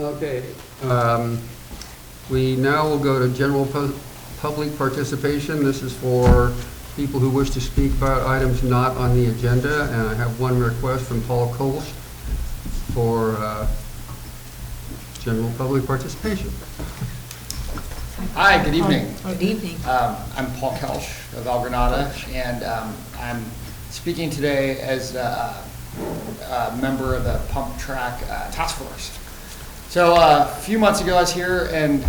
Okay. We now will go to general public participation. This is for people who wish to speak about items not on the agenda, and I have one request from Paul Kolsch for general public participation. Hi, good evening. Good evening. I'm Paul Kelsch of Granada, and I'm speaking today as a member of the pump track task force. So a few months ago I was here, and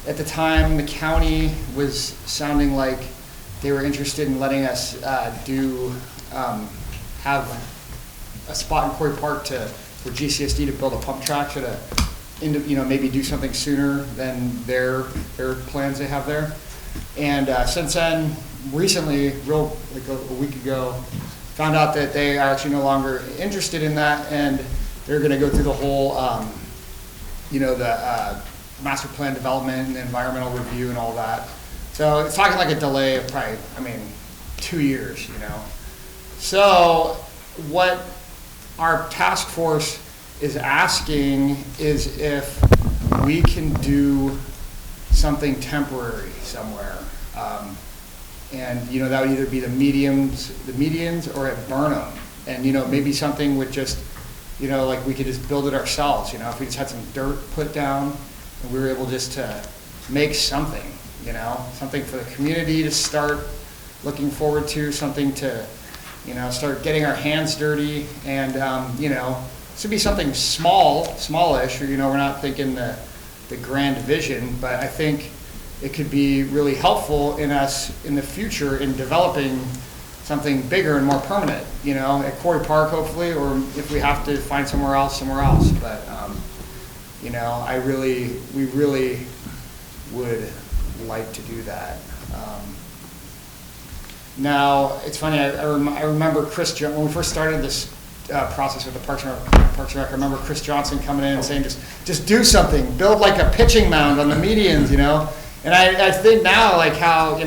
at the time the county was sounding like they were interested in letting us have a spot in Quarry Park for GCSD to build a pump track, so to maybe do something sooner than their plans they have there. And since then, recently, like a week ago, found out that they are actually no longer interested in that, and they're going to go through the whole, the master plan development and the environmental review and all that. So it's talking like a delay of probably, 2 years, So what our task force is asking is if we can do something temporary somewhere. And that would either be the medians or at Burnham. And maybe something with just, like we could just build it ourselves, if we just had some dirt put down and we were able just to make something, something for the community to start looking forward to, something to, start getting our hands dirty, and this would be something smallish, or we're not thinking the grand vision, but I think it could be really helpful in us in the future in developing something bigger and more permanent, at Quarry Park hopefully, or if we have to find somewhere else. But we really would like to do that. Now it's funny. I remember when we first started this process with the Parks and Rec. I remember Chris Johnson coming in and saying, just do something, build like a pitching mound on the medians, And I think now, like how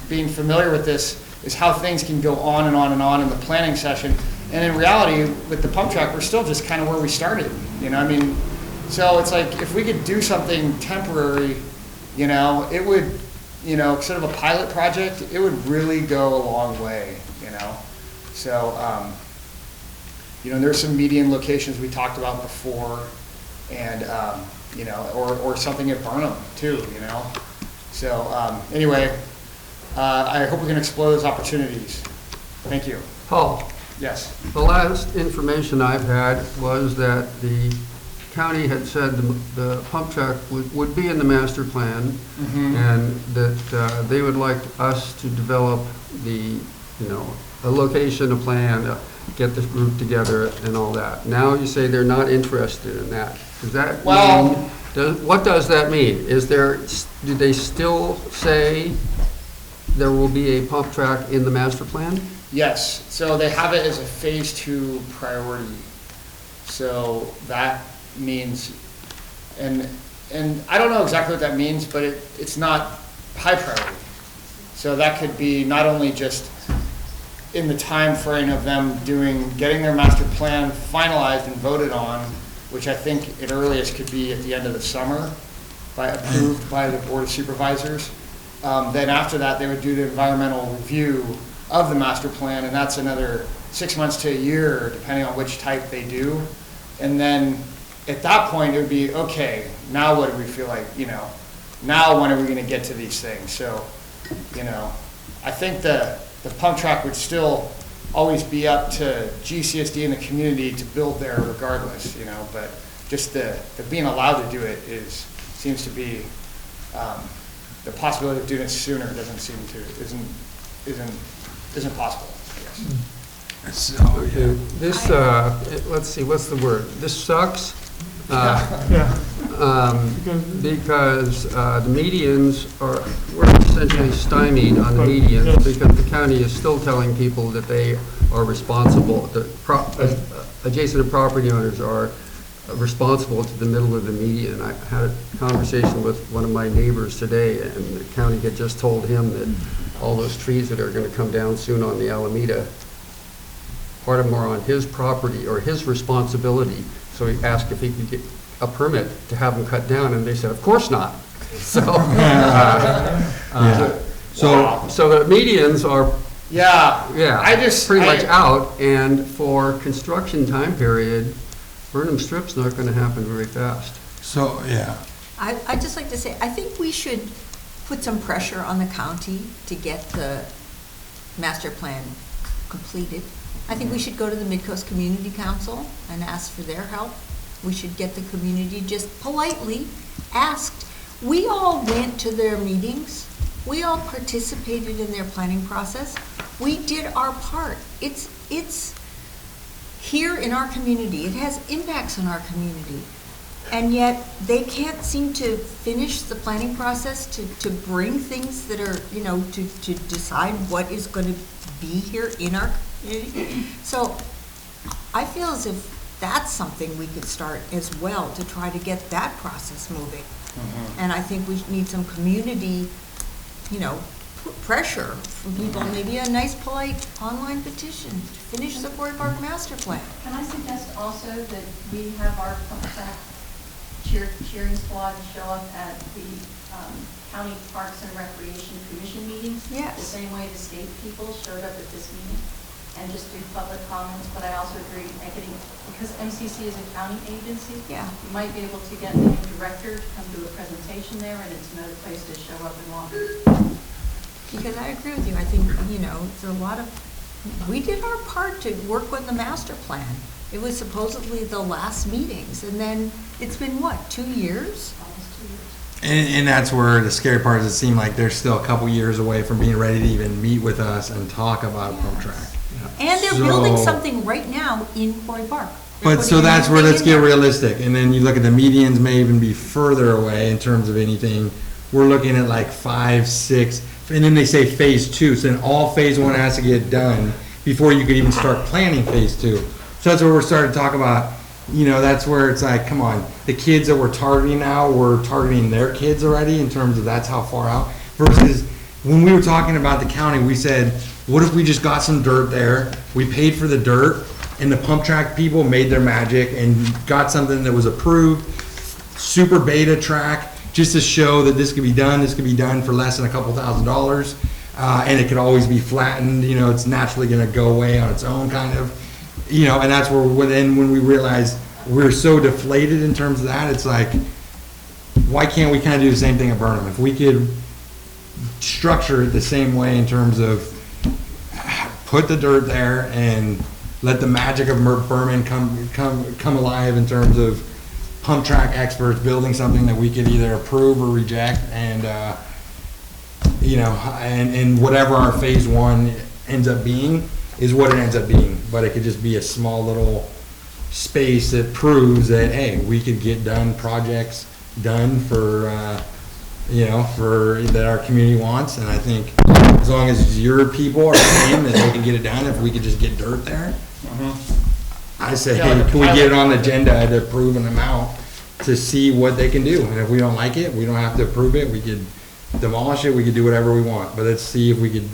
being familiar with this is how things can go on and on and on in the planning session. And in reality, with the pump track, we're still just kind of where we started. So it's like if we could do something temporary, it would, sort of a pilot project, it would really go a long way, So, there's some median locations we talked about before, and, or something at Burnham too, So, anyway, I hope we can explore those opportunities. Thank you. Paul? Yes. The last information I've had was that the county had said the pump track would be in the master plan, and that they would like us to develop a location, a plan, get this group together and all that. Now you say they're not interested in that. Does that mean, what does that mean? Do they still say there will be a pump track in the master plan? Yes, so they have it as a phase 2 priority. So that means, and I don't know exactly what that means, but it's not high priority. So that could be not only just in the time frame of them getting their master plan finalized and voted on, which I think at earliest could be at the end of the summer, approved by the Board of Supervisors. Then after that, they would do the environmental review of the master plan, and that's another 6 months to a year, depending on which type they do. And then at that point, it would be, okay, now what do we feel like, now when are we going to get to these things? So, I think the pump track would still always be up to GCSD and the community to build there regardless, but just the being allowed to do it seems to be, the possibility of doing it sooner isn't possible, I guess. So, Okay. This, let's see, what's the word? This sucks. Because the medians we're essentially stymied on the medians because the county is still telling people that they are responsible, adjacent property owners are responsible to the middle of the median. I had a conversation with one of my neighbors today, and the county had just told him that all those trees that are going to come down soon on the Alameda, part of them are on his property or his responsibility. So he asked if he could a permit to have them cut down, and they said, of course not. So, so the medians are, I just pretty much out, and for construction time period, Burnham Strip's not gonna happen very fast. So, yeah. I'd just like to say, I think we should put some pressure on the county to get the master plan completed. I think we should go to the Midcoast Community Council and ask for their help. We should get the community just politely asked. We all went to their meetings. We all participated in their planning process. We did our part. It's here in our community. It has impacts on our community. And yet, they can't seem to finish the planning process to bring things that are, you know, to decide what is going to be here in our community. So, I feel as if that's something we could start as well, to try to get that process moving. Mm-hmm. And I think we need some community, you know, pressure from people, maybe a nice polite online petition to finish the Quarry Park master plan. Can I suggest also that we have our PumpSac cheering squad show up at the County Parks and Recreation Commission meetings? Yes. The same way the state people showed up at this meeting, and just do public comments. But I also agree, because MCC is a county agency, Yeah. you might be able to get the new director to come do a presentation there, and it's another place to show up and walk. Because I agree with you, I think, you know, it's a lot of, we did our part to work on the master plan. It was supposedly the last meetings, and then it's been what, 2 years? Almost 2 years. And that's where the scary part is, it seemed like they're still a couple years away from being ready to even meet with us and talk about a pump track. And they're building So- something right now in Quarry Park. They're But so putting that's where, everything let's in get there. realistic, and then you look at the medians may even be further away in terms of anything. We're looking at like 5, 6, and then they say phase 2, so then all phase 1 has to get done before you could even start planning phase 2. So that's where we're starting to talk about, you know, that's where it's like, come on, the kids that we're targeting now, we're targeting their kids already in terms of that's how far out. Versus when we were talking about the county, we said, what if we just got some dirt there, we paid for the dirt, and the pump track people made their magic and got something that was approved, super beta track, just to show that this could be done for less than a couple $1,000s, and it could always be flattened, you know, it's naturally gonna go away on its own kind of, you know, and that's where, then when we realized we're so deflated in terms of that, it's like, why can't we kind of do the same thing at Burnham? If we could structure it the same way in terms of put the dirt there and let the magic of Berman come alive in terms of pump track experts building something that we could either approve or reject, and you know, and whatever our phase 1 ends up being is what it ends up being. But it could just be a small little space that proves that, hey, we could get projects done for you know, for that our community wants. And I think as long as your people are saying that they can get it done, if we could just get dirt there, I say, Yeah, hey, like a can we get it on the pilot. agenda to approve an amount to see what they can do? And if we don't like it, we don't have to approve it. We could demolish it. We could do whatever we want. But let's see if we could,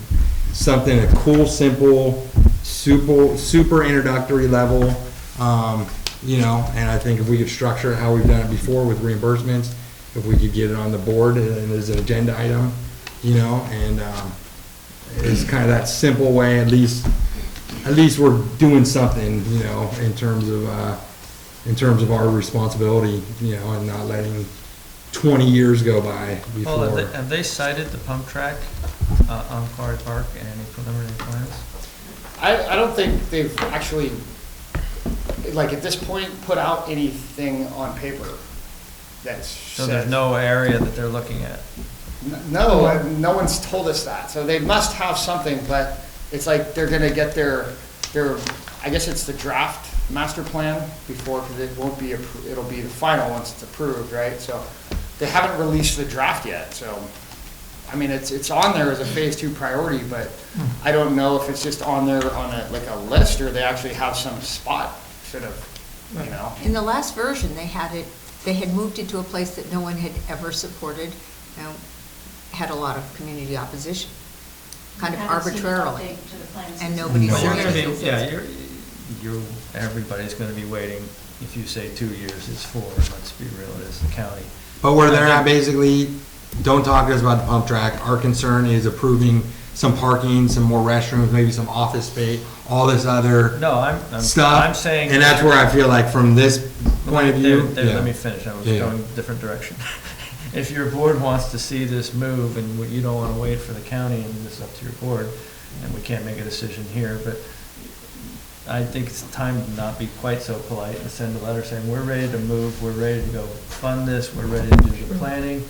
something, a cool, simple, super introductory level, you know, and I think if we could structure it how we've done it before with reimbursements, if we could get it on the board and as an agenda item, you know, and it's kind of that simple way, at least we're doing something, you know, in terms of our responsibility, you know, and not letting 20 years go by before. Well, have they cited the pump track on Quarry Park in any preliminary plans? I don't think they've actually, like at this point, put out anything on paper that's So said. there's no area that they're looking at? No, no one's told us that. So they must have something, but it's like they're gonna get their, I guess it's the draft master plan before, because it won't be, it'll be the final once it's approved, right? So they haven't released the draft yet, so, I mean, it's on there as a phase 2 priority, but I don't know if it's just on there on a list, or they actually have some spot, sort of, you know? In the last version, they had moved it to a place that no one had ever supported, had a lot of community opposition, kind of Haven't seen an arbitrarily. update to the plans And since. nobody Well, said you're gonna anything. be, yeah, everybody's gonna be waiting. If you say 2 years, it's 4, let's be real, it is the county. But where they're at basically, don't talk to us about the pump track. Our concern is approving some parking, some more restrooms, maybe some office space, all this other No, I'm stuff. saying. And that's where I feel like from this point of view. Let me finish, I was Yeah. going a different direction. If your board wants to see this move and you don't want to wait for the county, and this is up to your board, and we can't make a decision here, but I think it's time to not be quite so polite and send a letter saying, we're ready to move, we're ready to go fund this, we're ready to do the planning.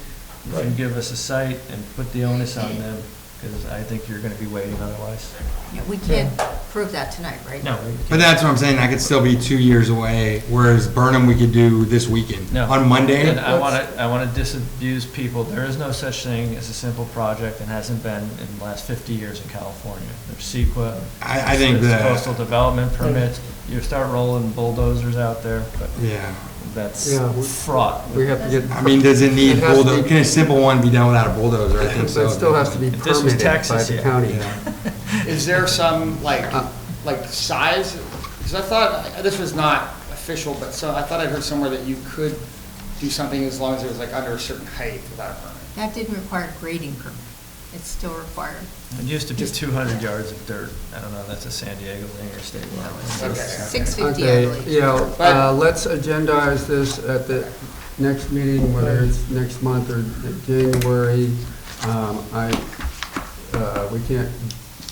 You can give us a site and put the onus on them, because I think you're going to be waiting otherwise. Yeah, we can't prove that tonight, right? No. But that's what I'm saying, that could still be 2 years away, whereas Burnham, we could do this weekend. No. On Monday. And I want to disabuse people, there is no such thing as a simple project and hasn't been in the last 50 years in California. There's CEQA. I think there's that. coastal development permits, you start rolling bulldozers out there, but Yeah. that's Yeah, fraught. We have to get, I mean, does it need It has to bulldozer? be- Can a simple one be done without a bulldozer? I think so. it still has to be If this was permitted by Texas, the yeah. county. Is there some, like size? Because I thought, this was not official, but so I thought I heard somewhere that you could do something as long as it was like under a certain height without a permit. That didn't require a grading permit. It's still required. It used to be 200 yards of dirt. I don't know, that's a San Diego thing or state law. Okay. 650, I Okay, believe. yeah, But- let's agendize this at the next meeting, whether it's next month or January. We can't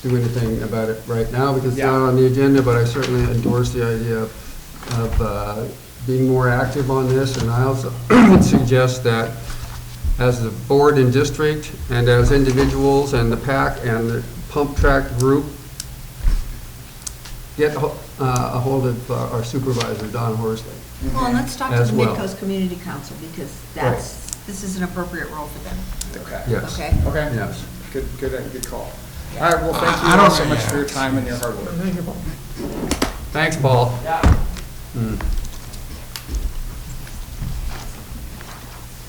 do anything about it right now because it's not on the agenda, but I certainly endorse the idea of being more active on this. And I also would suggest that as the board and district and as individuals and the PAC and the pump track group, get a hold of our supervisor, Don Horsley. Well, and let's talk to As the well. Midcoast Community Council, because this is an appropriate role for them, Okay. Yes. okay? Okay. Yes. Good call. All right, well, thank I you don't all so know, much yeah. for your time and your hard work. Thanks, Paul. Yeah.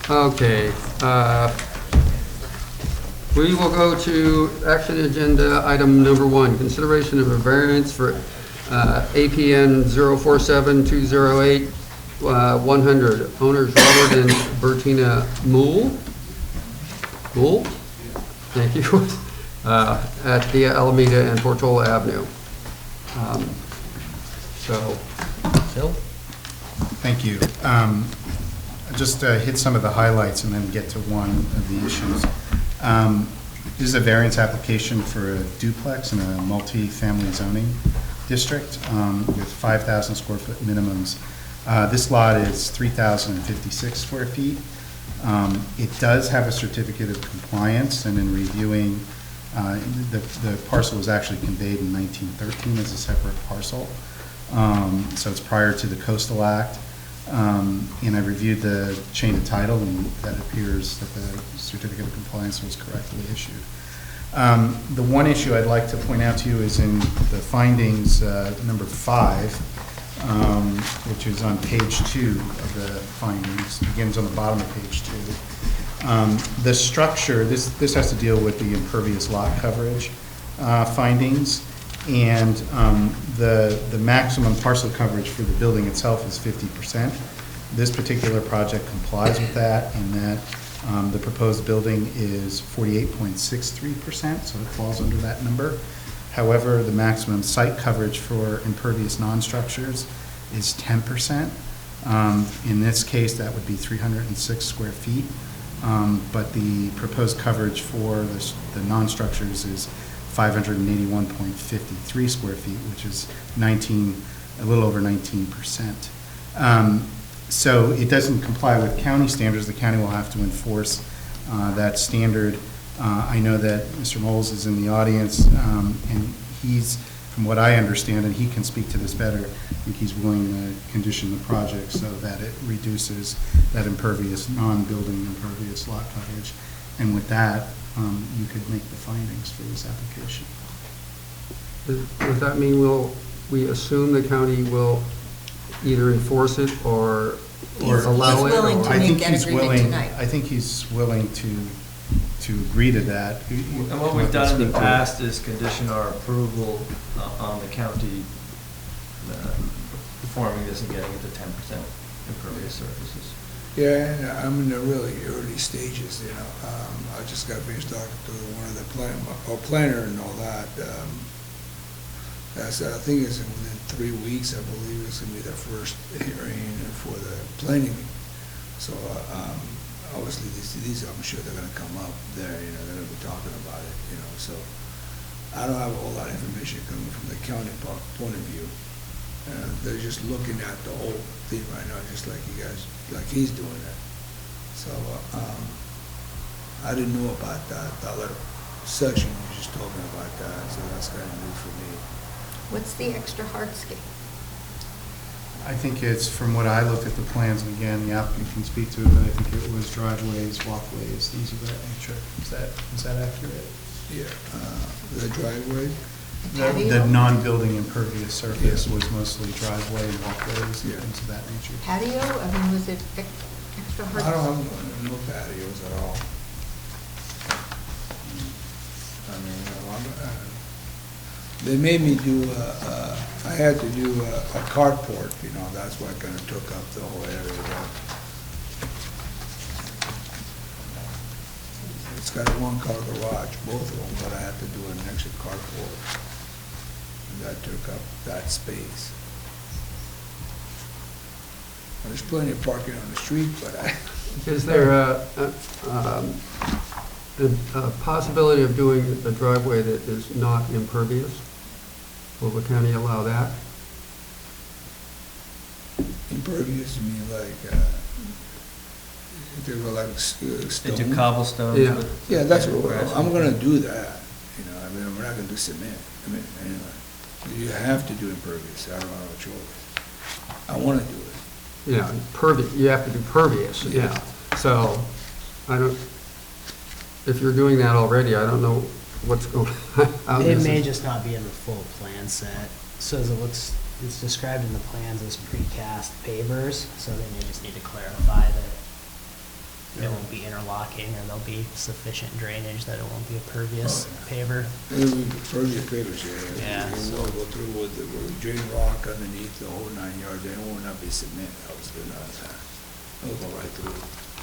Okay, we will go to action agenda item number 1, consideration of a variance for APN 047208-100, owners Robert and Bertina Moole, thank you, at the Alameda and Portola Avenue. So, Phil? Thank you. Just hit some of the highlights and then get to one of the issues. This is a variance application for a duplex in a multi-family zoning district with 5,000 square foot minimums. This lot is 3,056 square feet. It does have a certificate of compliance, and in reviewing, the parcel was actually conveyed in 1913 as a separate parcel. So it's prior to the Coastal Act. And I reviewed the chain of title, and that appears that the certificate of compliance was correctly issued. The one issue I'd like to point out to you is in the findings, number 5, which is on page 2 of the findings, begins on the bottom of page 2. The structure, this has to deal with the impervious lot coverage findings. And the maximum parcel coverage for the building itself is 50%. This particular project complies with that, in that the proposed building is 48.63%, so it falls under that number. However, the maximum site coverage for impervious non-structures is 10%. In this case, that would be 306 square feet, but the proposed coverage for the non-structures is 581.53 square feet, which is a little over 19%. So it doesn't comply with county standards. The county will have to enforce that standard. I know that Mr. Moles is in the audience, and he's, from what I understand, and he can speak to this better, I think he's willing to condition the project so that it reduces that impervious, non-building impervious lot coverage. And with that, you could make the findings for this application. does that mean we assume the county will either enforce it or allow it? He's willing or- to I make think that he's agreement willing. tonight. I think he's willing to agree to that. And what we've done in the past is condition our approval on the county performing this and getting it to 10% impervious surfaces. Yeah, and I'm in the really early stages, you know. I just got finished talking to one of the planner and all that. I think it's within 3 weeks, I believe, it's gonna be the first hearing for the planning. So, obviously, these, I'm sure they're gonna come up there, you know, they're gonna be talking about it, you know, so. I don't have a whole lot of information coming from the county point of view. They're just looking at the whole thing right now, just like you guys, like he's doing it. So, I didn't know about that little section you were just talking about that, so that's kind of new for me. What's the extra hardscape? I think it's, from what I looked at the plans, and again, the applicant can speak to it, but I think it was driveways, walkways, things of that nature. Is that accurate? Yeah, the driveway, The non-building impervious surface was mostly driveway and walkways and Yeah. things of that nature. Patio, I mean, was it extra hard? I don't have no patios at all. I mean, they made me do, I had to do a carport, you know, that's why I kind of took up the whole area. It's got a one-car garage, both of them, but I had to do an extra carport. And that took up that space. There's plenty of parking on the street, but Is there a possibility of doing a driveway that is not impervious? Will the county allow that? impervious, you mean like, they were like They stone? do cobblestones Yeah. with. Yeah, that's and what, grass. I'm gonna do that, you know, I mean, we're not gonna do cement, I mean, anyway. You have to do impervious, I don't have a choice. I wanna do it. Yeah, you have to do pervious, yeah. So, I don't, if you're doing that already, I don't know what's going, how It this may is. just not be in the full plan set. So as it looks, it's described in the plans as precast pavers, so they may just need to clarify that it won't be interlocking, or there'll be sufficient drainage that it won't be a pervious paver. It'll be pervious pavers here. Yeah, It so- will go through with the drain rock underneath the whole 9 yards, there will not be cement, obviously, not that. It'll go right through.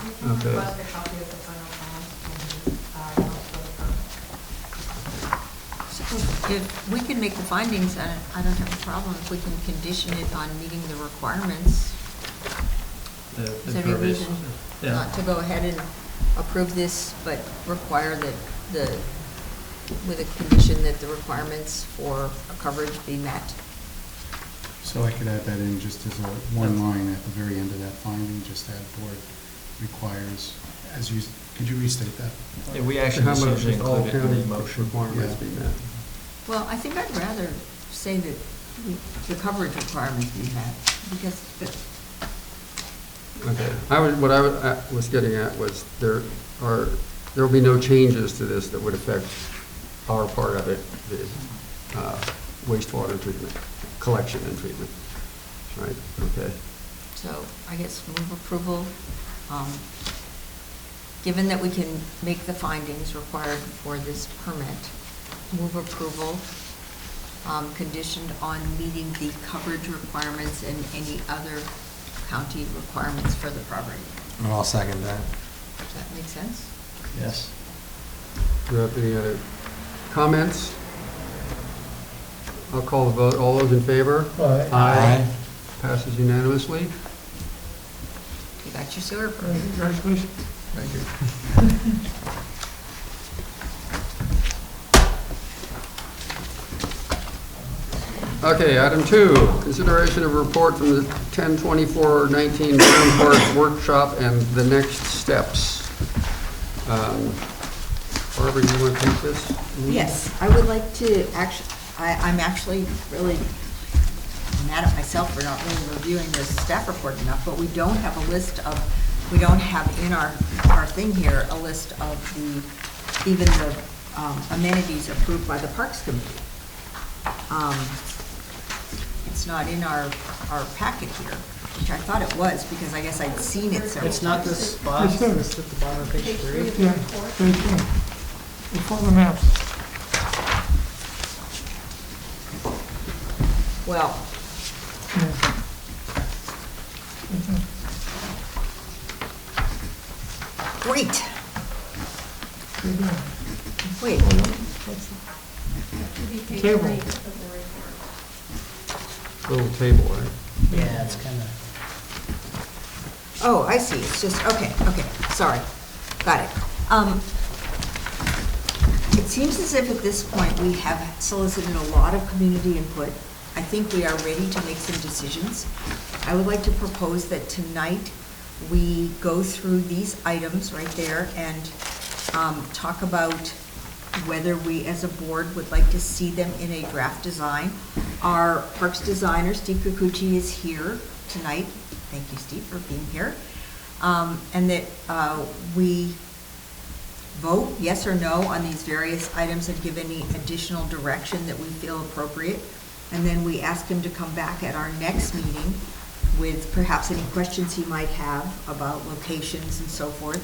You can Okay. request a copy of the final plan and, also the permit. If we can make the findings, I don't have a problem if we can condition it on meeting the requirements. The Is there any impervious- reason Yeah. not to go ahead and approve this, but require that with a condition that the requirements for coverage be met? So I could add that in just as a one line at the very end of that finding, just add board requires, as you, could you restate that? Yeah, we actually How just much usually does all include it in county the motion. requirements be met? Well, I think I'd rather say that the coverage requirements be met, because Okay, what I was getting at was there will be no changes to this that would affect our part of it, the wastewater treatment, collection and treatment, right? Okay. So I guess move approval, given that we can make the findings required for this permit, move approval, conditioned on meeting the coverage requirements and any other county requirements for the property. I'll second that. Does that make sense? Yes. Do you have any other comments? I'll call the vote. All those in favor? Aye. Passes unanimously. You got your sewer permit. Congratulations. Thank you. Okay, item 2, consideration of report from the 10/24/19 Town Parks Workshop and the next steps. Barbara, you want to take this? Yes, I would like to I'm actually really mad at myself for not really reviewing this staff report enough, but we don't have in our thing here, a list of even the amenities approved by the Parks Committee. It's not in our packet here, which I thought it was, because I guess I'd seen it several times. It's not this spot, it's at the bottom of page 3. Before the maps. Well, Great. Wait, Should be page Table. 3 of the report. Little table, right? Yeah, it's kind of, oh, I see, it's just, okay, sorry, got it. It seems as if at this point, we have solicited a lot of community input. I think we are ready to make some decisions. I would like to propose that tonight, we go through these items right there and talk about whether we, as a board, would like to see them in a draft design. Our parks designer, Steve Kikuchi, is here tonight. Thank you, Steve, for being here. And that we vote yes or no on these various items and give any additional direction that we feel appropriate. And then we ask him to come back at our next meeting with perhaps any questions he might have about locations and so forth,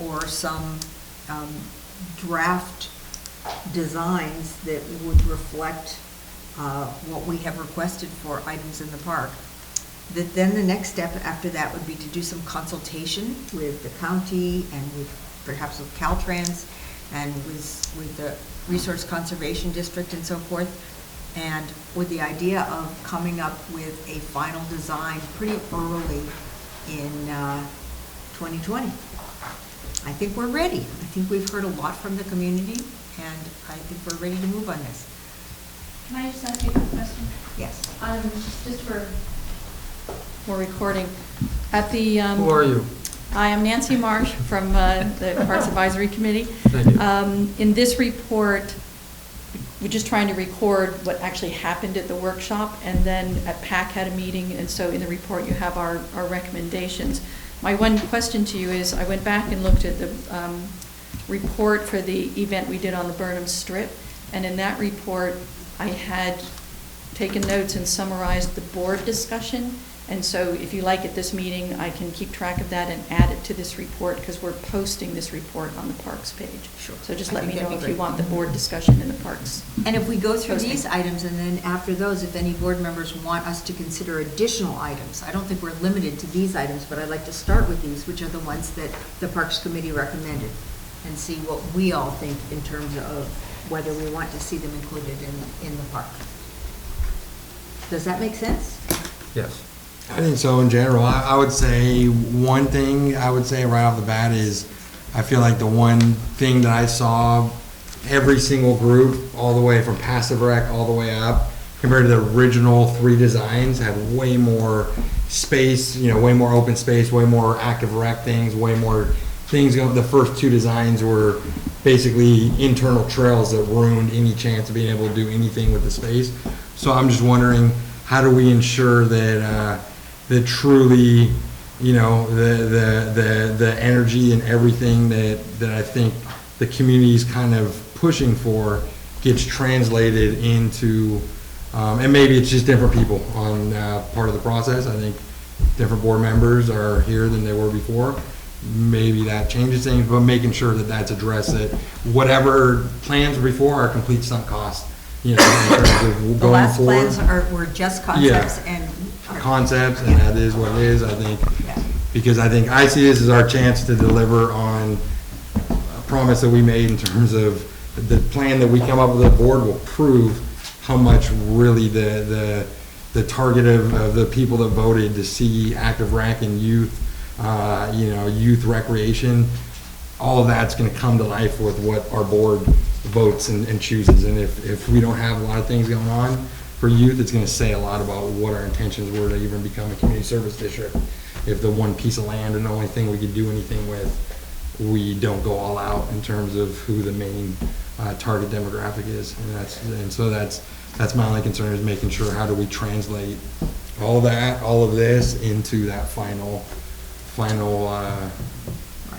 or some draft designs that would reflect what we have requested for items in the park. That then the next step after that would be to do some consultation with the county and with perhaps with Caltrans and with the Resource Conservation District and so forth, and with the idea of coming up with a final design pretty early in 2020. I think we're ready. I think we've heard a lot from the community, and I think we're ready to move on this. Can I just ask you a quick question? Yes. Just for recording. At the, Who are you? I am Nancy Marsh from the Parks Advisory Committee. Thank you. In this report, we're just trying to record what actually happened at the workshop, and then at PAC had a meeting, and so in the report you have our recommendations. My one question to you is, I went back and looked at the report for the event we did on the Burnham Strip, and in that report, I had taken notes and summarized the board discussion. And so if you like at this meeting, I can keep track of that and add it to this report, because we're posting this report on the Parks page. Sure. So just I let me think know that'd if be you great. want the board discussion in the Parks. And if we go through Posting. these items, and then after those, if any board members want us to consider additional items, I don't think we're limited to these items, but I'd like to start with these, which are the ones that the Parks Committee recommended, and see what we all think in terms of whether we want to see them included in the park. Does that make sense? Yes. I think so in general. I would say one thing I would say right off the bat is I feel like the one thing that I saw every single group, all the way from passive rec all the way up, compared to the original 3 designs, had way more space, way more open space, way more active rec things, way more things. The first 2 designs were basically internal trails that ruined any chance of being able to do anything with the space. So I'm just wondering, how do we ensure that that truly, the energy and everything that I think the community is kind of pushing for gets translated into, and maybe it's just different people on part of the process. I think different board members are here than they were before. Maybe that changes things, but making sure that that's addressed, that whatever plans were before are complete sunk costs. In terms of The going last forward. plans were just concepts and. Concepts, and that is what it is, I think. Yeah. Because I think I see this as our chance to deliver on a promise that we made in terms of the plan that we come up with. The board will prove how much really the target of the people that voted to see active rec and youth, youth recreation, all of that's going to come to life with what our board votes and chooses. And if we don't have a lot of things going on for youth, it's going to say a lot about what our intentions were to even become a community service district. If the one piece of land and the only thing we could do anything with, we don't go all out in terms of who the main target demographic is. And so that's my only concern, is making sure how do we translate all of this into that final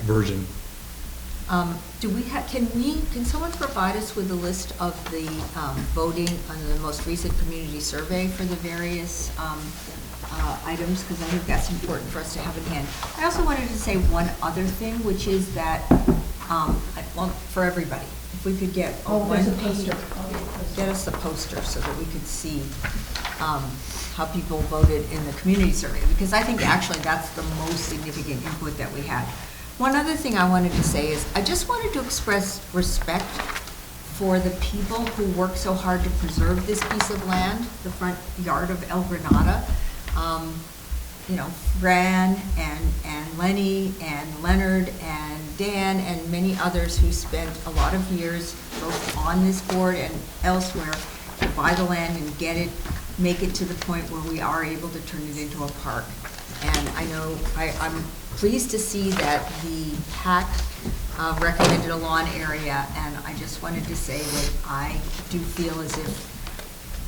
version. Can someone provide us with a list of the voting on the most recent community survey for the various items? Because I think that's important for us to have in hand. I also wanted to say one other thing, which is that, for everybody, if we could get Oh, there's a one poster. page, get us the poster so that we could see. how people voted in the community survey, because I think actually that's the most significant input that we had. One other thing I wanted to say is, I just wanted to express respect for the people who work so hard to preserve this piece of land, the front yard of El Granada. You know, Fran and Lenny and Leonard and Dan and many others who spent a lot of years both on this board and elsewhere to buy the land and get it, make it to the point where we are able to turn it into a park. And I know, I'm pleased to see that the PAC recommended a lawn area, and I just wanted to say that I do feel as if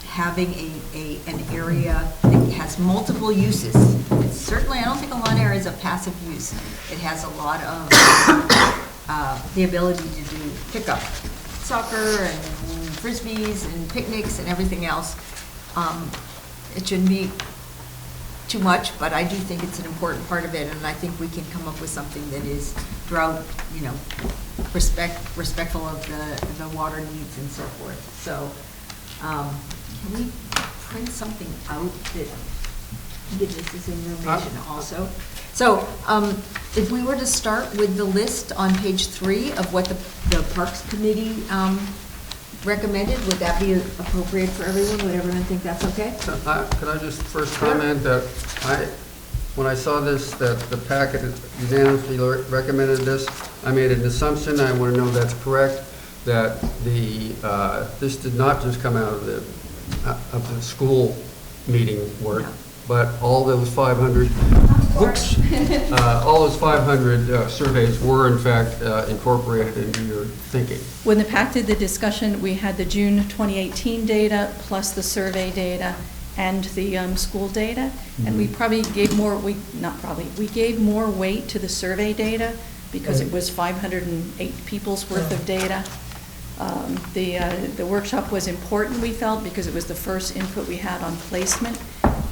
having an area that has multiple uses, it's certainly, I don't think a lawn area is a passive use. It has a lot of the ability to do pickup soccer and frisbees and picnics and everything else. It shouldn't be too much, but I do think it's an important part of it, and I think we can come up with something that is drought, you know, respectful of the water needs and so forth. So, can we print something out that gives us this information also? So, if we were to start with the list on page 3 of what the Parks Committee recommended, would that be appropriate for everyone? Would everyone think that's okay? Could I just first comment that when I saw this, that the packet unanimously recommended this, I made an assumption, I want to know that's correct, that this did not just come out of the school meeting work, but all those 500, all those 500 surveys were in fact incorporated into your thinking. When the PAC did the discussion, we had the June 2018 data plus the survey data and the school data, and we probably gave more, we gave more weight to the survey data because it was 508 people's worth of data. The workshop was important, we felt, because it was the first input we had on placement,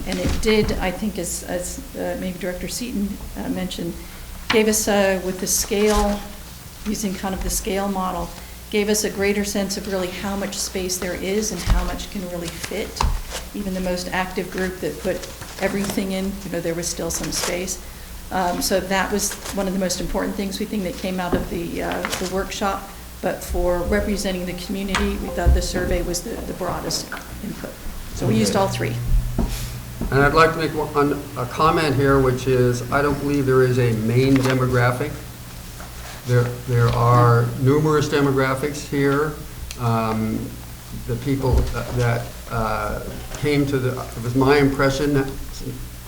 and it did, I think, as maybe Director Seaton mentioned, gave us, with the scale, using kind of the scale model, gave us a greater sense of really how much space there is and how much can really fit. Even the most active group that put everything in, you know, there was still some space. So that was one of the most important things we think that came out of the workshop. But for representing the community, we thought the survey was the broadest input. So we used all 3. And I'd like to make a comment here, which is, I don't believe there is a main demographic. There are numerous demographics here. The people that came to it was my impression,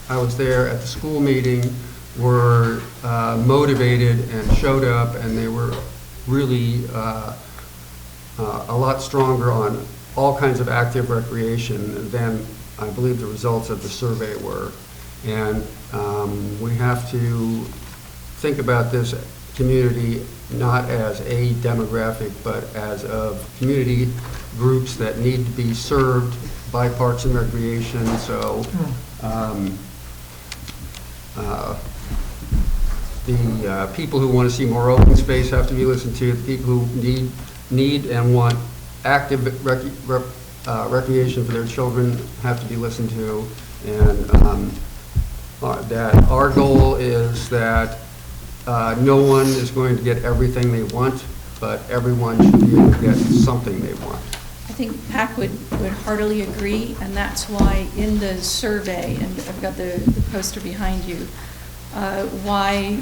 I was there at the school meeting, were motivated and showed up, and they were really a lot stronger on all kinds of active recreation than I believe the results of the survey were. And we have to think about this community not as a demographic, but as of community groups that need to be served by Parks and Recreation. So the people who want to see more open space have to be listened to. The people who need and want active recreation for their children have to be listened to. And that our goal is that no one is going to get everything they want, but everyone should be able to get something they want. I think PAC would heartily agree, and that's why in the survey, and I've got the poster behind you, why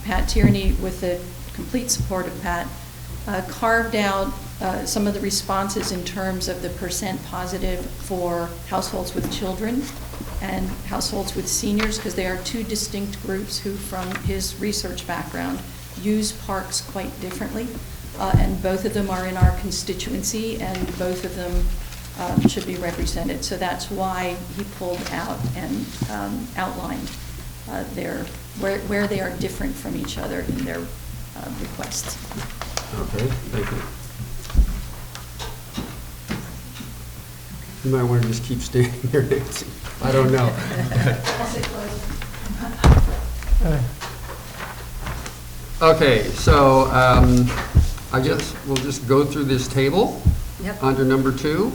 Pat Tierney, with the complete support of Pat, carved out some of the responses in terms of the percent positive for households with children and households with seniors, because they are 2 distinct groups who, from his research background, use parks quite differently. And both of them are in our constituency, and both of them should be represented. So that's why he pulled out and outlined where they are different from each other in their requests. Okay, thank you. You might want to just keep standing here, Nancy. I don't know. Okay, so I guess we'll just go through this table. Yep. Under number 2.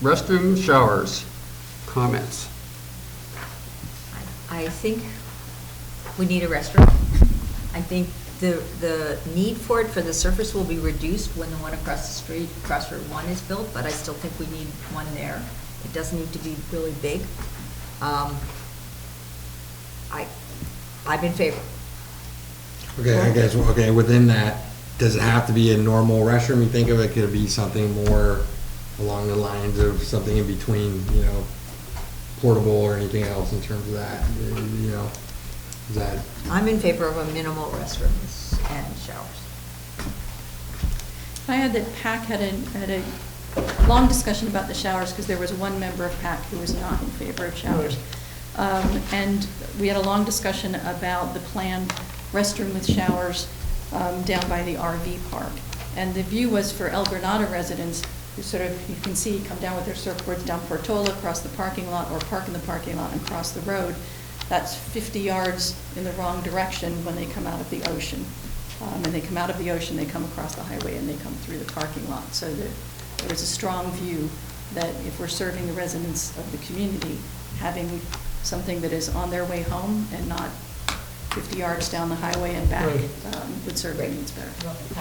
restroom showers, comments. I think we need a restroom. I think the need for it for the surface will be reduced when the one across the street, across Route 1 is built, but I still think we need one there. It doesn't need to be really big. I'm in favor. Okay, I guess, okay, within that, does it have to be a normal restroom? You think of it, could it be something more along the lines of something in between, you know, portable or anything else in terms of that, you know? Is that, I'm in favor of a minimal restrooms and showers. I had that PAC had a long discussion about the showers, because there was one member of PAC who was not in favor of showers. And we had a long discussion about the planned restroom with showers down by the RV park. And the view was for El Granada residents, who sort of, you can see, come down with their surfboards down Portola, cross the parking lot, or park in the parking lot and cross the road. That's 50 yards in the wrong direction when they come out of the ocean. And they come out of the ocean, they come across the highway, and they come through the parking lot. So that there was a strong view that if we're serving the residents of the community, having something that is on their way home and not 50 yards down the highway and back would serve their needs better.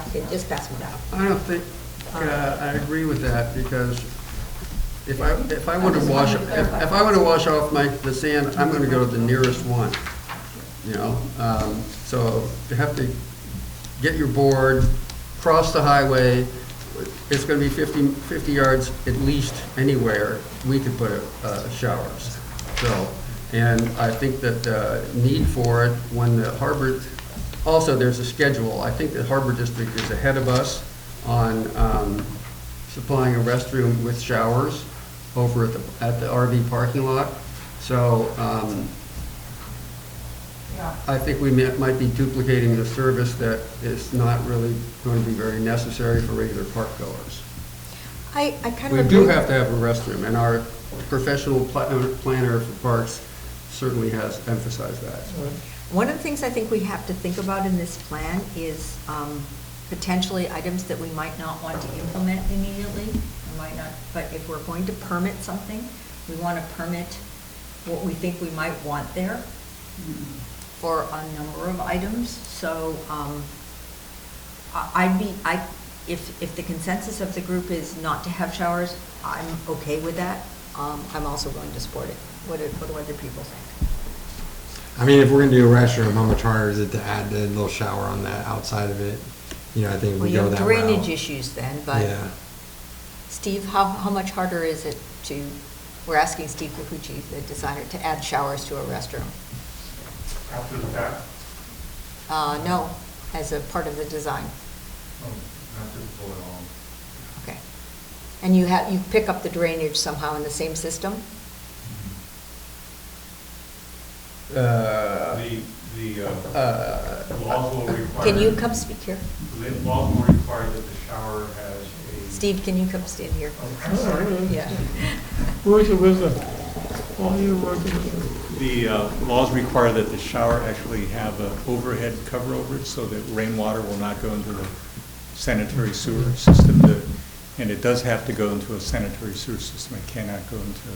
Okay, just pass one out. I don't think, I agree with that, because if I want to wash, if I want to wash off the sand, I'm going to go to the nearest one, you know? So you have to get your board, cross the highway, it's going to be 50 yards at least anywhere we could put showers. So, and I think that the need for it, when the harbor, also there's a schedule. I think the Harbor District is ahead of us on supplying a restroom with showers over at the RV parking lot. So I think we might be duplicating the service that is not really going to be very necessary for regular park goers. I kind of We agree. do have to have a restroom, and our professional planner for parks certainly has emphasized that. One of the things I think we have to think about in this plan is potentially items that we might not want to implement immediately, we might not, but if we're going to permit something, we want to permit what we think we might want there for a number of items. So if the consensus of the group is not to have showers, I'm okay with that. I'm also going to support it. What do other people think? I mean, if we're gonna do a restroom, how much harder is it to add the little shower on that outside of it? You know, I think if Well, we you go have that route. drainage issues then, but Yeah. Steve, how much harder is it to, we're asking Steve Kikuchi, the designer, to add showers to a restroom? After the fact? No, as a part of the design. Not to pull it on. Okay. And you pick up the drainage somehow in the same system? The laws will require. Can you come speak here? The laws will require that the shower has a. Steve, can you come stand here? I'm sorry. Yeah. Working with them. All you're working with them. The laws require that the shower actually have an overhead cover over it so that rainwater will not go into the sanitary sewer system. And it does have to go into a sanitary sewer system. It cannot go into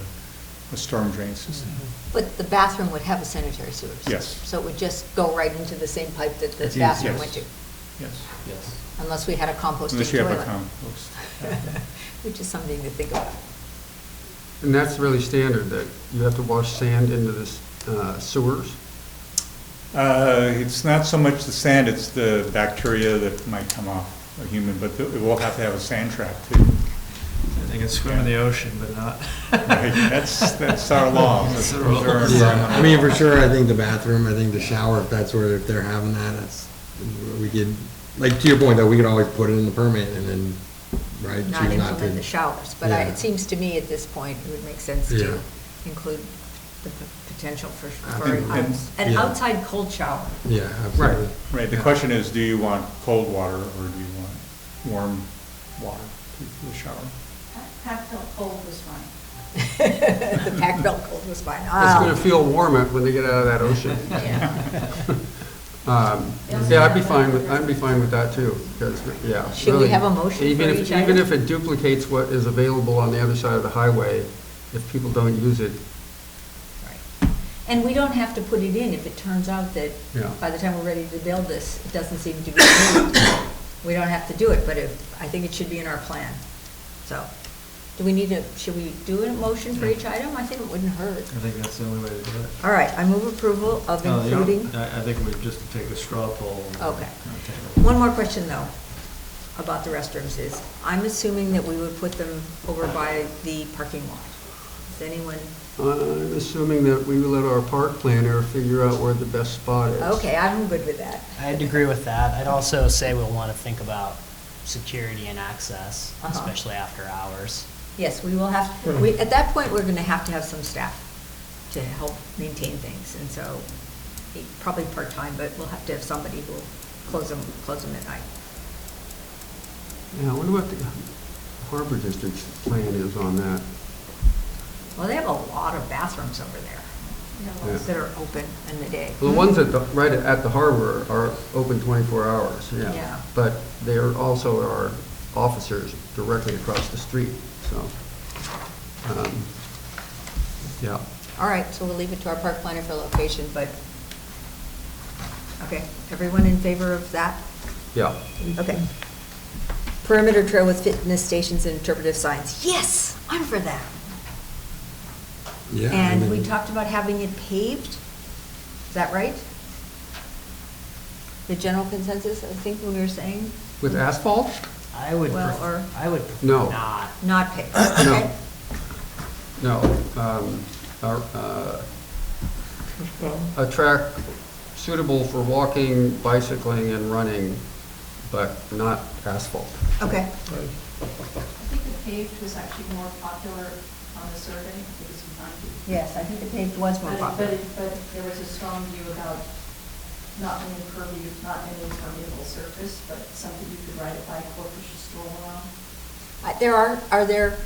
a storm drain system. But the bathroom would have a sanitary sewer system? Yes. So it would just go right into the same pipe that the It's easy. bathroom Yes. went to? Yes. Yes. Unless we had a composting toilet? Unless you have a compost. Which is something to think about. And that's really standard, that you have to wash sand into the sewers? It's not so much the sand, it's the bacteria that might come off a human, but it will have to have a sand trap too. They can swim in the ocean, but not. Right, that's our law. That's the Those are our rules. Yeah, I environmental mean, for laws. sure, I think the bathroom, I think the shower, if that's where, if they're having that, that's, we could, like, to your point, though, we could always put it in the permit and then, right? Not choose implement the to. showers, but Yeah. it seems to me at this point, it would make sense Yeah. to include the potential for And- an Yeah. outside cold shower. Yeah, absolutely. Right, the question is, do you want cold water or do you want warm water for the shower? Pack felt cold was fine. The pack belt cold was fine. It's going to feel warmer when they get out of that ocean. Yeah. Yeah, I'd be fine with that too, because, yeah. Should we really, have a motion for even if- each Even item? if it duplicates what is available on the other side of the highway, if people don't use it, And we don't have to put it in if it turns out that Yeah. by the time we're ready to build this, it doesn't seem to be needed. We don't have to do it, but I think it should be in our plan. So, should we do a motion for each item? I think it wouldn't hurt. I think that's the only way to do it. All right, I move approval of No, including, I think we just take a straw poll. Okay. One more question though, about the restrooms is, I'm assuming that we would put them over by the parking lot. Is anyone, I'm assuming that we will let our park planner figure out where the best spot is. okay, I'm good with that. I'd agree with that. I'd also say we'll want to think about security and access, Uh-huh. especially after hours. Yes, we will have, at that point, we're gonna have to have some staff to help maintain things, and so, probably part-time, but we'll have to have somebody who will close them at night. Yeah, I wonder what the Harbor District's plan is on that. Well, they have a lot of bathrooms over there, Yeah. that are open in the day. The ones right at the harbor are open 24 hours, Yeah. yeah. But they are also our officers directly across the street, so, yeah. All right, so we'll leave it to our park planner for location, but, okay, everyone in favor of that? Yeah. Okay. Perimeter trail with fitness stations and interpretive signs. Yes, I'm for that. Yeah. I And we mean- talked about having it paved. Is that right? The general consensus, I think we were saying, With asphalt? I would, Well, or- I would prefer No. not. not paved. Okay. No. A track suitable for walking, bicycling, and running, but not asphalt. Okay. I think the paved was actually more popular on the survey because of time. Yes, I think the paved was more popular. But there was a strong view about not any permeable surface, but something you could ride a bike or push a stroller on. Are there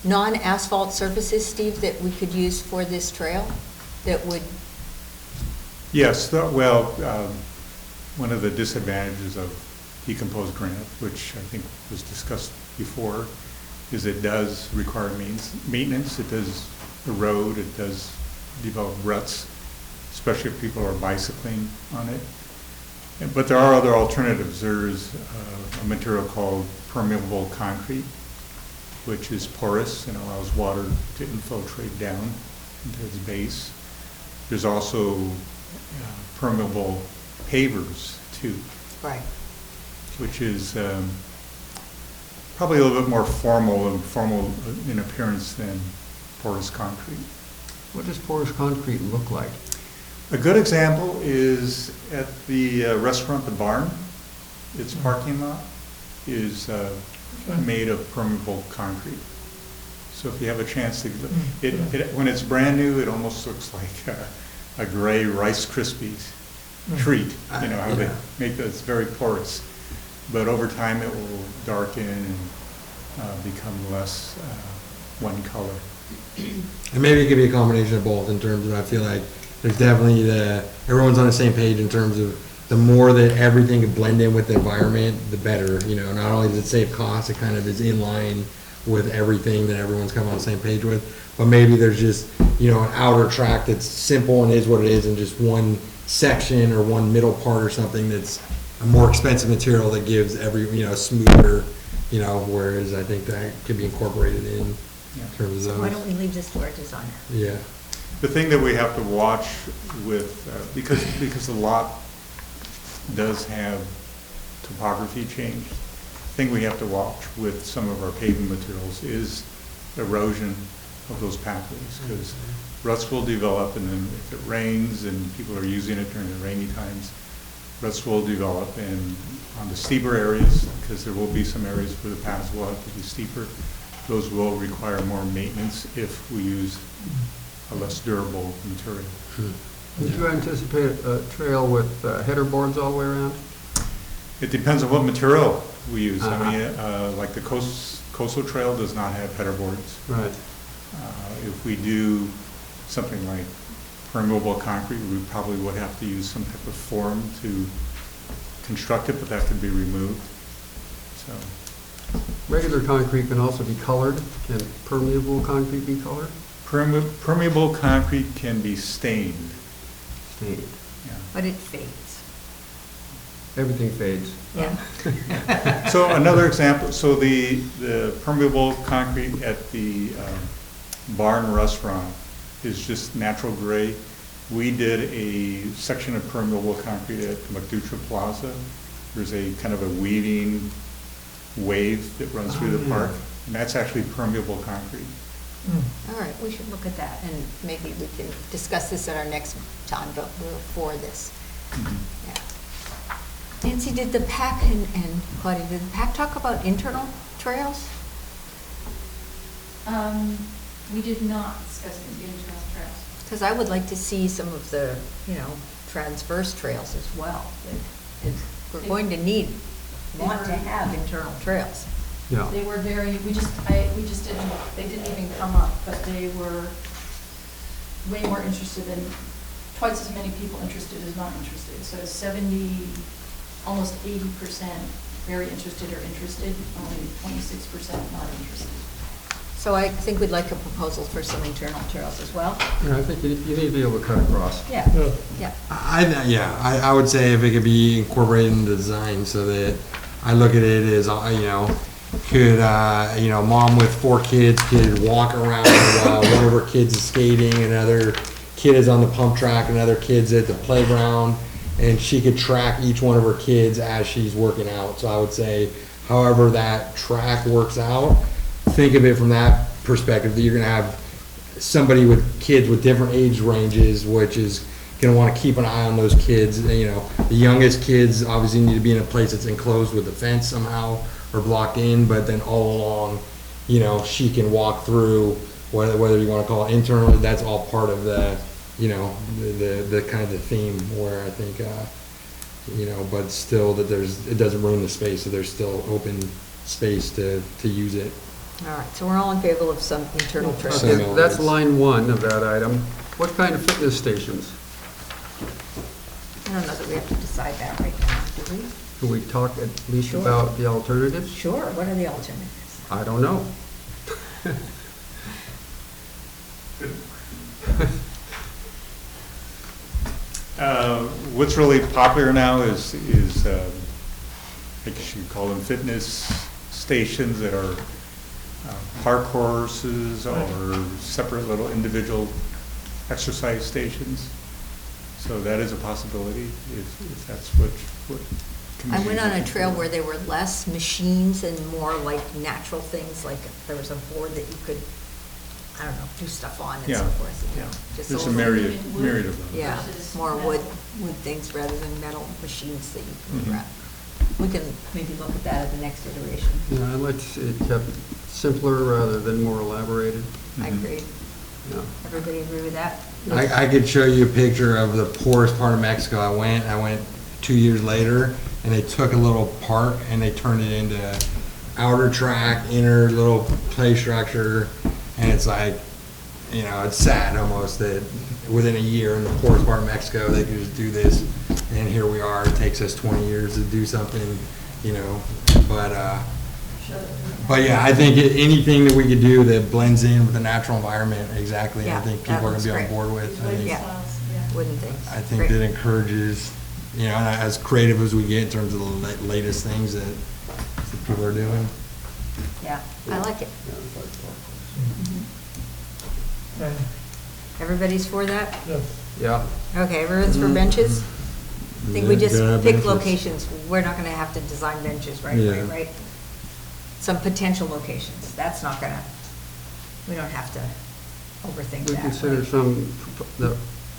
non-asphalt surfaces, Steve, that we could use for this trail that would, Yes, one of the disadvantages of decomposed granite, which I think was discussed before, is it does require maintenance. It does erode, it does develop ruts, especially if people are bicycling on it. But there are other alternatives. There's a material called permeable concrete, which is porous and allows water to infiltrate down into its base. There's also permeable pavers too, right, which is probably a little bit more formal in appearance than porous concrete. What does porous concrete look like? A good example is at the restaurant, The Barn. Its parking lot is made of permeable concrete. So if you have a chance to, when it's brand new, it almost looks like a gray Rice Krispies treat. You know how they make that, it's very porous. But over time, it will darken and become less one color. And maybe it could be a combination of both in terms of, I feel like there's definitely everyone's on the same page in terms of the more that everything can blend in with the environment, the better. You know, not only does it save costs, it kind of is in line with everything that everyone's come on the same page with. But maybe there's just, you know, an outer track that's simple and is what it is, and just one section or one middle part or something that's a more expensive material that gives smoother, whereas I think that could be incorporated in terms of those. why don't we leave this to our designer? Yeah. The thing that we have to watch with, because the lot does have topography change, the thing we have to watch with some of our paving materials is erosion of those pathways, because ruts will develop, and then if it rains and people are using it during the rainy times, ruts will develop, and on the steeper areas, because there will be some areas where the paths will have to be steeper, those will require more maintenance if we use a less durable material. Would you anticipate a trail with header boards all the way around? It depends on what material we use. I mean, like the coastal trail does not have header boards. Right. If we do something like permeable concrete, we probably would have to use some type of form to construct it, but that could be removed, so. Regular concrete can also be colored. Can permeable concrete be colored? Permeable concrete can be stained, Stained. yeah. But it fades. Everything fades. Yeah. So another example, so the permeable concrete at the Barn Restaurant is just natural gray. We did a section of permeable concrete at McDutra Plaza. There's a kind of a weaving wave that runs through the park, and that's actually permeable concrete. All right, we should look at that, and maybe we can discuss this at our next time, but we're for this. Yeah. Nancy, did the PAC and Claudia, did the PAC talk about internal trails? We did not discuss the internal trails. Because I would like to see some of the, transverse trails as well. We're going to want to have internal trails. Yeah. They were we just didn't, they didn't even come up, but they were way more interested in, twice as many people interested as not interested. So 70, almost 80% very interested or interested, only 26% not interested. So I think we'd like a proposal for some internal trails as well. Yeah, I think you need to be able to cut across. Yeah, Yeah. yeah. I would say if it could be incorporated in the design so that I look at it as, could, mom with 4 kids could walk around while one of her kids is skating, another kid is on the pump track, another kid's at the playground, and she could track each one of her kids as she's working out. So I would say, however that track works out, think of it from that perspective, that you're gonna have somebody with kids with different age ranges, which is gonna wanna keep an eye on those kids. The youngest kids obviously need to be in a place that's enclosed with a fence somehow or blocked in, but then all along, she can walk through, whether you wanna call it internally, that's all part of the, the kind of the theme where I think, but still that it doesn't ruin the space, so there's still open space to use it. All right, so we're all in favor of some internal trails. Okay, that's line 1 of that item. What kind of fitness stations? I don't know that we have to decide that right now, do we? Can we talk at least Sure. about the alternatives? Sure, what are the alternatives? I don't know. What's really popular now is I guess you could call them fitness stations that are park courses or separate little individual exercise stations. So that is a possibility if that's what I went on a trail where there were less machines and more like natural things, like there was a board that you could, I don't know, do stuff on and so Yeah. forth. Yeah. Just There's a little- myriad of them. Yeah, versus more metal. wood things rather than metal machines that you can Mhm. grab. We can maybe look at that at the next iteration. Yeah, I'd like to see it kept simpler rather than more elaborated. I Mhm. agree. Yeah. Everybody agree with that? I could show you a picture of the poorest part of Mexico. I went 2 years later, and they took a little park and they turned it into outer track, inner little play structure, and it's like, it's sad almost that within a year in the poorest part of Mexico, they could just do this, and here we are. It takes us 20 years to do something, but yeah, I think anything that we could do that blends in with the natural environment, exactly, I Yeah, think that people are gonna looks be on great. board with. I think- Yeah. Wooden things. I think Great. that encourages, as creative as we get in terms of the latest things that people are doing. Yeah, I like it. Okay. Everybody's for that? Yes. Yeah. Okay, everyone's for benches? I think we just Yeah, pick benches. locations. We're not gonna have to design benches right Yeah. away, right? Some potential locations. That's not gonna, we don't have to overthink We that. consider some, that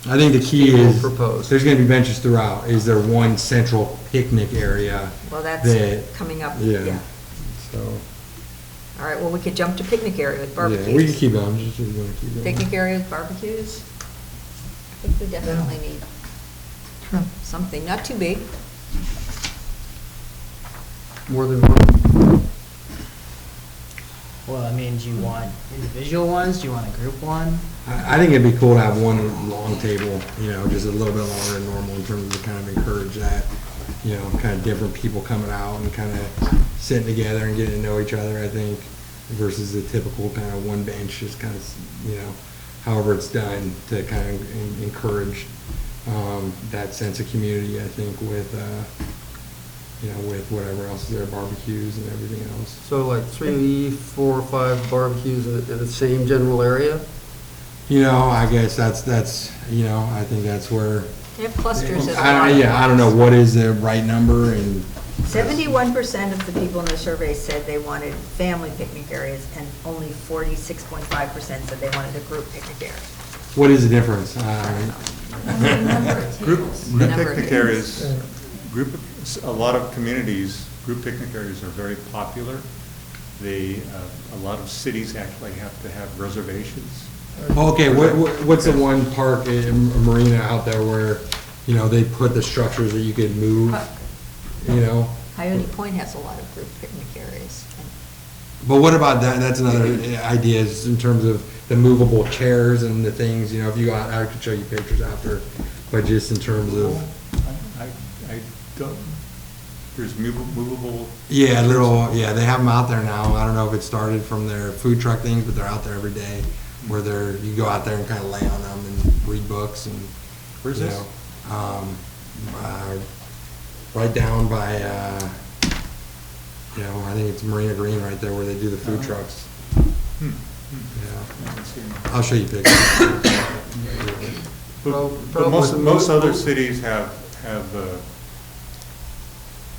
I think the key People is, propose. there's gonna be benches throughout. Is there one central picnic area? Well, that's that- coming up, Yeah. yeah. So, All right, well, we could jump to picnic area with yeah, we can barbecues. keep going, just keep going. Picnic area with barbecues. I think we definitely need something, not too big. more than one. Well, I mean, do you want individual ones? Do you want a group one? I think it'd be cool to have one long table, you know, just a little bit longer than normal in terms of kind of encourage that, you know, kind of different people coming out and kind of sitting together and getting to know each other, I think, versus the typical kind of one bench, just kind of, you know, however it's done to kind of encourage that sense of community, I think, with, you know, with whatever else is there, barbecues and everything else. So like 3, 4, or 5 barbecues in the same general area? You know, I guess that's, you know, I think that's where. They have clusters at a lot of Yeah, I don't know, what is the right number and. 71% of the people in the survey said they wanted family picnic areas, and only 46.5% said they wanted a group picnic area. What is the difference? Group Number of picnic tables. areas, a lot of communities, group picnic areas are very popular. They, a lot of cities actually have to have reservations. Okay, what's the one park in Marina out there where, you know, they put the structures that you could move, you know? Coyote Point has a lot of group picnic areas. But what about that, that's another idea, is in terms of the movable chairs and the things, you know, if you go out, I could show you pictures after, but just in terms of. I don't, there's movable. Yeah, yeah, they have them out there now. I don't know if it started from their food truck things, but they're out there every day, where you go out there and kind of lay on them and read books and. Where's you this? know, right down by, you know, I think it's Marina Green right there where they do the food trucks. Yeah, I'll show you pictures. But most other cities have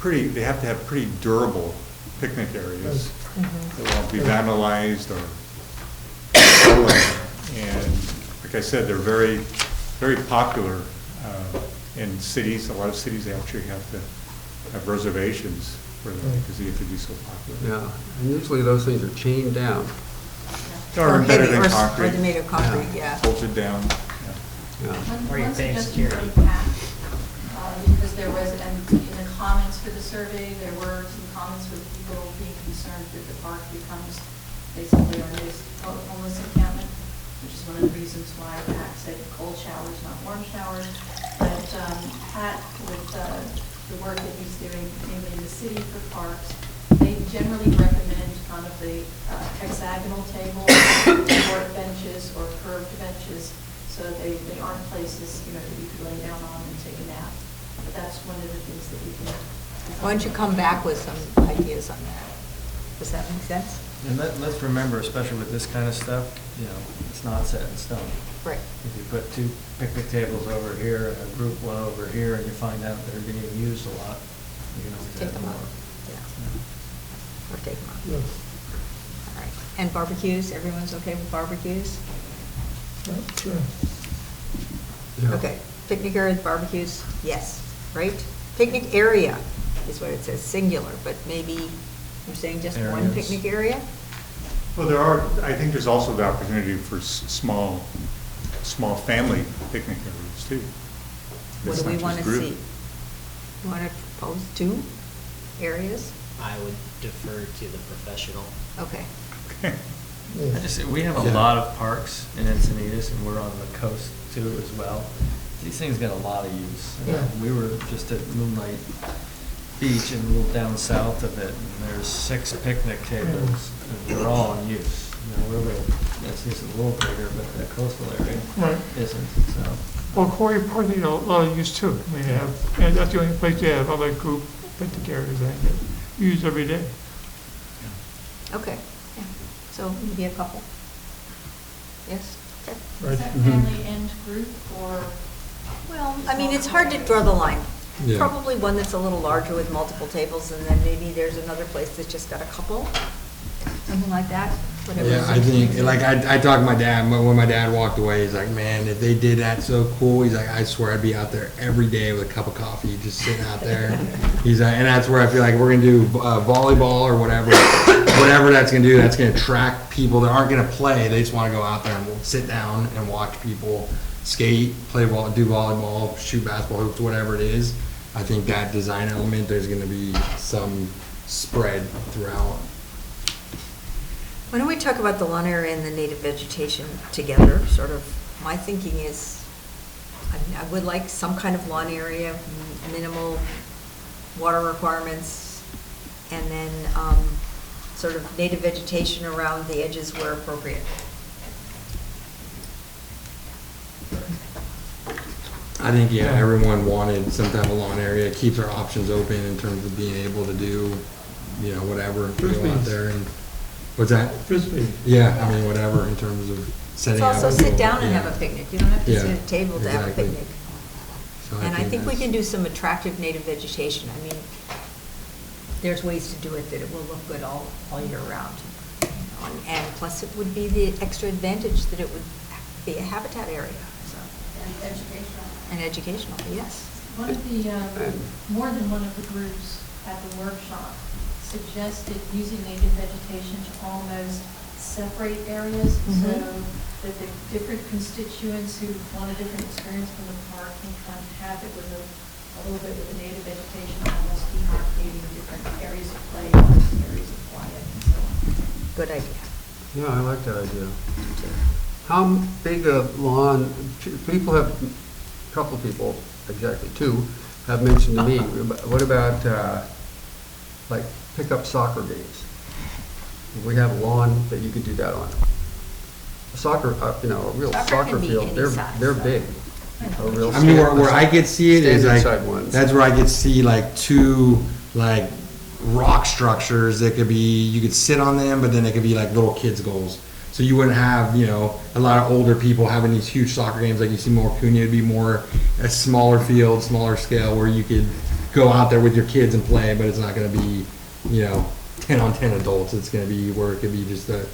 they have to have pretty durable picnic areas that won't be vandalized or stolen. And like I said, they're very, very popular in cities. A lot of cities actually have to have reservations for them because they get to be so popular. Yeah, and usually those things are chained down. Or better heavy, than or concrete. they're made of concrete, yeah. Holds it down. Yeah. Yeah. Or you One pay suggestion security. from Pat, because there was, and in the comments for the survey, there were some comments with people being concerned that the park becomes basically our newest homeless encampment, which is one of the reasons why Pat said cold showers, not warm showers. But Pat, with the work that he's doing, mainly in the city for parks, they generally recommend kind of the hexagonal tables, or benches, or curved benches, so they aren't places, you know, that you could lay down on and take a nap. But that's one of the things that we can. Why don't you come back with some ideas on that? Does that make sense? And let's remember, especially with this kind of stuff, you know, it's not set in stone. Right. If you put 2 picnic tables over here and a group one over here, and you find out they're being used a lot, you can always Take add them more. out. Yeah. Or take them out. Yes. All right. And barbecues, everyone's okay with barbecues? Sure. Yeah. Okay, picnic area, barbecues, yes, right? Picnic area is what it says, singular, but maybe you're saying just one Areas. picnic area? Well, I think there's also the opportunity for small family picnic areas too. What It's do we not want just to group. see? You want to propose 2 areas? I would defer to the professional. Okay. I just, we have a lot of parks in Encinitas, and we're on the coast too as well. These things get a lot of use. Yeah. We were just at Moonlight Beach and a little down south of it, and there's 6 picnic tables, and they're all in use. You know, we're a little, it's just a little bigger, but the coastal area Right. isn't, so. Well, Quarry Park, you know, a lot of use too. I mean, they have, and that's the only place they have other group picnic areas that get used every day. Okay, yeah, so maybe a couple. Yes? Okay. Right. Is that family and group, or? Well, I mean, it's hard to draw the line. Yeah. Probably one that's a little larger with multiple tables, and then maybe there's another place that's just got a couple, something like that, whatever. Yeah, I think, like, I talked to my dad, when my dad walked away, he's like, man, if they did that so cool, he's like, I swear I'd be out there every day with a cup of coffee, just sitting out there. He's like, and that's where I feel like we're gonna do volleyball or whatever that's gonna do, that's gonna attract people that aren't gonna play, they just wanna go out there and sit down and watch people skate, play ball, do volleyball, shoot basketball hoops, whatever it is. I think that design element, there's gonna be some spread throughout. Why don't we talk about the lawn area and the native vegetation together, sort of, my thinking is, I would like some kind of lawn area, minimal water requirements, and then, sort of native vegetation around the edges where appropriate. I think, yeah, everyone wanted some type of lawn area, it keeps our options open in terms of being able to do, you know, whatever, if we go out there and, what's that? Frisbee. Yeah, I mean, whatever, in terms of setting up. It's also sit down and yeah. have a picnic, you don't have to Yeah, sit at a table to have a exactly. picnic. So And I think we that's- can do some attractive native vegetation. I mean, there's ways to do it that it will look good all year round. And plus it would be the extra advantage that it would be a habitat area, so. And educational. And educational, yes. One of the, more than one of the groups at the workshop suggested using native vegetation to almost separate areas so that the different constituents who want a different experience from the park can kind of have it with a little bit with the native vegetation, almost demarcating different areas of play versus areas of quiet and so on. Good idea. Yeah, I like that idea. How big a lawn, people have, a couple of people, exactly two, have mentioned to me, what about, like, pickup soccer games? We have a lawn that you could do that on. A soccer, you know, a real Soccer soccer can be field, any they're size, they're so. big. A real I mean, where I could see it is like, standard side ones. that's where I could see like two, like, rock structures that could be, you could sit on them, but then they could be like little kids' goals. So you wouldn't have, you know, a lot of older people having these huge soccer games like you see more Cunha. It'd be more a smaller field, smaller scale where you could go out there with your kids and play, but it's not gonna be, you know, 10 on 10 adults. It's gonna be where it could be just a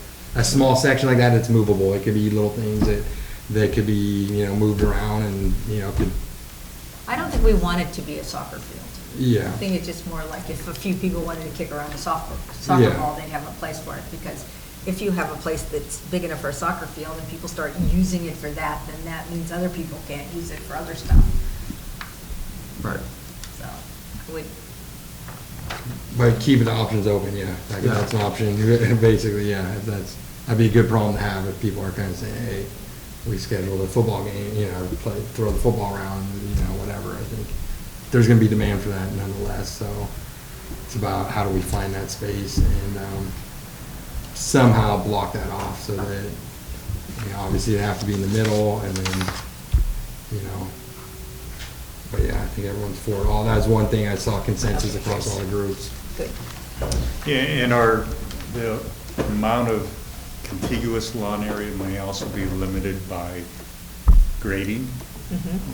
small section like that that's movable. It could be little things that could be, you know, moved around and, you know, could, I don't think we want it to be a soccer field. yeah. I think it's just more like if a few people wanted to kick around a soccer Yeah. ball, they'd have a place for it. Because if you have a place that's big enough for a soccer field and people start using it for that, then that means other people can't use it for other stuff. Right. So, I would, But keeping the options open, yeah, like, Yeah. that's an option, basically, yeah, that'd be a good problem to have if people are kind of saying, hey, we scheduled a football game, you know, throw the football around, you know, whatever. I think there's gonna be demand for that nonetheless, so it's about how do we find that space and, somehow block that off so that, you know, obviously it have to be in the middle and then, you know, but yeah, I think everyone's for it all. That's one thing I saw consensus across all the groups. good. Yeah, and the amount of contiguous lawn area may also be limited by grading.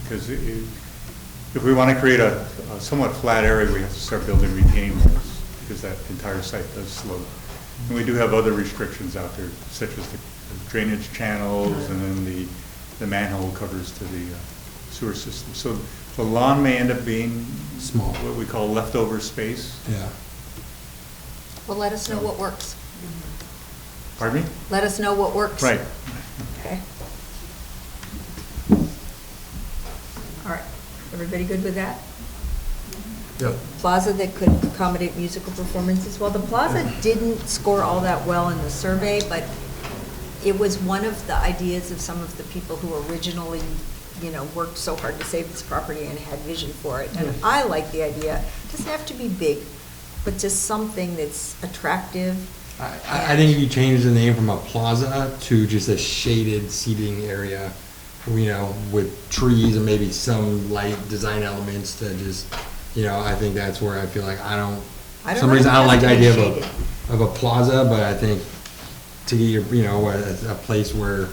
Because if we want to create a somewhat flat area, we have to start building retaining walls because that entire site does slope. And we do have other restrictions out there, such as the drainage channels and then the manhole covers to the sewer system. So the lawn may end up being Small. what we call leftover space. Yeah. Well, let us know what works. Pardon me? Let us know what works. Right. Okay. All right, everybody good with that? Yep. Plaza that could accommodate musical performances. Well, the plaza didn't score all that well in the survey, but it was one of the ideas of some of the people who originally, you know, worked so hard to save this property and had vision for it. And I like the idea. It doesn't have to be big, but just something that's attractive. I think if you change the name from a plaza to just a shaded seating area, you know, with trees and maybe some light design elements to just, you know, I think that's where I feel like I don't for some know if reason, it I don't like has the to be idea shaded. of a plaza, but I think to get your, you know, a place where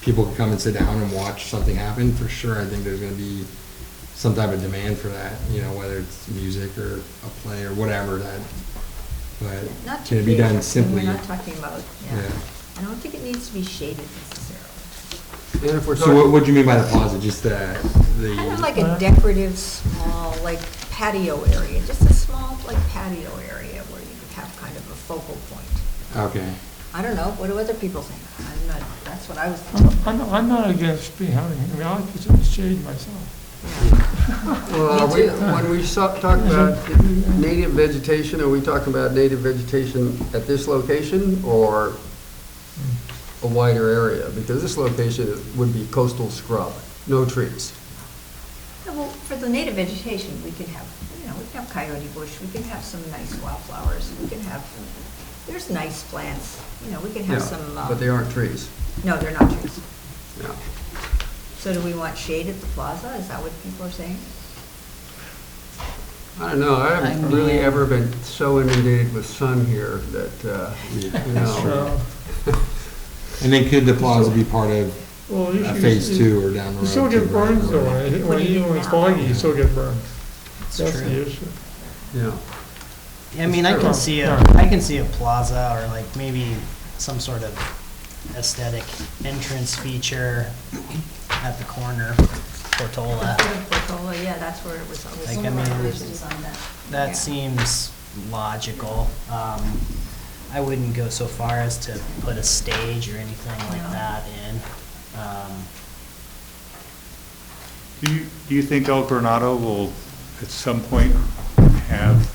people can come and sit down and watch something happen, for sure, I think there's gonna be some type of demand for that, you know, whether it's music or a play or whatever that, but Not can too it be big. done simply? We're not talking about, yeah. Yeah. I don't think it needs to be shaded necessarily. And if we're So talking, what do you mean by the plaza? Just Kind of the, like a decorative, small, like patio area, just a small, like patio area where you could have kind of a focal point. okay. I don't know, what do other people think? I'm not, that's what I was thinking. I'm not against being having, I mean, I like to sit in the shade myself. well, Me too. when we talk about native vegetation, are we talking about native vegetation at this location or a wider area, because this location would be coastal scrub, no trees. Yeah, well, for the native vegetation, we could have, we could have coyote bush, we could have some nice wildflowers, we could have, there's nice plants, we could have Yeah, some. But they aren't trees. No, they're not trees. Yeah. So do we want shade at the plaza? Is that what people are saying? I don't know, I haven't really ever been so inundated with sun here that, And then could the plaza be part of Well, you should- phase 2 or down the road? You still too, get right? burned though, when it's foggy, you still get burned. It's That's true. the issue. Yeah. I mean, I Sure. can see Yeah. I can see a plaza or like maybe some sort of aesthetic entrance feature at the corner, Portola. Portola, yeah, that's where it was always. Like, I Some of our mean, groups designed that. That Yeah. seems logical. I wouldn't go so far as to put a stage or anything like No. that in. Do you think El Granado will, at some point, have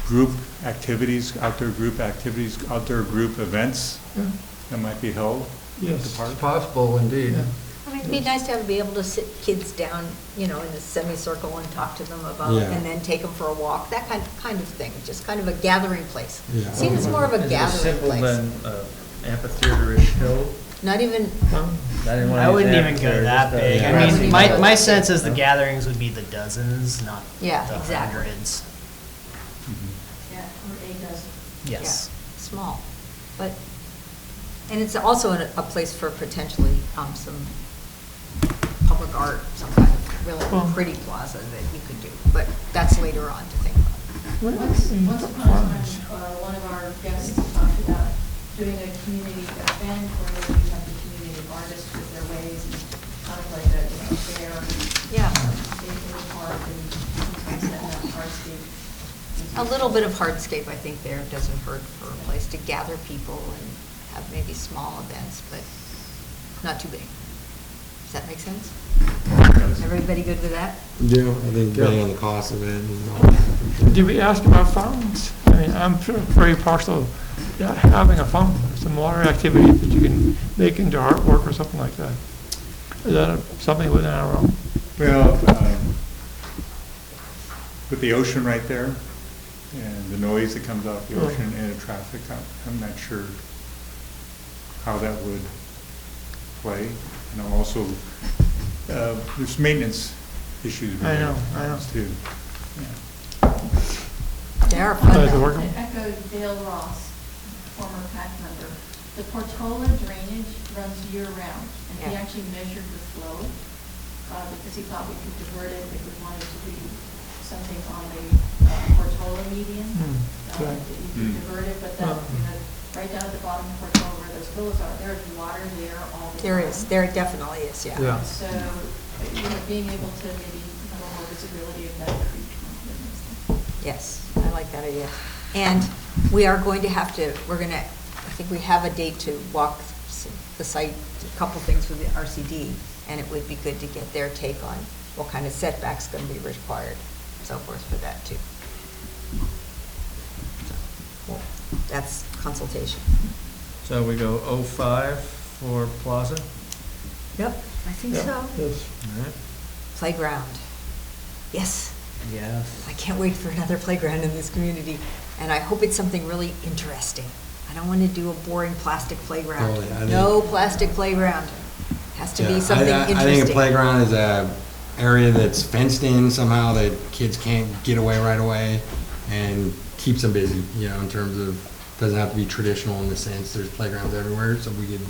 group activities, outdoor group events Yeah. that might be held at the Yes. park? It's possible indeed. Yeah. I mean, it'd be nice to be able to sit kids down, in a semicircle and talk to them about, Yeah. and then take them for a walk, that kind of thing, just kind of a gathering place. Yeah. See, it's more of a Is it gathering simple place. than amphitheater-ish hill? Not even, I wouldn't even go that big. Yeah. I mean, Yeah. my sense is the gatherings would be the dozens, not Yeah, the exactly. hundreds. Yeah, or a dozen. Yes. small, but, and it's also a place for potentially some public art, some kind of really Well- pretty plaza that you could do, but that's later on to think about. Once upon a time, one of our guests talked about doing a community event where you have the community artists with their ways and kind of like a fair Yeah, in the park and sometimes setting up hardscape. a little bit of hardscape, I think there doesn't hurt for a place to gather people and have maybe small events, but not too big. Does that make sense? Everybody good with that? Yeah, I think depending on the cost of it and all that. for sure. Did we ask about fountains? I mean, I'm very partial to having a fountain, some water activity that you can make into artwork or something like that. Is that something within our own? Well, with the ocean right there, and the noise that comes off the Oh. ocean and the traffic, I'm not sure how that would play. And also, there's maintenance issues. I know, related to I know. fountains, too. Yeah. They are Is fun it though. working? To echo Dale Ross, former PAC member, the Portola drainage runs year-round, and he Yeah. actually measured the flow, because he thought we could divert it if we wanted to do something on the Portola median. Okay. You could divert it, but that, right down at the bottom of Portola where those villas are, there's water there all the time. There is, there definitely is, yeah. Yeah. So, being able to maybe have a more visibility of that creek. Yes, I like that idea. And we are going to have to, I think we have a date to walk the site, a couple things with the RCD, and it would be good to get their take on what kind of setbacks going to be required, so forth for that too. Well, that's consultation. So we go 05 for plaza? Yep, I think Yeah, so. yes. All right. Playground. Yes, Yes. I can't wait for another playground in this community, and I hope it's something really interesting. I don't want to do a boring plastic playground. Oh, yeah, I think- No plastic playground. Has to Yeah, be something I think a interesting. playground is a area that's fenced in somehow that kids can't get away right away and keeps them busy, in terms of, doesn't have to be traditional in the sense, there's playgrounds everywhere, so we could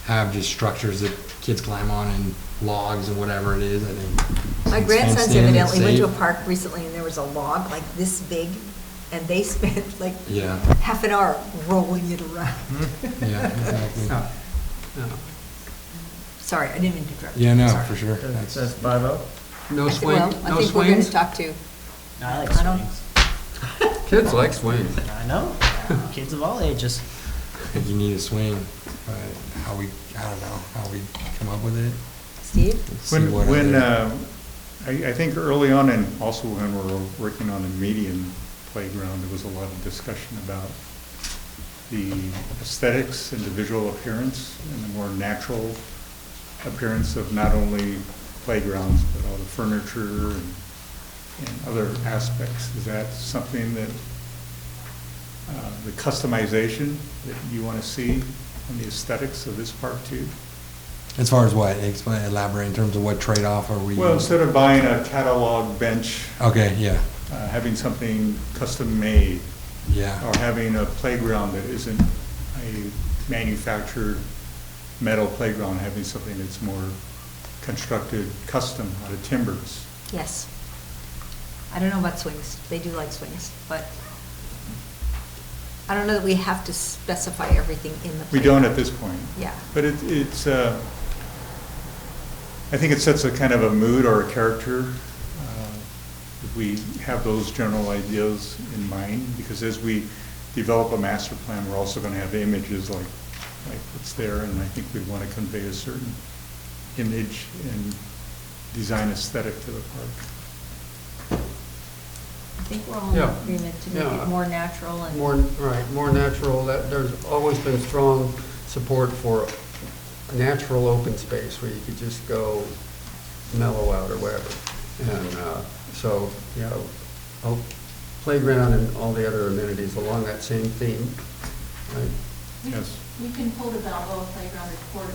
have just structures that kids climb on and logs and whatever it is, I think. My it's grandsons fenced in, it's evidently went to a safe. park recently and there was a log like this big, and they spent like Yeah, half an hour rolling it around. yeah, exactly. Yeah. Yeah. Sorry, I didn't mean to interrupt. you. Yeah, no, Sorry. for sure. That's 5-0? No I thi- swing, Well, I no think we're going to swings? talk to, I like I don't- swings. Kids like swings. I know. Kids of all ages. I think you need a swing, but I don't know, how we come up with it. Steve? Let's see what When, other- I think early on, and also when we were working on the median playground, there was a lot of discussion about the aesthetics and the visual appearance and the more natural appearance of not only playgrounds, but all the furniture and other aspects. Is that something that, the customization that you want to see in the aesthetics of this park too? As far as what? Explain, elaborate in terms of what trade-off are we? Well, instead of buying a catalog bench, Okay, yeah, having something custom-made, yeah. or having a playground that isn't a manufactured metal playground, having something that's more constructed custom out of timbers. Yes. I don't know about swings. They do like swings, but I don't know that we have to specify everything in the We playground. don't at this point. Yeah. But it's, I think it sets a kind of a mood or a character. If we have those general ideas in mind, because as we develop a master plan, we're also going to have images like what's there, and I think we want to convey a certain image and design aesthetic to the park. I think we're all in Yeah. agreement to make Yeah. it more natural and. More natural. That, there's always been strong support for a natural open space where you could just go mellow out or whatever. And so, you know, a playground and all the other amenities along that same theme, right? Yes. We can pull the Balboa Playground report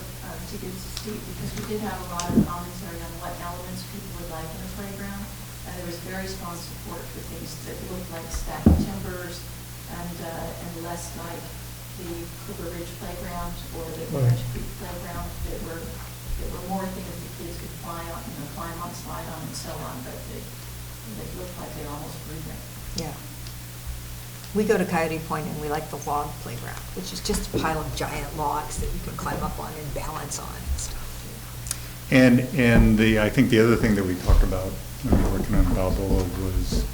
to give to Steve, because we did have a lot of commentary on what elements people would like in a playground. And there was very strong support for things that looked like stacked timbers and less like the Cooper Ridge Playground or the Orange Creek Playground that were more things the kids could climb on, slide on, and so on, but they looked like they almost grew there. Yeah. We go to Coyote Point and we like the log playground, which is just a pile of giant logs that you can climb up on and balance on and stuff. And I think the other thing that we talked about when we were working on Balboa was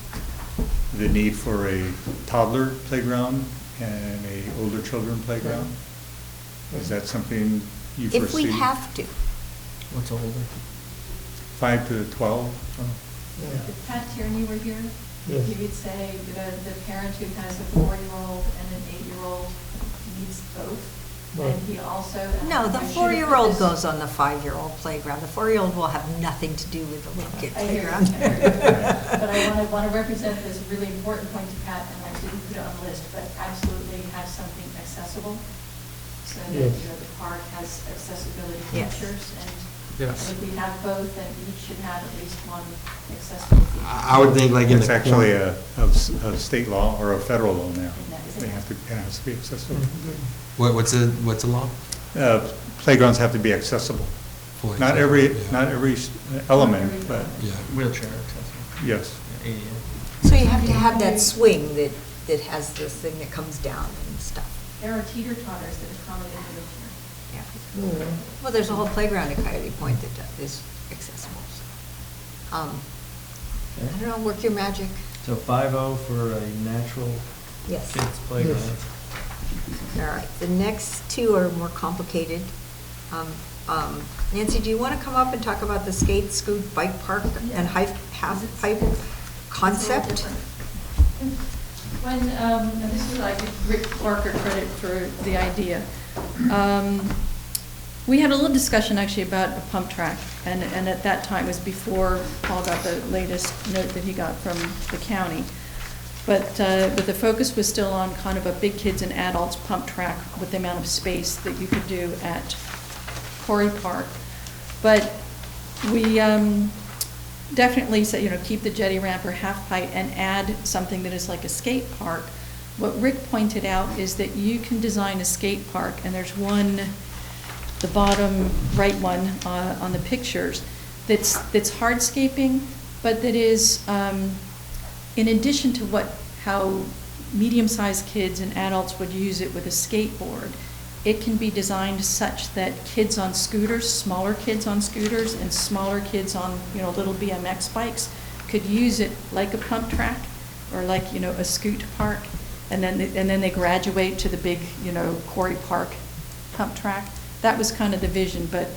the need for a toddler playground and a older children playground. Is that something you foresee? If we have to. What's older? 5 to 12? If Pat Tierney were here, Yes. he would say that the parent who has a 4-year-old and an 8-year-old needs both. Right. And he also. No, the I should have put 4-year-old this- goes on the 5-year-old playground. The 4-year-old will have nothing to do with the little kid I hear you, playground. I hear you. But I want to represent this really important point to Pat, and I didn't put it on the list, but absolutely have something accessible, so that, Yes. the park has accessibility Yes. features, and Yes. if we have both, then each should have at least one accessible feature. I would think like in It's the. actually a state law or a federal law now. They have to, it has to be accessible. What's the law? Playgrounds have to be accessible. For Not example, every, yeah. not every element, but Yeah. Wheelchair accessible. yes. ADA. So you have to have that swing that has this thing that comes down and stuff. There are teeter-totters that accommodate a wheelchair. Yeah. Well, there's a whole playground at Coyote Point that is accessible. So, I don't know, work your magic. So 5-0 for a natural Yes. kids playground. All right, the next two are more complicated. Nancy, do you want to come up and talk about the skate, scoot, bike park and half-pipe concept? When, and this is, I give Rick Parker credit for the idea. We had a little discussion actually about a pump track, and at that time, it was before Paul got the latest note that he got from the county. But the focus was still on kind of a big kids and adults pump track with the amount of space that you could do at Quarry Park. But we definitely said, keep the jetty ramp or half pipe and add something that is like a skate park. What Rick pointed out is that you can design a skate park, and there's one, the bottom right one on the pictures, that's hardscaping, but that is, in addition to how medium-sized kids and adults would use it with a skateboard, it can be designed such that kids on scooters, smaller kids on scooters, and smaller kids on, little BMX bikes could use it like a pump track or like, a scoot park, and then they graduate to the big, Quarry Park pump track. That was kind of the vision, but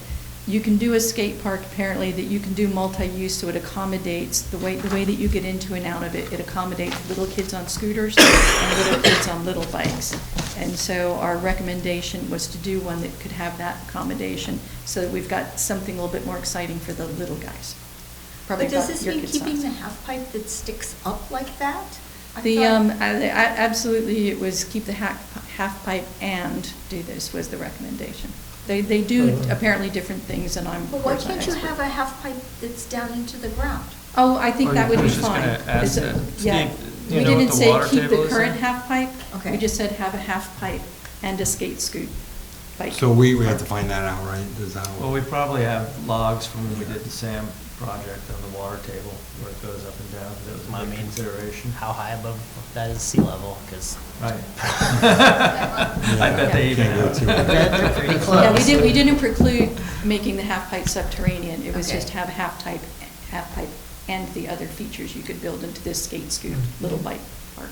you can do a skate park apparently that you can do multi-use, so it accommodates the way that you get into and out of it. It accommodates little kids on scooters and little kids on little bikes. And so our recommendation was to do one that could have that accommodation, so that we've got something a little bit more exciting for the little guys. Probably But does about this your mean kid's keeping size. the half pipe that sticks up like that? I The, thought- absolutely, it was keep the half pipe and do this was the recommendation. They do apparently different things, and I'm. But why of course, not can't you expert. have a half pipe that's down into the ground? Oh, I think that would I be was just fine. gonna ask Is it- that. Yeah. Steve, We you know what didn't the say water keep table the is current then? half pipe. Okay. We just said have a half pipe and a skate scoot bike. So we have to find that out, right? Is that Well, we probably have logs from when we did the SAM project on the water table, where it goes up and down, that was I a big mean, consideration. How high above that is sea level? Because Right. I bet they even Can't go have. too high. they're pretty close. Yeah, we didn't preclude making the half pipe subterranean. It was Okay. just have a half pipe and the other features you could build into this skate scoot little bike park.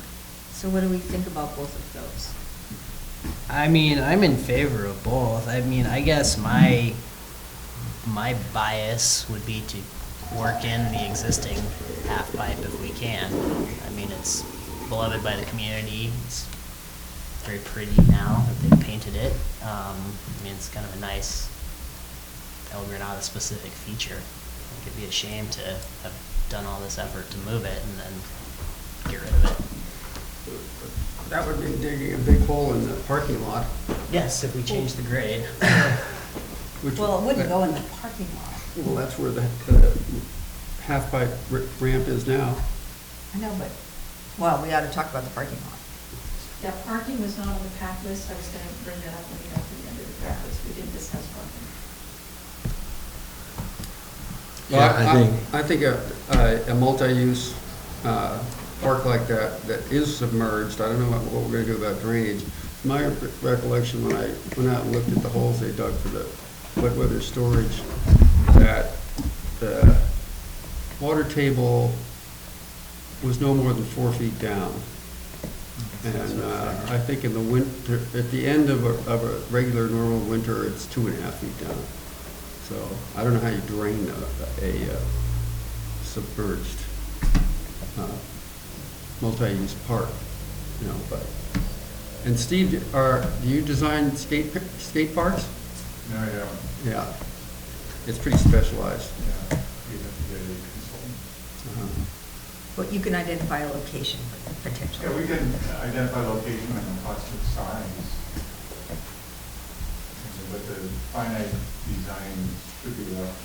So what do we think about both of those? I mean, I'm in favor of both. I mean, I guess my bias would be to work in the existing half pipe if we can. I mean, it's beloved by the community. It's very pretty now that they've painted it. I mean, it's kind of a nice El Granada specific feature. It could be a shame to have done all this effort to move it and then get rid of it. That would be digging a big hole in the parking lot. Yes, if we change the grade. which- Well, it wouldn't go in the parking lot. Well, that's where the half-pipe ramp is now. I know, but, well, we ought to talk about the parking lot. Yeah, parking was not on the pack list. I was going to bring that up when we got to the end of the pack list. We didn't discuss parking. Yeah, I think a multi-use park like that is submerged, I don't know what we're gonna do about drainage. My recollection, when I went out and looked at the holes they dug for the wet weather storage, that the water table was no more than 4 feet down. And I think in the winter, at the end of a regular normal winter, it's 2.5 feet down. So I don't know how you drain a submerged multi-use park, you know, but. And Steve, do you design skate parks? No, I don't. Yeah. It's pretty specialized. Yeah, we have to get a consultant. Uh-huh. But you can identify a location potentially. Yeah, we can identify location and approximate size. But the finite design should be left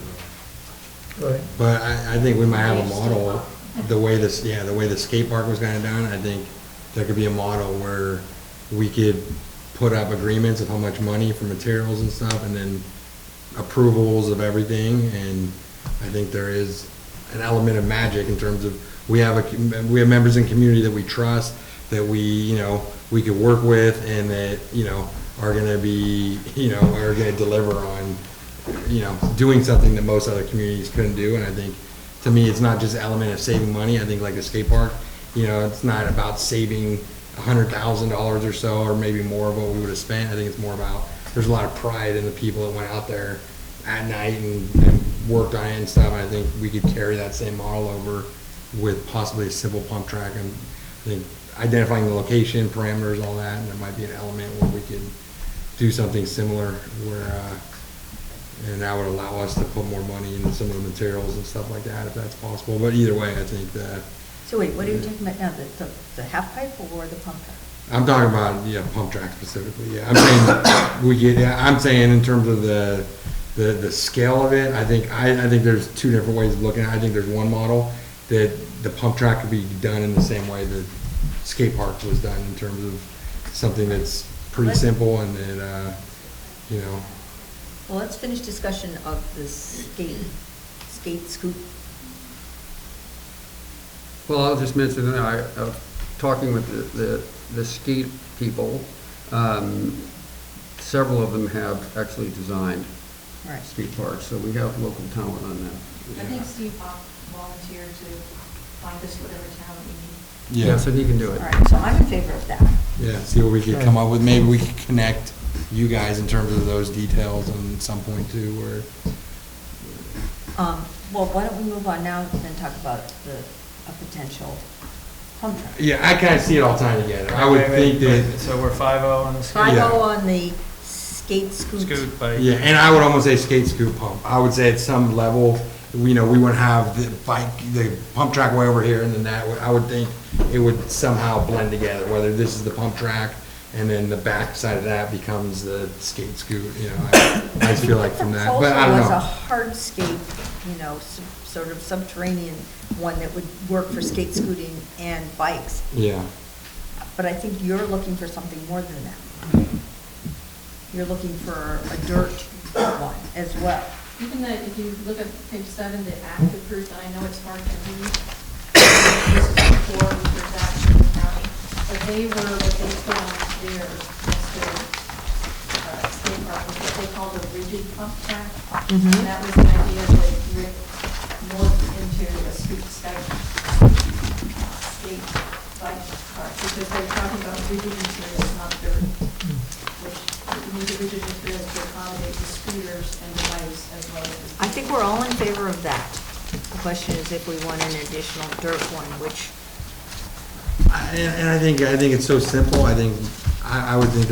to. Right. But I think we might have a model, the way the skate park was kind of done, I think there could be a model where we could put up agreements of how much money for materials and stuff, and then approvals of everything, and I think there is an element of magic in terms of, we have members in community that we trust, that we could work with, and that, are gonna be, are gonna deliver on, doing something that most other communities couldn't do. And I think, to me, it's not just an element of saving money. I think like the skate park, it's not about saving $100,000 or so, or maybe more of what we would have spent. I think it's more about, there's a lot of pride in the people that went out there at night and worked on it and stuff. And I think we could carry that same model over with possibly a simple pump track. And I think identifying the location, parameters, all that, and there might be an element where we could do something similar where, and that would allow us to put more money into some of the materials and stuff like that, if that's possible. But either way, I think that. So wait, what are you talking about now, the half pipe or the pump track? I'm talking about, pump track specifically, yeah. I'm saying, I'm saying in terms of the scale of it, I think there's two different ways of looking at it. I think there's one model that the pump track could be done in the same way that skate park was done, in terms of something that's pretty simple and that, Well, let's finish discussion of the skate scoop. Well, I'll just mention that talking with the skate people, several of them have actually designed Right. skate parks, so we have local talent on that. I think Steve volunteered to find us whatever talent we need. Yeah, so he can do All it. right, so I'm in favor of that. Yeah, see what we could come up with. Maybe we could connect you guys in terms of those details at some point too, where. Well, why don't we move on now and then talk about a potential pump track. Yeah, I kind of see it all tying together. I would Wait, think wait, that, so we're 5-0 on the skate? 5-0 Yeah. on the skate scoot. Scoot bike. yeah, and I would almost say skate scoot pump. I would say at some level, we wouldn't have the bike, the pump track way over here, and then that, I would think it would somehow blend together, whether this is the pump track, and then the back side of that becomes the skate scoot, I just feel like from that, but I don't The proposal was a know. hardscape, sort of subterranean one that would work for skate scooting and bikes. Yeah, But I think you're looking for something more than that. You're looking for a dirt one as well. Even though, if you look at page 7, the active proof, and I know it's hard to read, this is before we were back in the county, but they were, what they put on their, state park, was what they called a rigid pump track. And that was the idea that Rick morphed into a skate bike park, because they're talking about rigid materials, not dirt, which you need the rigid materials to accommodate the scooters and the bikes as well as the. I think we're all in favor of that. The question is if we want an additional dirt one, which, and I think it's so simple, I think, I would think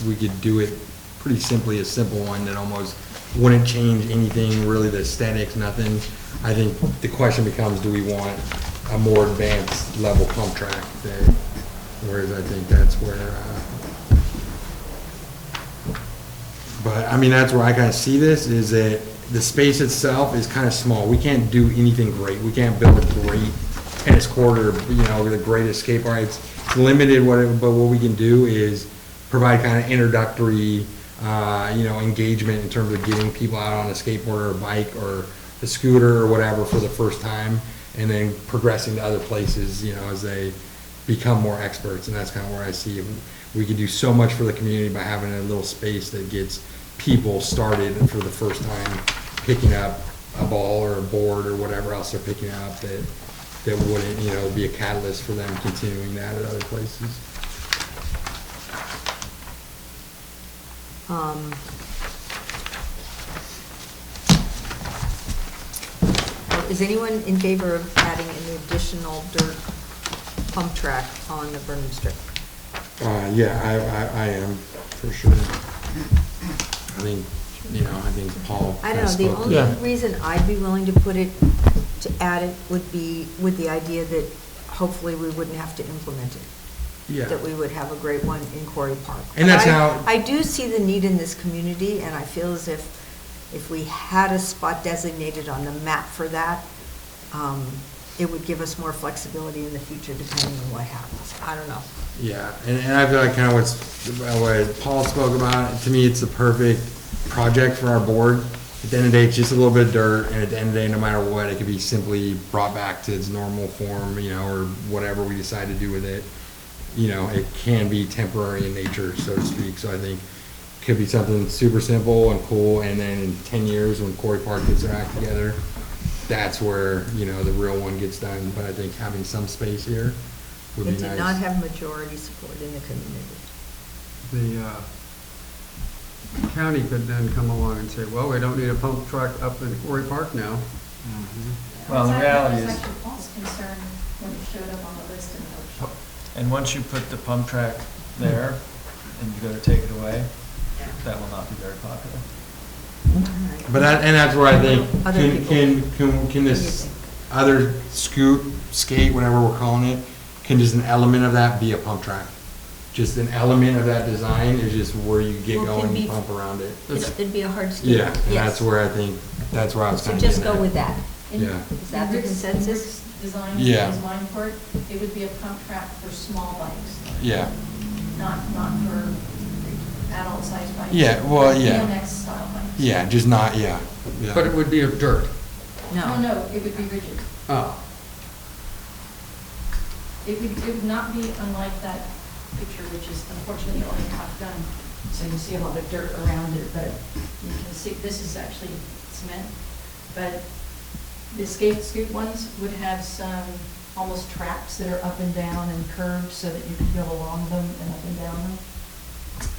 we could do it pretty simply, a simple one that almost wouldn't change anything, really, the aesthetics, nothing. I think the question becomes, do we want a more advanced level pump track that, whereas I think that's where, but, I mean, that's where I kind of see this, is that the space itself is kind of small. We can't do anything great. We can't build a great tennis court or, the greatest skate park. It's limited, but what we can do is provide kind of introductory, engagement in terms of getting people out on a skateboard or a bike or a scooter or whatever for the first time, and then progressing to other places, as they become more experts. And that's kind of where I see we could do so much for the community by having a little space that gets people started for the first time picking up a ball or a board or whatever else they're picking up that wouldn't, be a catalyst for them continuing that at other places. Is anyone in favor of adding an additional dirt pump track on the Burnham Strip? Yeah, I am, for sure. I think, I think Paul. I don't know, has the spoken. only Yeah. reason I'd be willing to add it would be with the idea that hopefully we wouldn't have to implement it. Yeah. That we would have a great one in Quarry Park. And that's But how- I do see the need in this community, and I feel as if we had a spot designated on the map for that, it would give us more flexibility in the future depending on what happens. I don't know. Yeah, and I feel like kind of what Paul spoke about, to me, it's the perfect project for our board. At the end of the day, it's just a little bit of dirt, and at the end of the day, no matter what, it could be simply brought back to its normal form, or whatever we decide to do with it. It can be temporary in nature, so to speak, so I think it could be something super simple and cool, and then in 10 years, when Quarry Park gets their act together, that's where, the real one gets done, but I think having some space here would be It nice. did not have majority support in the community. The county could then come along and say, well, we don't need a pump track up in Quarry Park now. Well, the reality That is, was actually Paul's concern when it showed up on the list in the workshop. and once you put the pump track there, and you go to take it away, that will not be very popular. But that's where I think, Other people. can this other skate, whatever we're calling it, can just an element of that be a pump track? Just an element of that design is just where you get Well, it can going and be- pump around it. It'd be a hard skate. Yeah, and that's where I think, that's where I was So kind of just getting go at. with that. In- Yeah. Is that the in Rick's- consensus? in Rick's design, Yeah. his mind for it, it would be a pump track for small bikes, Yeah, not for adult-sized bikes. Yeah, well, yeah. BMX style bikes. yeah, just not, yeah. But it would be of dirt. Oh, no, it would be rigid. Oh, It would not be unlike that picture, which is unfortunately only half done. So you see a lot of dirt around it, but you can see, this is actually cement. But the scoot ones would have some almost tracks that are up and down and curved so that you can go along them and up and down them.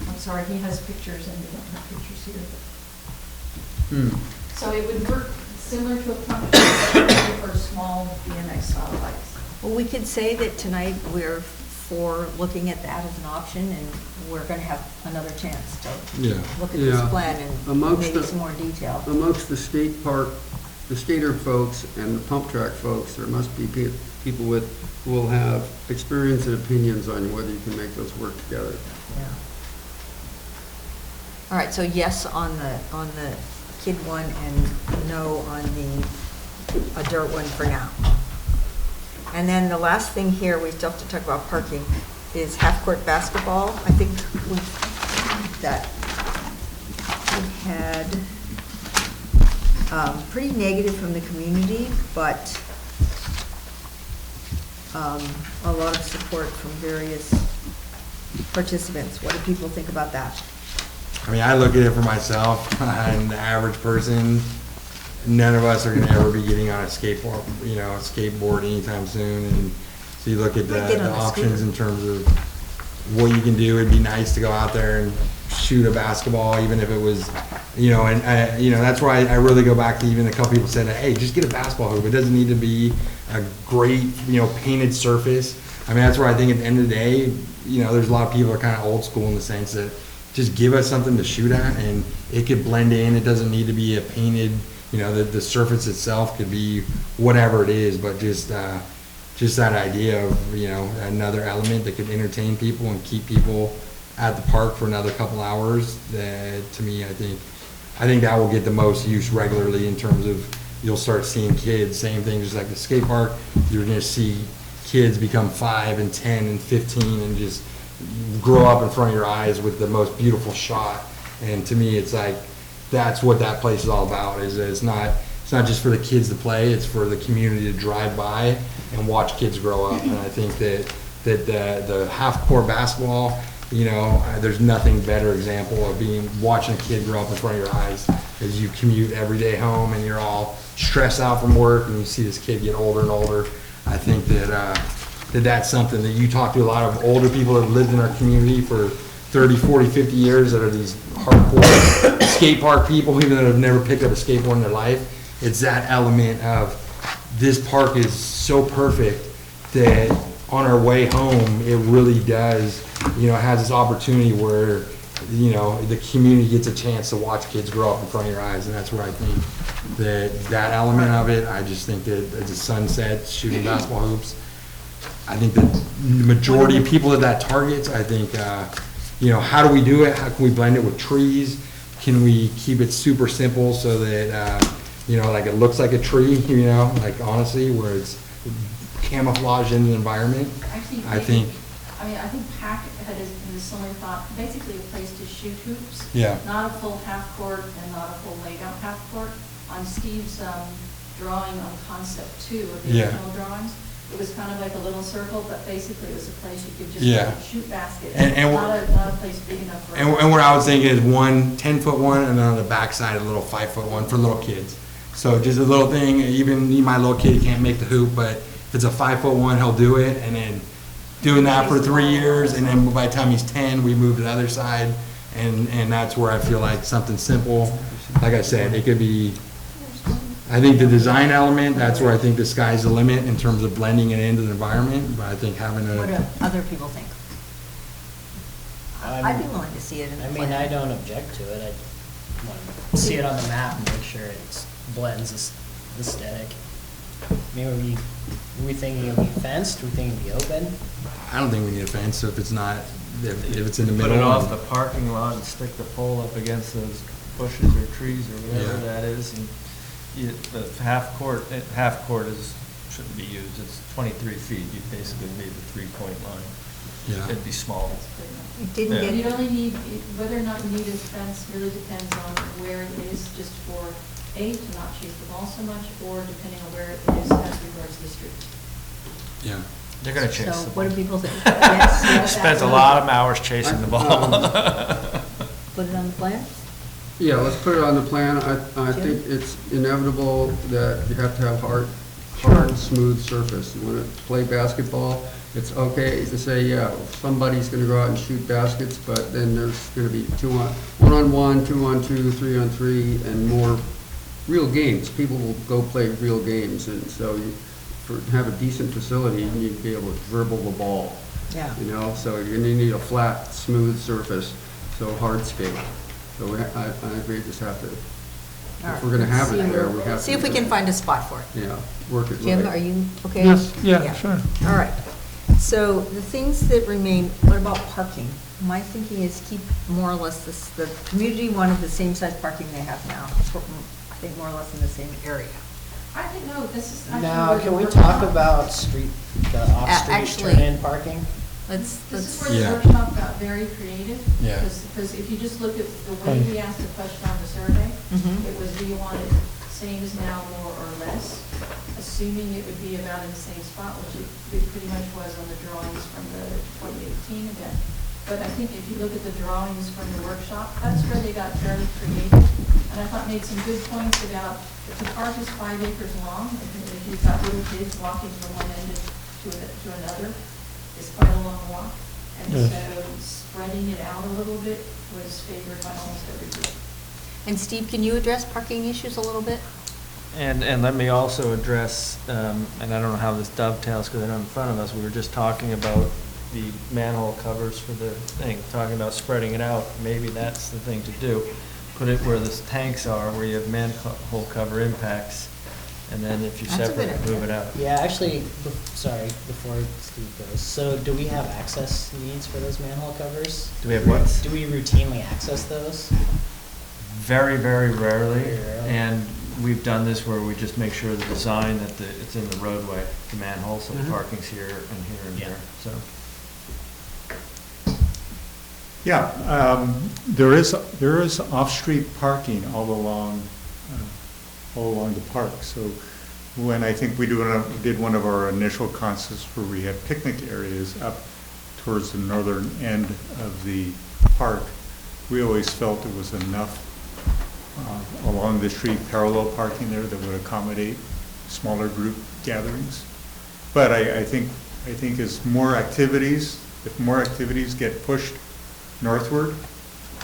I'm sorry, he has pictures and we don't have pictures here. So it would work similar to a pump track for small BMX style bikes. Well, we could say that tonight we're for looking at that as an option, and we're gonna have another chance to Yeah. look at this Yeah. plan and Amongst maybe the- some more detail. Amongst the skate park, the skater folks and the pump track folks, there must be people who will have experience and opinions on whether you can make those work together. Yeah. All right, so yes on the kid one and no on the dirt one for now. And then the last thing here, we still have to talk about parking, is half-court basketball. I think we had pretty negative from the community, but a lot of support from various participants. What do people think about that? I mean, I look at it for myself. I'm the average person. None of us are going to ever be getting on a skateboard, a skateboard anytime soon. And so you look at Might get on the a options scooter. in terms of what you can do. It'd be nice to go out there and shoot a basketball, even if it was, that's why I really go back to even a couple people said, hey, just get a basketball hoop. It doesn't need to be a great, painted surface. I mean, that's where I think at the end of the day, there's a lot of people that are kind of old school in the sense that just give us something to shoot at and it could blend in. It doesn't need to be a painted, the surface itself could be whatever it is, but just that idea of, another element that could entertain people and keep people at the park for another couple hours, that to me, I think that will get the most use regularly in terms of you'll start seeing kids, same thing, just like the skate park, you're gonna see kids become 5 and 10 and 15 and just grow up in front of your eyes with the most beautiful shot. And to me, it's like, that's what that place is all about, is that it's not just for the kids to play, it's for the community to drive by and watch kids grow up. And I think that the half-court basketball, there's nothing better example of watching a kid grow up in front of your eyes as you commute every day home and you're all stressed out from work and you see this kid get older and older. I think that's something that you talk to a lot of older people that have lived in our community for 30, 40, 50 years that are these hardcore skate park people, even though they've never picked up a skateboard in their life. It's that element of this park is so perfect that on our way home, it really does, has this opportunity where, the community gets a chance to watch kids grow up in front of your eyes. And that's where I think that element of it, I just think that as the sun sets, shooting basketball hoops, I think that the majority of people that targets, I think, how do we do it? How can we blend it with trees? Can we keep it super simple so that, like it looks like a tree, like honestly, where it's camouflage in the environment? Actually, I think PAC had in the summer thought, basically a place to shoot hoops. Yeah. Not a full half court and not a full laid out half court. On Steve's drawing on concept 2 of the Yeah. original drawings, it was kind of like a little circle, but basically it was a place you could just Yeah. shoot baskets. And not a place big enough for. And what I was thinking is one 10-foot one, and then on the backside a little 5-foot one for little kids. So just a little thing. Even my little kid can't make the hoop, but if it's a 5-foot one, he'll do it. And then doing that for 3 years, and then by the time he's 10, we move to the other side, and that's where I feel like something simple. Like I said, it could be. I think the design element, that's where I think the sky's the limit in terms of blending it into the environment. But I think having What do a other people think? I'd be willing to see it in the I plan. mean, I don't object to it. I want to see it on the map and make sure it blends this aesthetic. I mean, are we thinking it'll be fenced? Are we thinking it'll be open? I don't think we need a fence, so if it's not, if it's in the Put middle. it off the parking lot and stick the pole up against those bushes or trees or whatever Yeah. that is. And the half court shouldn't be used. It's 23 feet. You basically need the 3-point line. Yeah. It'd be small. You didn't Yeah. get You'd only need, whether or not you need a fence really depends on where it is, just for, A, to not chase the ball so much, or depending on where it is as regards the street. Yeah. They're gonna chase So the what ball. do people think? Yes, yes, Spends a lot of hours chasing the ball. Put it on the plan? Yeah, let's put it on the plan. I think it's inevitable that you have to have hard, smooth surface. You want to play basketball, it's okay to say, yeah, somebody's going to go out and shoot baskets, but then there's going to be 1-on-1, 2-on-2, 3-on-3, and more real games. People will go play real games, and so to have a decent facility, you need to be able to dribble the ball. Yeah. You know, so you need a flat, smooth surface, so hardscape. So I agree, just have to, All if we're gonna have right. it there, we have to. See if we can find a spot for it. Yeah, work it Jim, right. are you okay? Yes, yeah, sure. All right. So the things that remain, what about parking? My thinking is keep more or less this, the community wanted the same size parking they have now, I think more or less in the same area. I think, no, this is actually. Now, where can the we workshop- talk about the off-street actually- turn-in parking? This is Let's, where the Yeah. workshop got very creative. Yeah. Because if you just look at the way we asked the question on the survey, Mhm. it was, do you want it same as now, more or less? Assuming it would be about in the same spot, which it pretty much was on the drawings from the 2018 event. But I think if you look at the drawings from the workshop, that's where they got fairly creative. And I thought made some good points about if the park is 5 acres long, if you've got little kids walking from one end to another, it's quite a long walk. And Yes. so spreading it out a little bit was favored by almost every group. and Steve, can you address parking issues a little bit? And let me also address, and I don't know how this dovetails because they're not in front of us, we were just talking about the manhole covers for the thing, talking about spreading it out. Maybe that's the thing to do. Put it where the tanks are, where you have manhole cover impacts, and then if you That's a good separate, idea. move it out. Yeah, actually, sorry, before Steve goes, so do we have access needs for those manhole covers? Do we have what? Do we routinely access those? Very, very rarely, Very rarely. and we've done this where we just make sure the design that it's in the roadway, the manhole, so the Mhm. parking's here and here and Yeah. here, so. Yeah, there is off-street parking all along the park. So when I think we did one of our initial concepts where we had picnic areas up towards the northern end of the park, we always felt there was enough along the street parallel parking there that would accommodate smaller group gatherings. But I think as more activities, if more activities get pushed northward,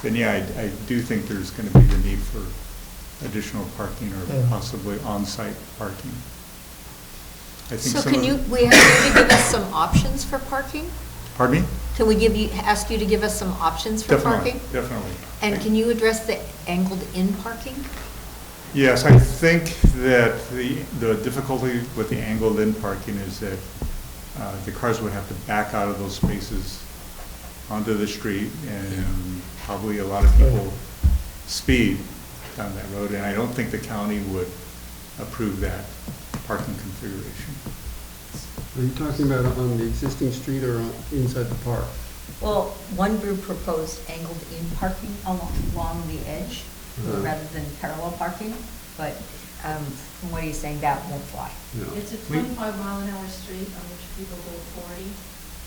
then yeah, I do think there's going to be the need for additional parking or possibly on-site parking. I think So some can of you, the- we have you give us some options for parking? Pardon me? Can we ask you to give us some options for Definitely, parking? definitely. And can you address the angled-in parking? Yes, I think that the difficulty with the angled-in parking is that the cars would have to back out of those spaces onto the street, and probably a lot of people speed down that road, and I don't think the county would approve that parking configuration. Are you talking about on the existing street or inside the park? Well, one group proposed angled-in parking along the edge rather than parallel parking, but from what he's saying, that won't fly. No. It's a 25-mile-an-hour street on which people go 40.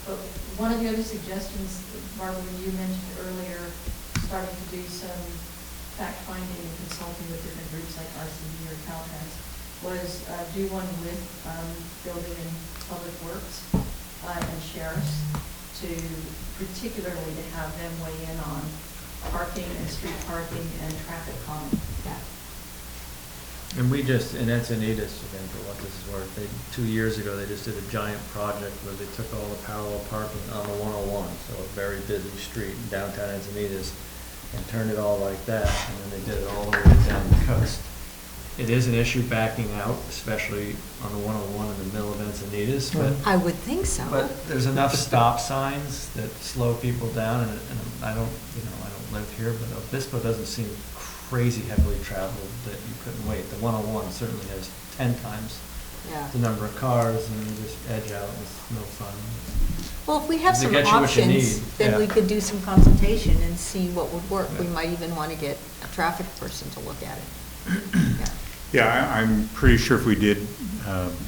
But one of the other suggestions, Barbara, you mentioned earlier, starting to do some fact-finding and consulting with different groups like RCD or Caltrans, was do one with Building and Public Works and sheriffs to particularly to have them weigh in on parking and street parking and traffic calming. And we just, and that's Anita's, again, for what this is worth, 2 years ago, they just did a giant project where they took all the parallel parking on the 101, so a very busy street in downtown Encinitas, and turned it all like that, and then they did it all the way down the coast. It is an issue backing out, especially on the 101 in the middle of Encinitas, but I would think so. but there's enough stop signs that slow people down, and I don't live here, but Obispo doesn't seem crazy heavily traveled that you couldn't wait. The 101 certainly has 10 times Yeah. the number of cars, and you just edge out, and it's no fun. Well, if we have They some get you what you options, need, then yeah. we could do some consultation and see what would work. We might even want to get a traffic person to look at it. Yeah. Yeah, I'm pretty sure if we did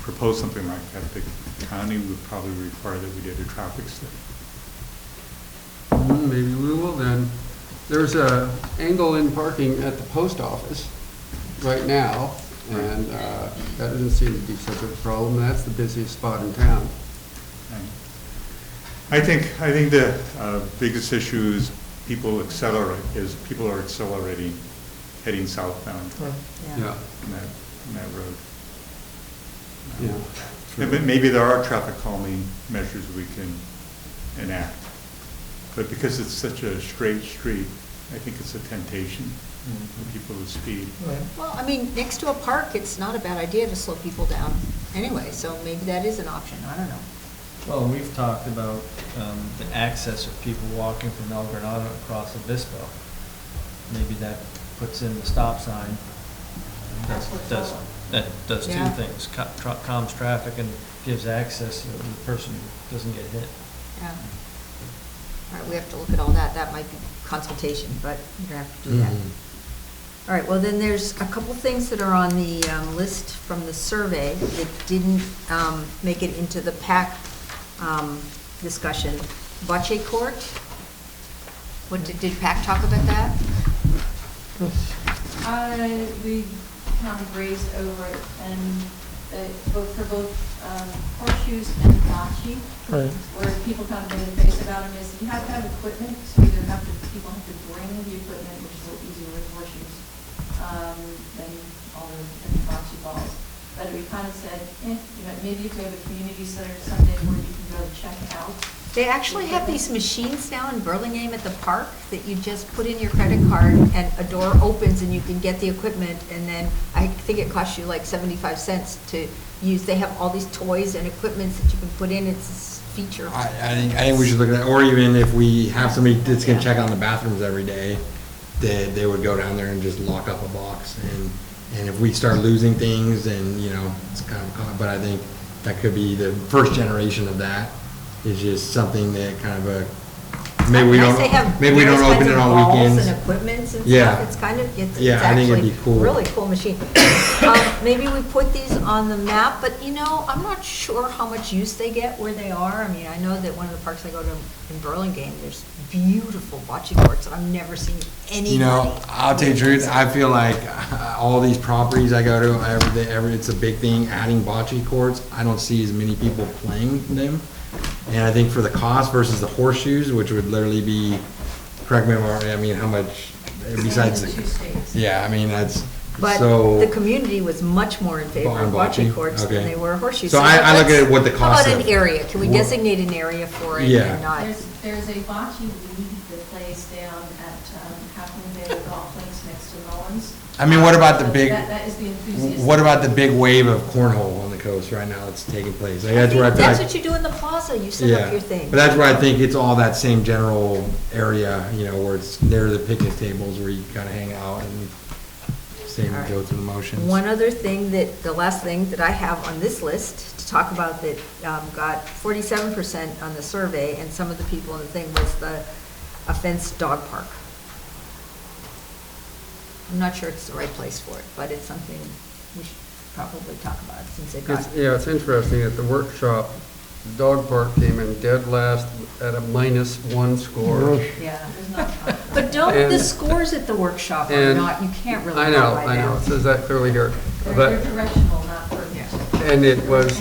propose something like that, the county would probably require that we did a traffic study. Maybe we will then. There's a angle-in parking at the post office right now, and that doesn't seem to be such a problem. That's the busiest spot in town. I think the biggest issue is people are accelerating, heading southbound Yeah, on that road. yeah. But maybe there are traffic calming measures we can enact. But because it's such a straight street, I think it's a temptation for people to speed. Well, I mean, next to a park, it's not a bad idea to slow people down anyway, so maybe that is an option, I don't know. Well, we've talked about the access of people walking from El Granada across Obispo. Maybe that puts in the stop sign. That does two Yeah. things, calms traffic and gives access so the person doesn't get hit. Yeah. All right, we have to look at all that. That might be consultation, but we're gonna have to do that. All right, well, then there's a couple things that are on the list from the survey that didn't make it into the PAC discussion. Bocce court? What, did PAC talk about that? We kind of grazed over it, and for both horseshoes and bocce, Right. where people kind of made a face about them, is you have to have equipment, so either people have to bring the equipment, which is a little easier with horseshoes, than all the bocce balls. But we kind of said, maybe if we have a community center someday where you can go check out. They actually have these machines now in Burlingame at the park that you just put in your credit card and a door opens and you can get the equipment, and then I think it costs you like 75 cents to use. They have all these toys and equipments that you can put in. It's this feature. I think we should look at that, or even if we have somebody that's gonna check on the bathrooms every day, they would go down there and just lock up a box, and if we start losing things, then, it's kind of, but I think that could be the first generation of that, is just something that kind of maybe we don't open it on weekends. And equipments and Yeah. stuff. It's kind of, it's Yeah, I think it'd actually be cool. really cool machine. Maybe we put these on the map, but I'm not sure how much use they get where they are. I mean, I know that one of the parks I go to in Burlingame, there's beautiful bocce courts, and I've never seen anybody. I'll tell you the truth, I feel like all these properties I go to, it's a big thing, adding bocce courts. I don't see as many people playing them. And I think for the cost versus the horseshoes, which would literally be, correct me if I'm wrong, I mean, how much, besides, And the two states. yeah, I mean, that's, But so. the community was much more in favor On of bocce bocce? courts than Okay. they were horseshoes. So I look at what the cost How of- about an area? Can we What- designate an area for it Yeah. and not? There's a bocce league that plays down at Half Moon Bay Golf Links next to Mullins. I mean, what about the big, That is the enthusiast. what about the big wave of cornhole on the coast right now that's taking place? Like, that's where I feel That's like. what you do in the plaza. You set up Yeah, your thing. but that's where I think it's all that same general area, where it's near the picnic tables where you kind of hang out and same All right. go through the motions. One other thing the last thing that I have on this list to talk about that got 47% on the survey, and some of the people in the thing, was a fenced dog park. I'm not sure it's the right place for it, but it's something we should probably talk about since it got. It's interesting, at the workshop, the dog park came in dead last at a -1 score. Yeah. There's not time. But don't, the And- scores at the workshop are and not, you can't really I go know, by I know, them. it says that clearly here. They're But, directional, not perfect. and it was,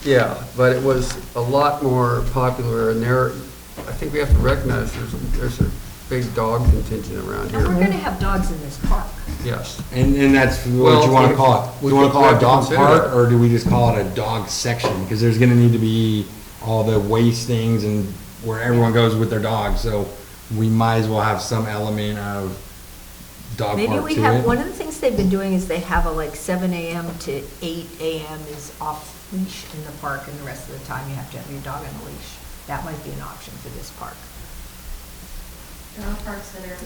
yeah, but it was a lot more popular, and I think we have to recognize there's a big dog contingent around And we're here. gonna have dogs in this park. Yes. And that's what Well, you want to we- call it. we You want to could- call we it have a to dog consider park, that. or do we just call it a dog section? Because there's going to need to be all the waste things and where everyone goes with their dogs, so we might as well have some element of dog Maybe park we to have, it. one of the things they've been doing is they have a 7 AM to 8 AM is off leash in the park, and the rest of the time you have to have your dog on a leash. That might be an option for this park. There are parks that are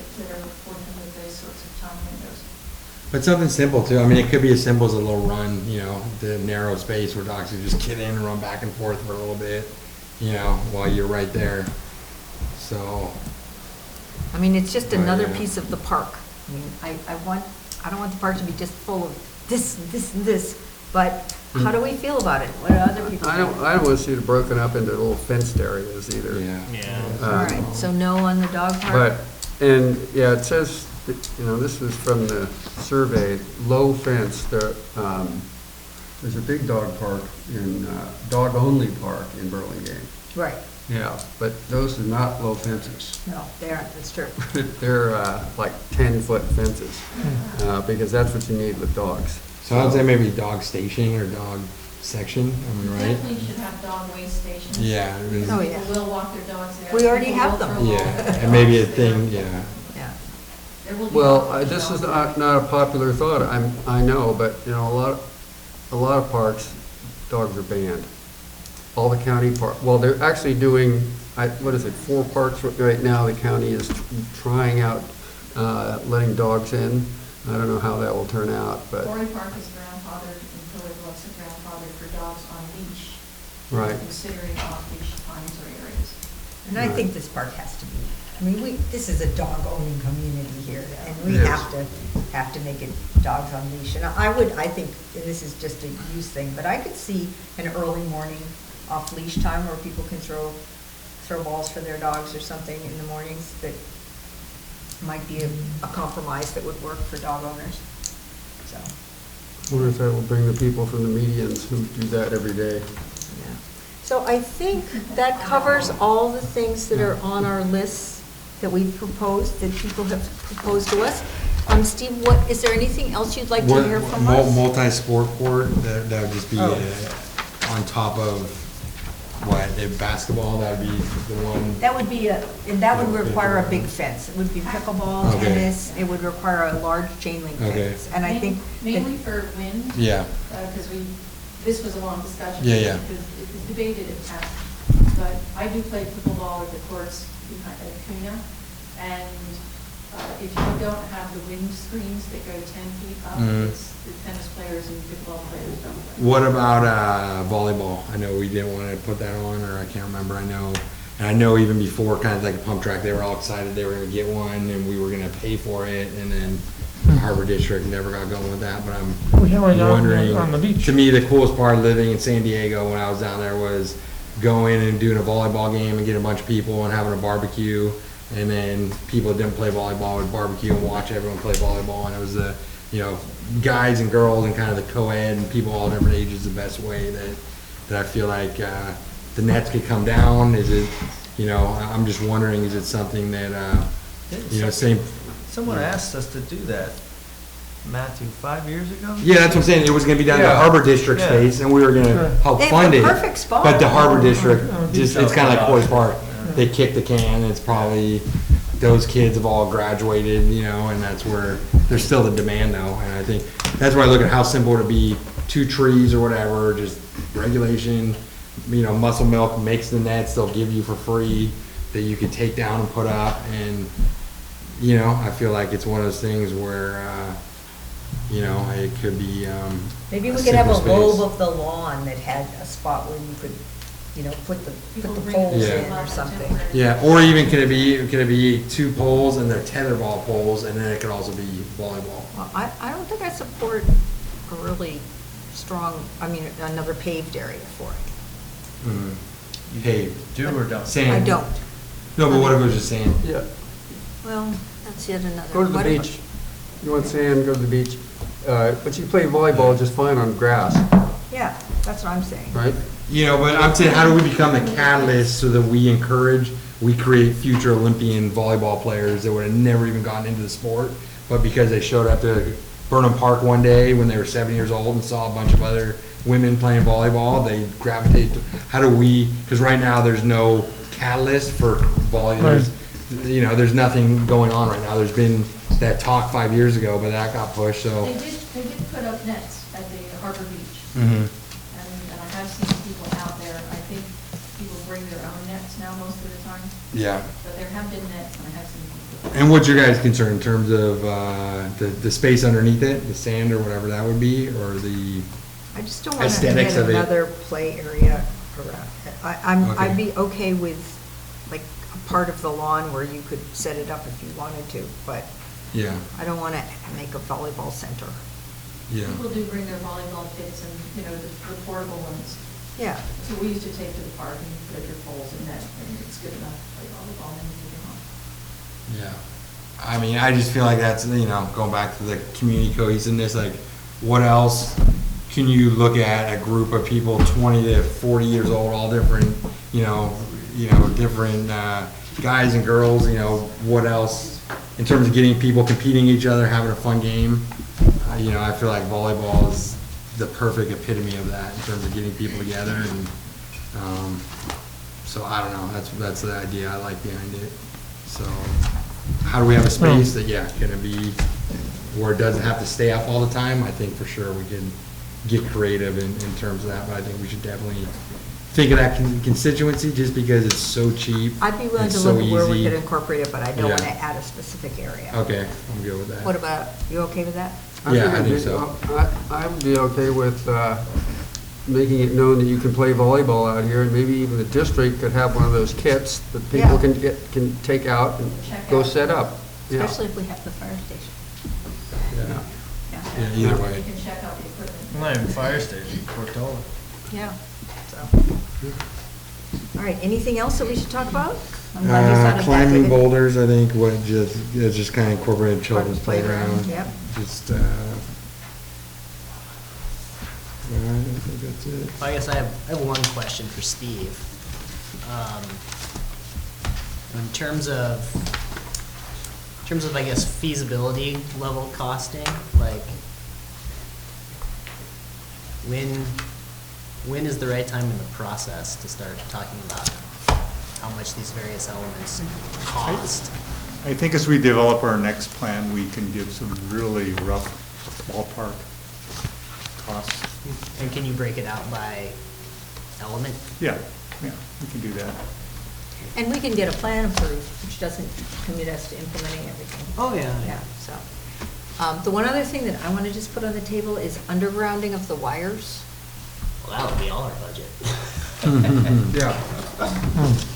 working with those sorts of time windows. But something simple too. I mean, it could be as simple as a little run, the narrow space where dogs can just get in and run back and forth for a little bit, while you're right there. So, I mean, it's just another yeah. piece of the park. I mean, I don't want the park to be just full of this, this, and this, but how do we feel about it? What do other people I think? don't want to see it broken up into little fenced areas either. yeah. Yeah. All right, so no on the dog park? But, and, yeah, it says, this is from the survey, low fence, there's a big dog park dog-only park in Burlingame. Right, Yeah, but those are not low fences. no, they aren't, that's true. They're like 10-foot fences, because that's what you need with dogs. So I'd say maybe dog stationing or dog section, am I right? Definitely should have dog waste stations. Yeah, it was- Oh, yeah. People will walk their dogs there. We already People have will them. throw yeah, balls at their and maybe a dogs there. thing, yeah. Yeah. There will be Well, dogs this is there. not a popular thought, I know, but, you know, a lot of parks, dogs are banned. All the county well, they're actually doing, what is it, 4 parks right now, the county is trying out, letting dogs in. I don't know how that will turn out, but, Quarry Park is grandfathered, and Pillar Bluffs is grandfathered for dogs on leash. right. Considering off-leash times or areas. And I think this park has to be, I mean, this is a dog-owning community here, and we Yes. have to make it dogs on leash. And I think, and this is just a use thing, but I could see an early morning off-leash time where people can throw balls for their dogs or something in the mornings that might be a compromise that would work for dog owners, so, I wonder if that will bring the people from the medians who do that every day. yeah. So I think that covers all the things that are on our list that we've proposed, that people have proposed to us. Steve, is there anything else you'd like to hear from us? Multi-sport court, that would just be Oh. on top of, what, basketball, that would be the one? That would be and that would require a big fence. It would be pickleball, Okay. tennis, it would require a large chain link Okay. fence. And I think, Mainly for wind, Yeah, because this was a long discussion. Yeah, yeah. Because it was debated in past, but I do play pickleball at the courts behind Cuna, and if you don't have the wind screens that go 10 feet up, Mhm. it's the tennis players and pickleball players don't play. what about volleyball? I know we didn't want to put that on, or I can't remember, and I know even before, kind of like a pump track, they were all excited they were gonna get one, and we were gonna pay for it, and then Harbor District never got going with that, but I'm We have one down wondering, on the beach. to me, the coolest part of living in San Diego when I was down there was going and doing a volleyball game and getting a bunch of people and having a barbecue, and then people that didn't play volleyball would barbecue and watch everyone play volleyball, and it was the, guys and girls and kind of the co-ed and people all different ages, the best way that I feel like, the nets could come down. Is it, I'm just wondering, is it something that, same. Someone asked us to do that, Matthew, 5 years ago? Yeah, that's what I'm saying. It was gonna be down to Yeah. Harbor District Yeah. space, and we were gonna help They have fund a it. perfect spot. But the Harbor District, Beach it's kind of like Coors Park. Yeah. They kick the can, and it's probably, those kids have all graduated, and that's where, there's still the demand though. And I think, that's why I look at how simple it'd be, 2 trees or whatever, just regulation, Muscle Milk makes the nets, they'll give you for free, that you could take down and put up, and, I feel like it's one of those things where, it could be, maybe a we could have a simple space. lobe of the lawn that had a spot where you could, put the People bring poles Yeah. in or something. Yeah, or even could it be 2 poles and they're tetherball poles, and then it could also be volleyball. Well, I don't think I support a really strong, another paved area for it. Paved. Do or don't? Sand. I don't. No, but what if it was just sand? Yeah, Well, that's yet another. go to the what if- beach. You want sand, go to the beach. But you play volleyball just fine on grass, Yeah, that's what I'm saying. right? But I'm saying, how do we become the catalyst so that we create future Olympian volleyball players that would have never even gotten into the sport, but because they showed up to Burnham Park one day when they were 7 years old and saw a bunch of other women playing volleyball, they gravitate to, how do we, because right now there's no catalyst for volleyball. There's nothing going on right now. There's been that talk 5 years ago, but that got pushed, so. They did put up nets at the Harbor Beach, Mhm. and I have seen people out there. I think people bring their own nets now most of the time, Yeah. but there have been nets, and I have seen people. And what's your guys' concern in terms of the space underneath it, the sand or whatever that would be, or the? I just don't want to Aesthetics get of it. another play area around. I'd Okay. be okay with like a part of the lawn where you could set it up if you wanted to, but Yeah, I don't want to make a volleyball center. yeah. People do bring their volleyball kits and, the portable ones. Yeah, So we used to take to the park and put your poles in that, and it's good enough to play volleyball and you can home. Yeah. I just feel like that's, going back to the community cohesiveness, like, what else can you look at a group of people 20 to 40 years old, all different, different guys and girls, what else, in terms of getting people competing each other, having a fun game? I feel like volleyball is the perfect epitome of that in terms of getting people together and, so I don't know, that's the idea I like behind it. So, how do we have a space that, yeah, can it be, where it doesn't have to stay up all the time? I think for sure we can get creative in terms of that, but I think we should definitely think of that constituency just because it's so cheap. I'd be willing it's to so look at where we easy. could incorporate it, but I don't want to Yeah. add a specific area. Okay, I'm good with that. What about, you okay with that? Yeah, I it'd think be- so. I would be okay with making it known that you can play volleyball out here, and maybe even the district could have one of those kits that people Yeah. can take out and Check go out. set up. Yeah. Especially if we have the fire station. Yeah. Yeah, either way. You can check out the equipment. Not even fire station, Portola. Yeah, so. All right, anything else that we should talk about? I'm glad you thought of that, Climbing David. boulders, I think, it's just kind of incorporated children's playground. Yep. Just, I think that's it. I guess I have one question for Steve. In terms of, I guess, feasibility level costing, like, when is the right time in the process to start talking about how much these various elements cost? I think as we develop our next plan, we can give some really rough ballpark costs. And can you break it out by element? Yeah, we can do that. And we can get a plan approved, which doesn't commit us to implementing everything. Oh, yeah. Yeah, so. The one other thing that I want to just put on the table is undergrounding of the wires. Well, that would be all our budget. Yeah.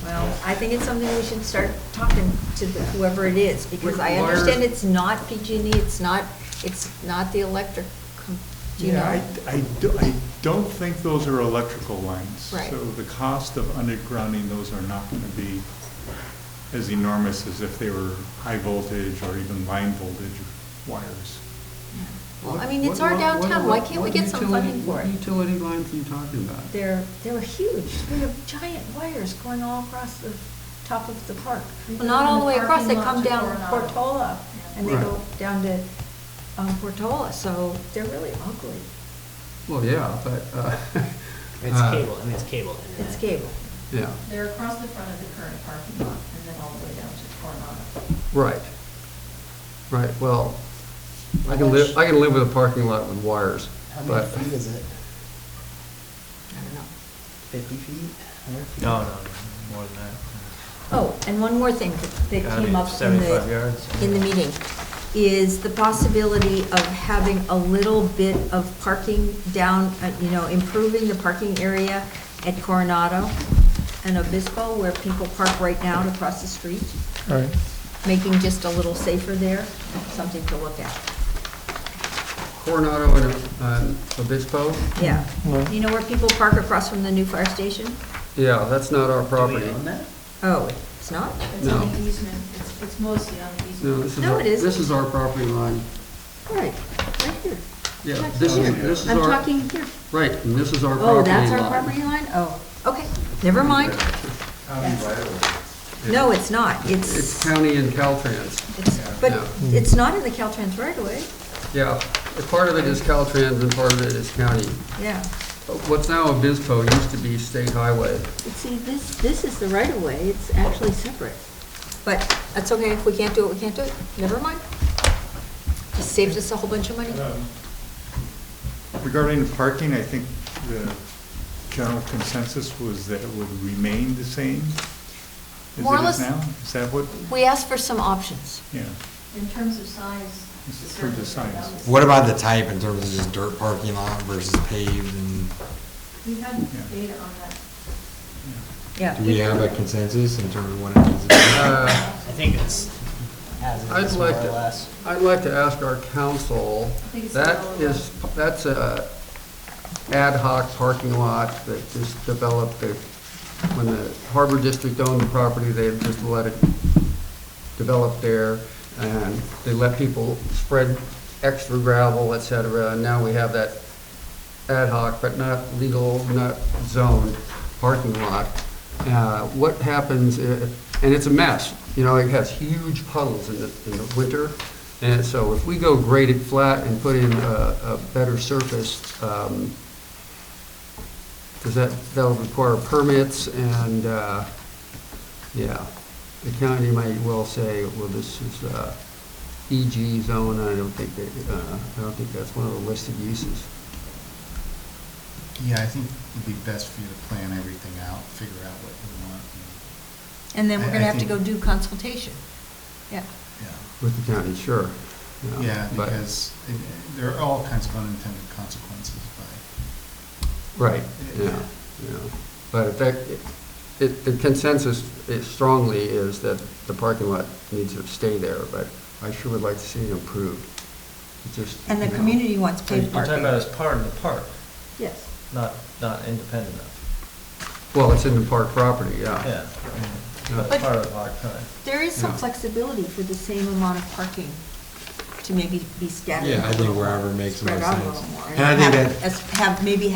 Well, I think it's something we should start talking to whoever it is, because I understand it's not PG&E, it's not the electric, do you know? I don't think those are electrical lines. Right. So the cost of undergrounding those are not going to be as enormous as if they were high voltage or even line voltage wires. Well, I mean, it's our downtown, why can't we get some funding for What it? utility lines are you talking about? They're huge, we have giant wires going all across the top of the park. Well, not all the way across, they come down Portola, and they Right. go down to Portola, so they're really ugly. Well, yeah, but, It's cable, I mean, it's cable. internet. It's cable. yeah, They're across the front of the current parking lot and then all the way down to Coronado. right. Right, well, I can live with a parking lot with wires, How many but, feet is it? I don't know. 50 feet? 100 feet? No, more than that. Oh, and one more thing that Gotta came be up 75 yards. in the meeting is the possibility of having a little bit of parking down, improving the parking area at Coronado and Obispo where people park right now to cross the street, All right. making just a little safer there, something to look at. Coronado and Obispo, Yeah. Well- You know where people park across from the new fire station? yeah, that's not our Do we property. own that? Oh, it's not? It's on No. the easement, it's mostly on the No, easement. this is, No, it isn't. this is our property line. Right here. Yeah, Check this here. is I'm our, talking here. right, and this is our property Oh, line. that's our property line? Oh, okay, never mind. No, it's not. It's It's, county and Caltrans. but Yeah. it's not in the Caltrans right away. Yeah, part of it is Caltrans and part of it is county. Yeah. What's now Obispo used to be state highway. But see, this is the right of way. It's actually separate. But that's okay. If we can't do it, we can't do it. Never mind. Just saves us a whole bunch of money. Regarding parking, I think the general consensus was that it would remain the same as More or it is less. now? Is that what, We asked for some options. yeah, In terms of size. This is for the size. What about the type in terms of just dirt parking lot versus paved and, We had Yeah. data on that. Yeah. do we have a consensus in terms of what it needs to be? I think it's as I'd is, more like or to- less. I'd like to ask our council, I think it's that's a ad hoc parking lot that just developed, when the Harbor District owned the property, they had just let it develop there, and they let people spread extra gravel, et cetera, and now we have that ad hoc, but not legal, not zoned parking lot. What happens, and it's a mess, it has huge puddles in the winter, And so if we go grade it flat and put in a better surface, because that'll require permits and, yeah, the county might well say, well, this is EG zone, I don't think that's one of the listed uses. Yeah, I think it'd be best for you to plan everything out, figure out what you want. And then we're I gonna have to think- go do consultation. Yeah. Yeah. With the county, sure. Yeah, but- because there are all kinds of unintended consequences by. Right, yeah. But in fact, the consensus strongly is that the parking lot needs to stay there, but I sure would like to see it improved. It just, And the you know. community wants You're paved talking parking. about as part of the park, Yes. not independent of. Well, it's in the park property, yeah. Yeah. Yeah. But part of the park, right. There is some Yeah. flexibility for the same amount of parking to maybe be scattered. Yeah, I a think little more, wherever makes the spread most out a sense. little more. And I think maybe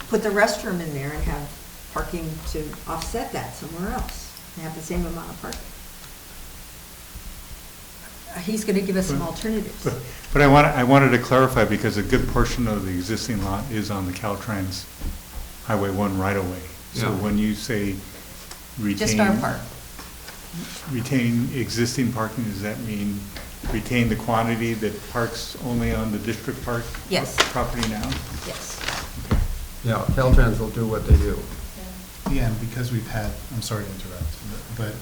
put the restroom in there and have parking to offset that somewhere else, and have the same amount of parking. He's gonna give us some alternatives. But I wanted to clarify, because a good portion of the existing lot is on the Caltrans Highway 1 right-of-way. So Yeah. when you say retain. Just our part. Retain existing parking, does that mean retain the quantity that parks only on the district park? Yes. Property now? Yes. Yeah, Caltrans will do what they do. Yeah, and because we've had, I'm sorry to interrupt, but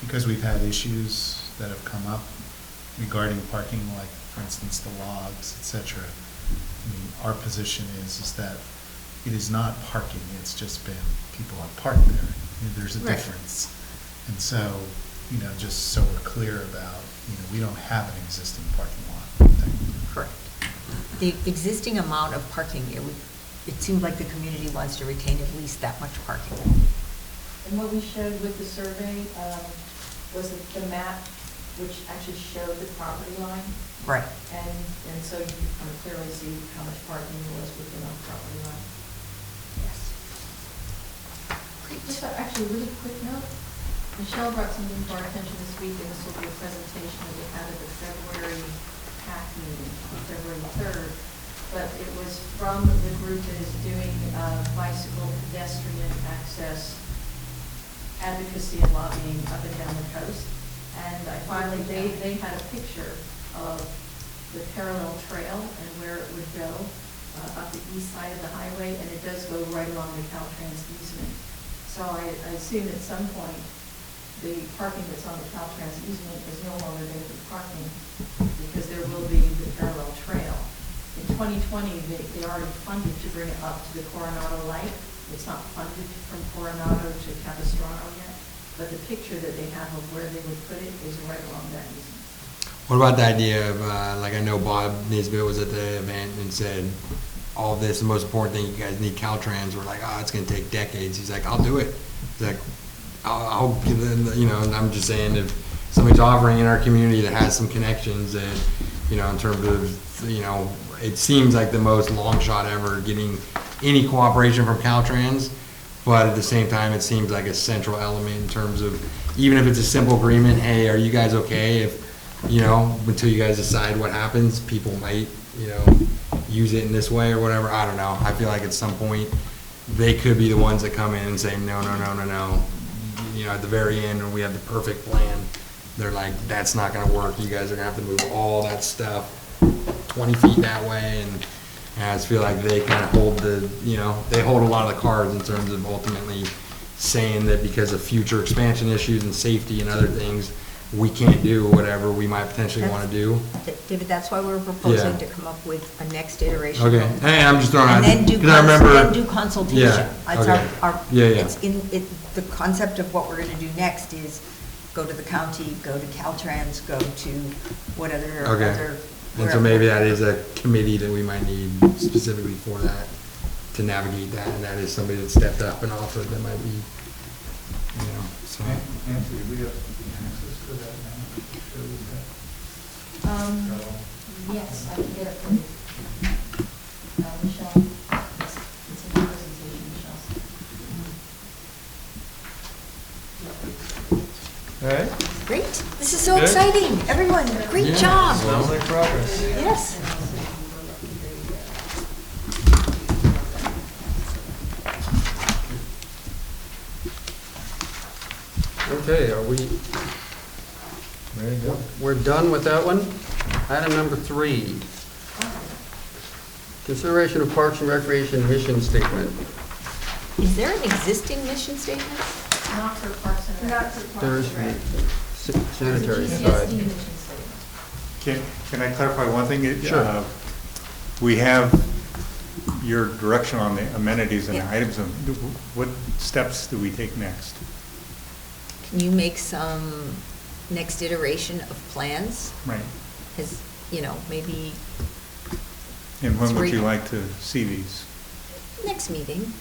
because we've had issues that have come up regarding parking, like, for instance, the logs, et cetera, I mean, our position is that it is not parking, it's just been, people have parked there. You know, there's a Right. difference. And so, just so we're clear about, we don't have an existing parking lot. Correct. The existing amount of parking, it seemed like the community wants to retain at least that much parking. And what we showed with the survey was the map, which actually showed the property line. Right. And so you can clearly see how much parking there was within our property line. Yes. Just actually, a really quick note, Michelle brought something to our attention this week, and this will be a presentation that we had at the February PAC meeting, on February 3rd. But it was from the group that is doing bicycle pedestrian access advocacy and lobbying up and down the coast. And I finally, they had a picture of the parallel trail and where it would go up the east side of the highway, and it does go right along the Caltrans easement. So I assume at some point, the parking that's on the Caltrans easement is no longer going to be parking, because there will be the parallel trail. In 2020, they already funded to bring it up to the Coronado Light. It's not funded from Coronado to Capistrano yet, but the picture that they have of where they would put it is right along that easement. What about the idea of, like, I know Bob Nisbet was at the event and said, all of this, the most important thing, you guys need Caltrans. We're like, oh, it's gonna take decades. He's like, I'll do it. He's like, I'll give them, and I'm just saying, if somebody's offering in our community that has some connections that, in terms of, it seems like the most long shot ever getting any cooperation from Caltrans, but at the same time, it seems like a central element in terms of, even if it's a simple agreement, hey, are you guys okay if, until you guys decide what happens, people might, use it in this way or whatever, I don't know. I feel like at some point, they could be the ones that come in and say, no. At the very end, when we have the perfect plan, they're like, that's not gonna work. You guys are gonna have to move all that stuff 20 feet that way, and I just feel like they kind of hold they hold a lot of the cards in terms of ultimately saying that because of future expansion issues and safety and other things, we can't do whatever we might potentially want to do. David, that's why we're proposing Yeah. to come up with a next iteration. Okay, hey, I'm just throwing out, And then do, because I remember. then do consultation. Yeah, It's okay. Yeah. It's the concept of what we're gonna do next is go to the county, go to Caltrans, go to what other, Okay. other. And so maybe that is a committee that we might need specifically for that, to navigate that, and that is somebody that stepped up and offered that might be, so. Nancy, we have access to that now? Yes, I can get it for you. Michelle, it's in the presentation, Michelle. All right, Great, this is so Good. exciting. Everyone, great Yeah. job. Sounds like progress. Yes. Okay, are we, Very good. we're done with that one? Item number 3. Consideration of Parks and Recreation mission statement. Is there an existing mission statement? Not for Parks and Rec. Not for There's the sanitary GCSD side. mission statement. Can I clarify one thing? Sure. We have your direction on the amenities and the Yeah. items. What steps do we take next? Can you make some next iteration of plans? Right. As, maybe And when would you Spring. like to see these? next meeting?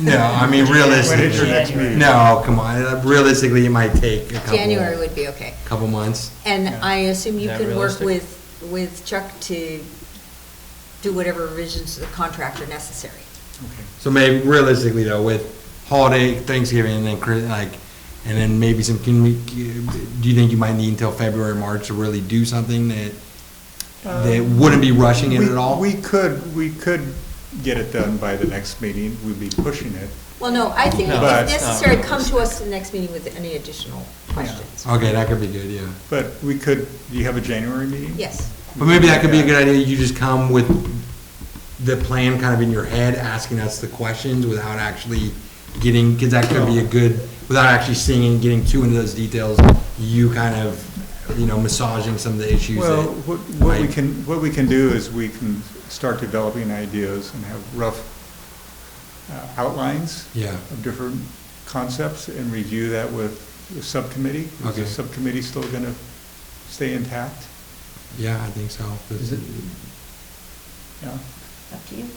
No, I mean, When is your realistically, next meeting? no, come on, realistically, it might take a January would be okay. couple months. And Yeah. I assume you Is that can work realistic? with Chuck to do whatever revisions to the contract are necessary. Okay. So maybe realistically though, with holiday, Thanksgiving, and then and then maybe some, do you think you might need until February, March to really do something that wouldn't be rushing it at all? We could get it done by the next meeting. We'd be pushing it. Well, no, I think No, but- if necessary, come to us the next meeting with any additional questions. Okay, that could be good, yeah. But we could, do you have a January meeting? Yes. But maybe that could be a good idea, you just come with the plan kind of in your head, asking us the questions without actually getting, because that could be a good, without actually seeing and getting too into those details, you kind of, massaging some of the issues Well, that. what we can do is we can start developing ideas and have rough outlines Yeah, of different concepts and review that with the subcommittee. Is Okay. the subcommittee still going to stay intact? yeah, I think so. Is it- Yeah. Up to you.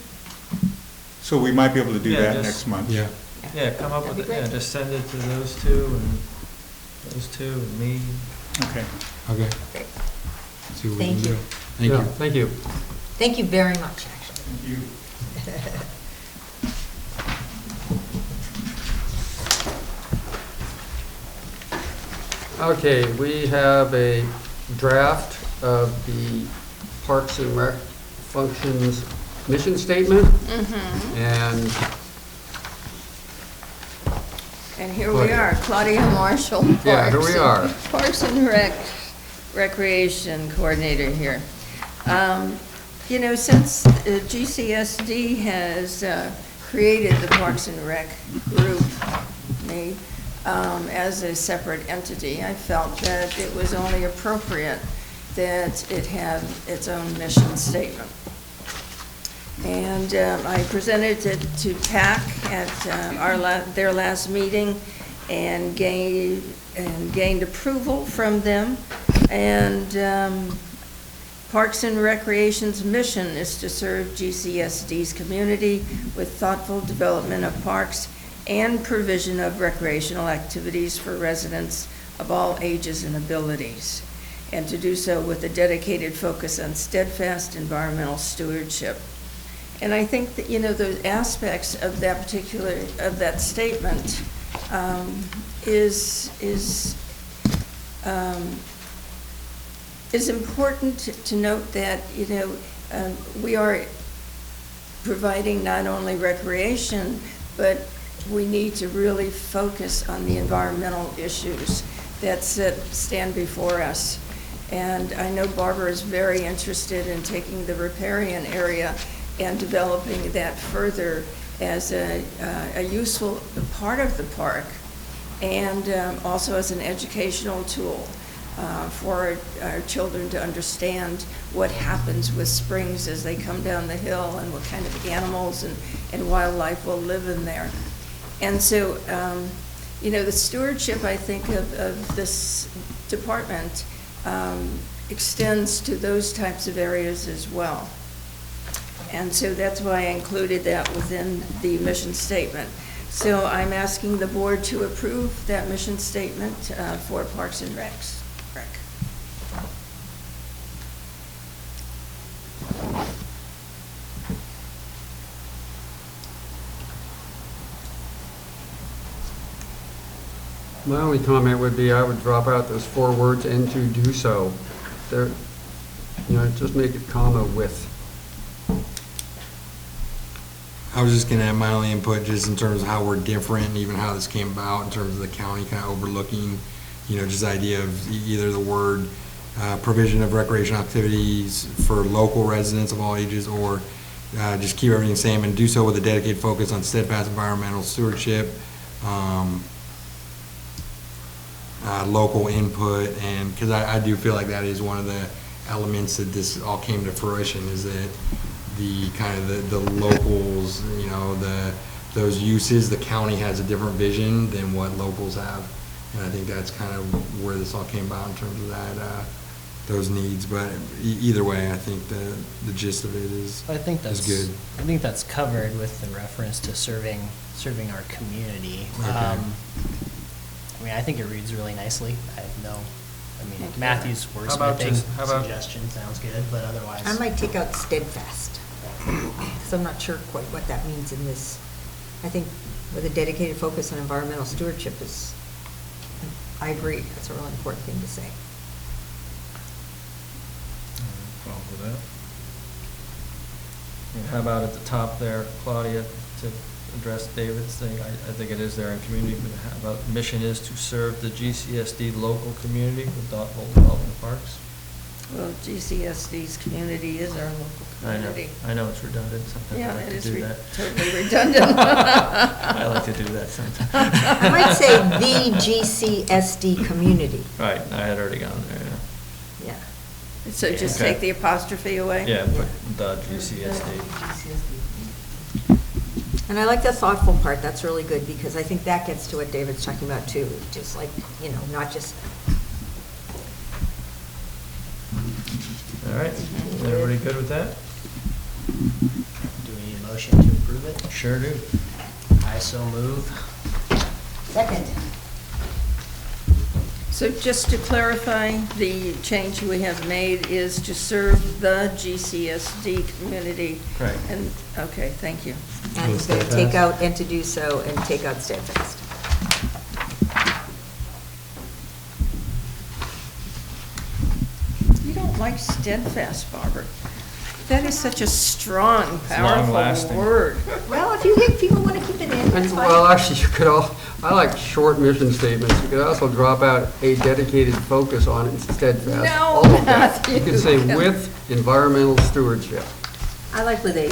So we might be able to do Yeah, that just- next month. Yeah, Yeah, come up That'd with be it, yeah, great. just send it to those two and me. Okay. okay. Great. See what we can Thank do. you. Thank Yeah, you. Thank you. Thank you very much, actually. Thank you. Okay, we have a draft of the Parks and Rec functions mission statement. And And here Claudia. we are, Claudia Marshall. Yeah, here we are. Parks and Recreation Coordinator here. Since GCSD has created the Parks and Rec group, me, as a separate entity, I felt that it was only appropriate that it have its own mission statement. And I presented it to PAC at their last meeting and gained approval from them. And Parks and Recreation's mission is to serve GCSD's community with thoughtful development of parks and provision of recreational activities for residents of all ages and abilities, and to do so with a dedicated focus on steadfast environmental stewardship. And I think that, those aspects of that that statement is important to note that, we are providing not only recreation, but we need to really focus on the environmental issues that stand before us. And I know Barbara is very interested in taking the riparian area and developing that further as a useful part of the park, and also as an educational tool for our children to understand what happens with springs as they come down the hill, and what kind of animals and wildlife will live in there. And so, the stewardship, I think, of this department extends to those types of areas as well. And so that's why I included that within the mission statement. So I'm asking the board to approve that mission statement for Parks and Rec. My only comment would be I would drop out those 4 words, "and to do so." There, just make it comma with. I was just gonna have my only input just in terms of how we're different and even how this came about in terms of the county kind of overlooking, just the idea of either the word provision of recreational activities for local residents of all ages, or just keep everything the same and do so with a dedicated focus on steadfast environmental stewardship, local input, and because I do feel like that is one of the elements that this all came to fruition, is that the kind of the locals, those uses, the county has a different vision than what locals have. And I think that's kind of where this all came about in terms of that, those needs. But either way, I think the gist of it is, I think that's good. I think that's covered with the reference to serving our community. Okay. I think it reads really nicely. Matthew's wordsmithing suggestion sounds good, but otherwise. I might take out steadfast, because I'm not sure quite what that means in this. I think with a dedicated focus on environmental stewardship I agree, that's a really important thing to say. Problem with that. And how about at the top there, Claudia, to address David's thing? I think it is there in community, but how about mission is to serve the GCSD local community with thoughtful development parks? Well, GCSD's community is our local community. I know it's redundant, sometimes I like to do that. Totally redundant. I like to do that sometimes. I might say the GCSD community. Right, I had already gone there, Yeah. So just Okay. take the apostrophe away? yeah. Yeah, put the GCSD. And I like the thoughtful part, that's really good, because I think that gets to what David's talking about too, just like, not just. All right, everybody good with that? Do we need a motion to approve it? Sure do. I so move. Second. So just to clarify, the change we have made is to serve the GCSD community. Right. And, okay, thank you. And he's going to take out "and to do so" and take out steadfast. You don't like steadfast, Barbara. That is such a strong, powerful long-lasting. word. Well, if you think people want to keep it in, that's fine. Well, actually, you could I like short mission statements. You could also drop out "a dedicated focus on" and steadfast. No, All of that. Matthew. You could say "with environmental stewardship." I like with a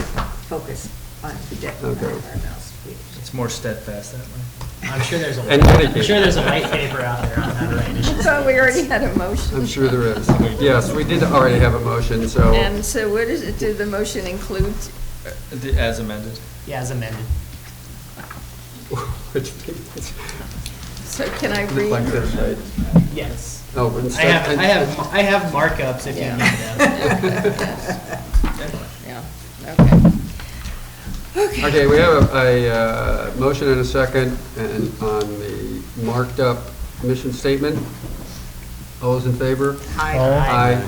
focus on Okay. environmental stewardship. It's more steadfast that way. I'm sure there's a And dedicated. white paper out there on how to write mission So we statements. already had a motion. I'm sure there is. Yes, we did already have a motion, so. And so what is it, did the motion include? As amended. Yeah, as amended. Which So can I read? like this, right? Yes. Oh, but I instead. have markups if you need them. Yeah, okay. Okay, we have a motion and a second and on the marked up mission statement. All those in favor? Aye. Aye.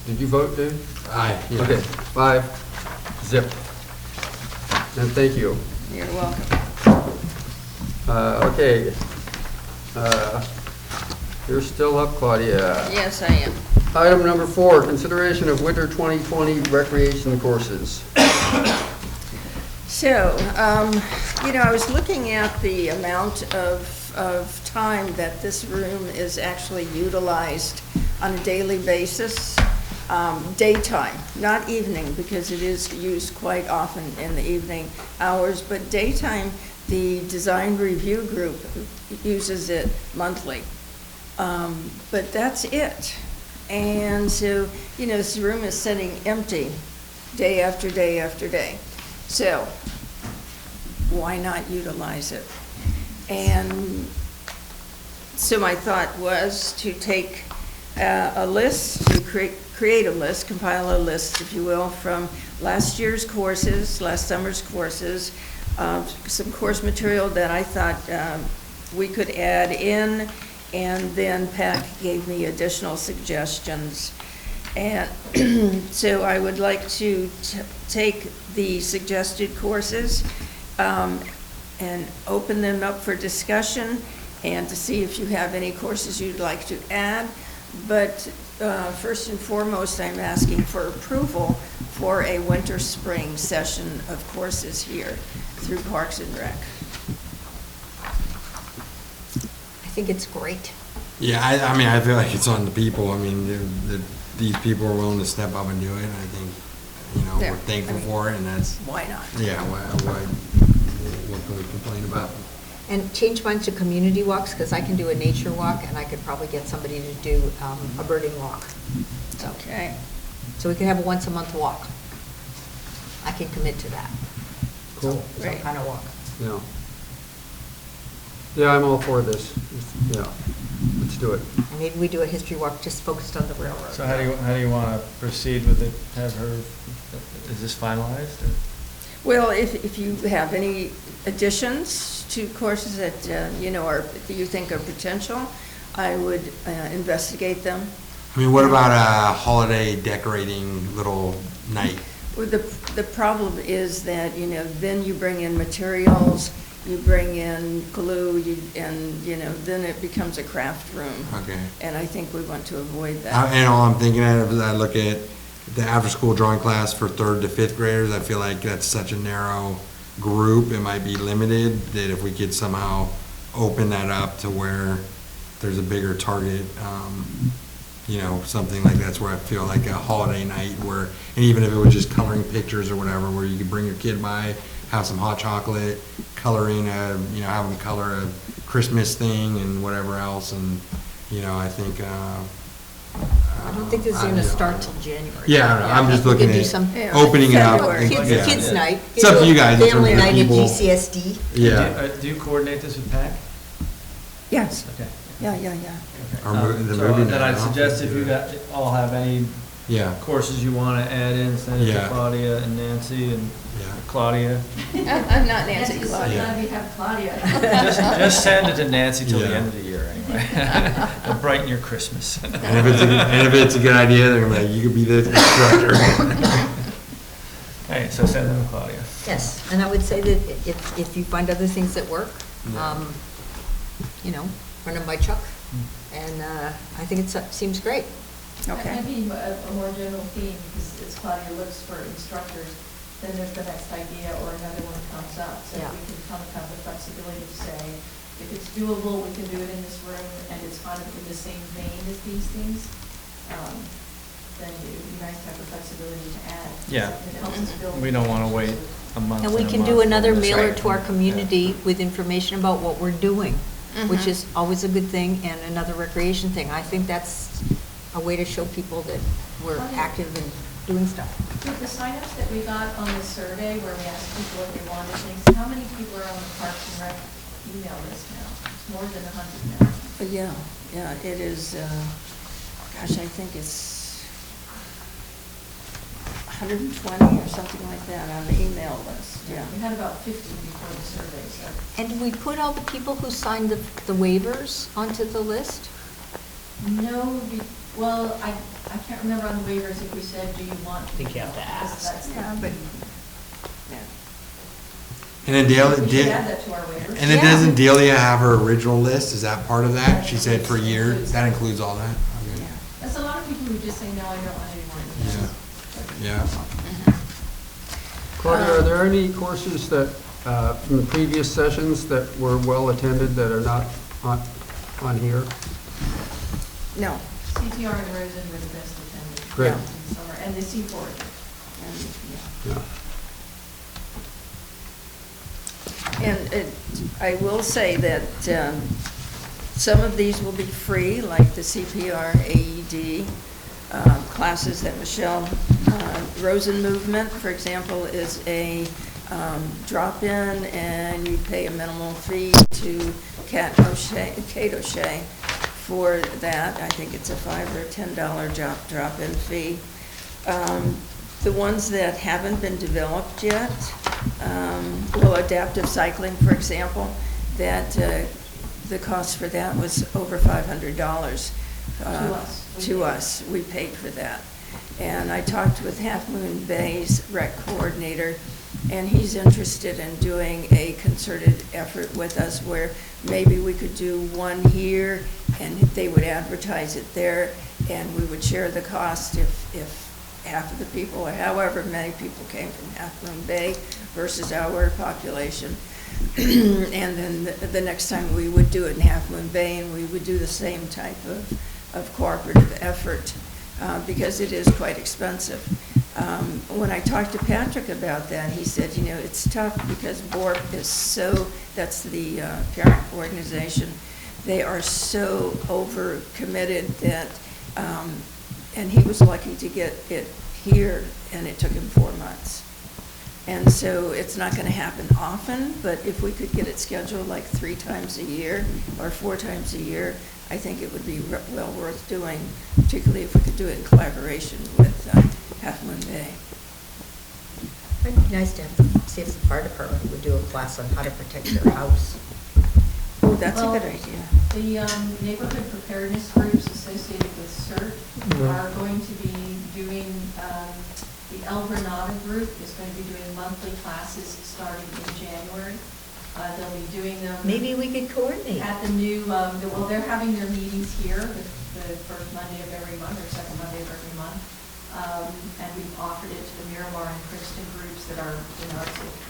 Did you vote, Dave? Aye. Okay, 5-0. And thank you. You're welcome. Okay. You're still up, Claudia. Yes, I am. Item number 4, consideration of winter 2020 recreation courses. So, I was looking at the amount of time that this room is actually utilized on a daily basis, daytime, not evening, because it is used quite often in the evening hours, but daytime, the design review group uses it monthly. But that's it. And so, this room is sitting empty day after day after day. So, why not utilize it? And so my thought was to take a list, to create a list, compile a list, if you will, from last year's courses, last summer's courses, some course material that I thought we could add in, and then PAC gave me additional suggestions. And so I would like to take the suggested courses and open them up for discussion and to see if you have any courses you'd like to add. But first and foremost, I'm asking for approval for a winter-spring session of courses here through Parks and Rec. I think it's great. Yeah, I mean, I feel like it's on the people. I mean, these people are willing to step up and do it. I think, Yeah, we're thankful I mean, for it, and that's, Why not? yeah, what can we complain about? And change mine to community walks, because I can do a nature walk, and I could probably get somebody to do a birding walk. So, Okay. so we can have a once-a-month walk. I can commit to that. Cool. Some Right. kind of walk. Yeah. Yeah, I'm all for this. Yeah, let's do it. And maybe we do a history walk just focused on the railroad. So how do you want to proceed with it? Have her, is this finalized? Or? Well, if you have any additions to courses that, that you think are potential, I would investigate them. I mean, what about a holiday decorating little night? Well, the problem is that, then you bring in materials, you bring in glue, then it becomes a craft room. Okay. And I think we want to avoid that. And all I'm thinking of is I look at the after-school drawing class for 3rd to 5th graders. I feel like that's such a narrow group. It might be limited, that if we could somehow open that up to where there's a bigger target, something like that's where I feel like a holiday night where, and even if it was just coloring pictures or whatever, where you could bring your kid by, have some hot chocolate, color in have them color a Christmas thing and whatever else. And, I think, I don't think this is going to start till January. Yeah, I don't know. I'm just We could looking do at some opening it up. February. Yeah. Kids night. It's up to you guys in terms Family of the night at people. GCSD. Yeah. Do you coordinate this with PAC? Yes, Okay. yeah. Or the So movie then night, I'd huh? suggest if you all have any Yeah, courses you want to add in, send it to Yeah. Claudia and Nancy and yeah. Claudia. I'm not Nancy Nancy's Claudia. glad we have Claudia. Just send it to Nancy till the Yeah. end of the year anyway. It'll brighten your Christmas. And if it's a good idea, they're gonna be like, you could be the instructor. Hey, so send them to Claudia. Yes, and I would say that if you find other things that work, run them by Chuck. And I think it seems great. Okay. Maybe a more general theme, because as Claudia looks for instructors, then there's the next idea or another one comes up. So Yeah. we can kind of have the flexibility to say, if it's doable, we can do it in this room, and it's kind of in the same vein as these things, then it would be nice to have the flexibility to add. Yeah. It helps us build. We don't want to wait a month. And we a can month do on another this. mailer Right. to our community with information about what we're doing, which Mhm. is always a good thing, and another recreation thing. I think that's a way to show people that we're active and doing stuff. With the signups that we got on the survey where we asked people if they wanted things, how many people are on the Parks and Rec email list now? It's more than 100 now. Yeah, it is, I think it's 120 or something like that on the email list, yeah. We had about 50 before the survey, so. And did we put all the people who signed the waivers onto the list? No, well, I can't remember on the waivers if we said, do you want? I think you have to ask. Yeah, but, And then Delia, We should add that to our waivers. and then Yeah. doesn't Delia have her original list? Is that part of that? She said for a year, that includes all that? Okay. That's a lot of people who just say, no, I don't want any more. Yeah. Claudia, are there any courses that, from the previous sessions that were well attended that are not on here? no. CTR and Rosen were the best attended. Great. In summer, and the C4. Yeah. And I will say that some of these will be free, like the CPR, AED, classes that Michelle, Rosen Movement, for example, is a drop-in, and you pay a minimal fee to Kate O'Shea for that. I think it's a $5 or $10 drop-in fee. The ones that haven't been developed yet, well, adaptive cycling, for example, that the cost for that was over $500. To us, we paid for that. And I talked with Half Moon Bay's rec coordinator, And he's interested in doing a concerted effort with us where maybe we could do one here and they would advertise it there and we would share the cost if half of the people or however many people came from Half Moon Bay versus our population. And then the next time we would do it in Half Moon Bay and we would do the same type of cooperative effort because it is quite expensive. When I talked to Patrick about that, he said, you know, it's tough because BORP is so, that's the parent organization, they are so over-committed that, and he was lucky to get it here, and it took him 4 months. And so it's not going to happen often, but if we could get it scheduled like 3 times a year or 4 times a year, I think it would be well worth doing, particularly if we could do it in collaboration with Half Moon Bay. It'd be nice to have, see if the fire department would do a class on how to protect their house. Oh, that's a Well, good idea. The neighborhood preparedness groups associated with CERT are going to be doing, the El Granada group is going to be doing monthly classes starting in January. They'll be doing them. Maybe we could coordinate. At the new, well, they're having their meetings here the first Monday of every month or second Monday of every month. And we've offered it to the Miramar and Princeton groups that are, you know,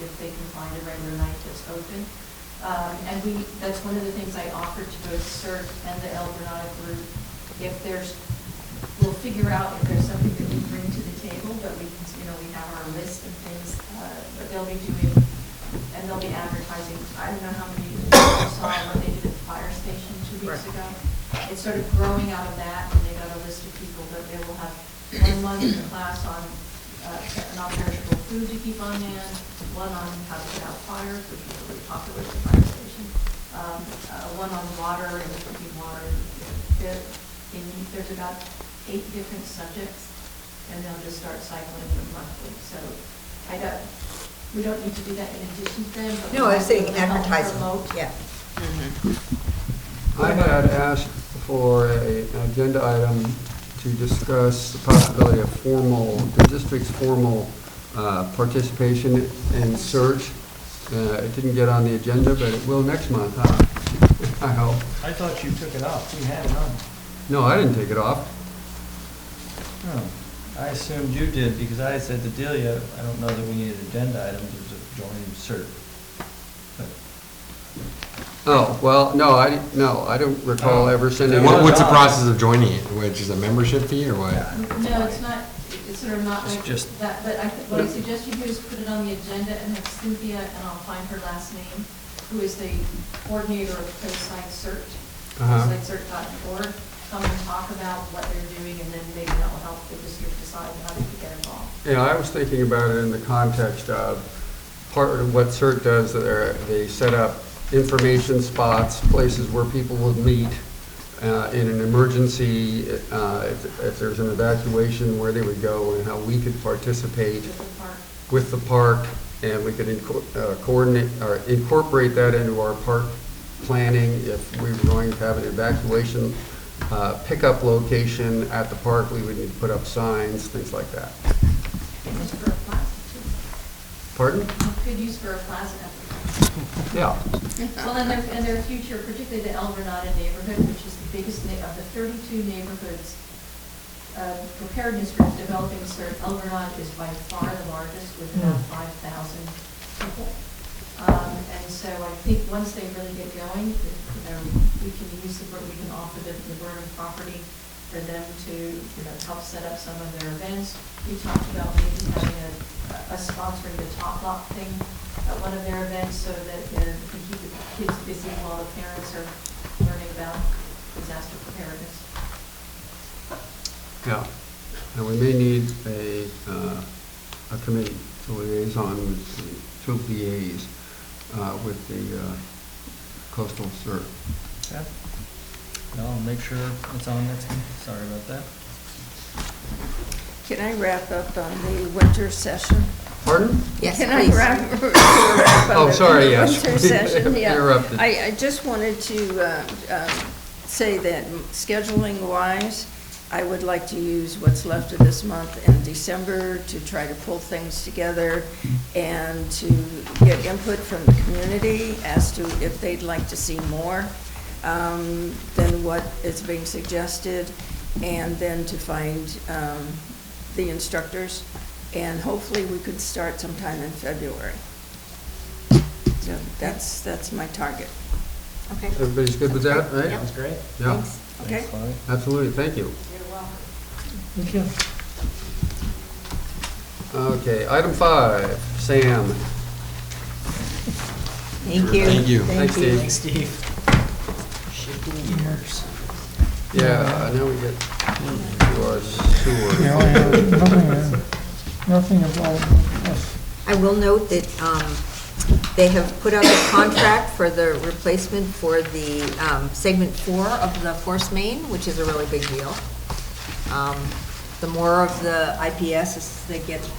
if they can find a regular night that's open. And that's one of the things I offered to both CERT and the El Granada group. If we'll figure out if there's something that we bring to the table, but we can, you know, we have our list of things, but they'll be doing, and they'll be advertising. I don't know how many you saw what they did at the fire station 2 weeks ago. It's sort of growing out of that, and they got a list of people, but they will have 1 month in class on non-perishable food to keep on hand, 1 on how to put out fires, which is really popular at the fire station, 1 on water and drinking water. There's about 8 different subjects, and they'll just start cycling them monthly. So we don't need to do that in addition to them. But No, I was saying help advertising, promote. yeah. I had asked for an agenda item to discuss the possibility of the district's formal participation in search. It didn't get on the agenda, but it will next month, huh? I hope. I thought you took it off. We had it on. No, I didn't take it off. Oh, I assumed you did, because I said to Delia, I don't know that we need an agenda item to join CERT. Oh, well, no, I don't recall ever sending. What's the process of joining it? Which is a membership fee or what? No, it's not, it's sort of not It's like just- that, but what I suggest you do is put it on the agenda and have Cynthia, and I'll find her last name, who is the coordinator of Coastside Search, coastsidecert.org, come and talk about what they're doing, and then maybe that will help the district decide how they can get involved. Yeah, I was thinking about it in the context of part of what CERT does, they set up information spots, places where people would meet in an emergency, if there's an evacuation, where they would go and how we could participate with the park, and we could coordinate or incorporate that into our park planning if we were going to have an evacuation pickup location at the park. We would need to put up signs, things like that. Use for a plaza, too. Pardon? You could use for a plaza at the Yeah. Well, and their future, particularly the El Granada neighborhood, which is the biggest of the 32 neighborhoods, preparedness groups developing CERT, El Granada is by far the largest with about 5,000 people. And so I think once they really get going, we can offer the Burnham property for them to, help set up some of their events. We talked about maybe having a sponsoring the Top Lock thing at one of their events so that they can keep the kids busy while the parents are learning about disaster preparedness. Yeah, and we may need a committee, a liaison with two liaisons with the coastal CERT. Okay. No, I'll make sure it's on next week. Sorry about that. Can I wrap up on the winter session? Pardon? Yes, Can I please. wrap up Oh, on sorry, the yes. winter session? Yeah. Interrupted. I just wanted to say that scheduling wise, I would like to use what's left of this month and December to try to pull things together and to get input from the community as to if they'd like to see more than what is being suggested, and then to find the instructors. And hopefully we could start sometime in February. So that's my target. Okay. Everybody's good with that, right? Sounds great. Yeah, Thanks. Okay? Thanks, Lonnie. absolutely, thank you. You're welcome. Thank you. Okay, item 5, Sam. Thank you. Thank you. Thanks, Steve. Thanks, Steve. Shifting gears. Yeah, now we get to our sewer. Yeah, nothing involved us. I will note that they have put out a contract for the replacement for the segment 4 of the force main, which is a really big deal. The more of the IPS that gets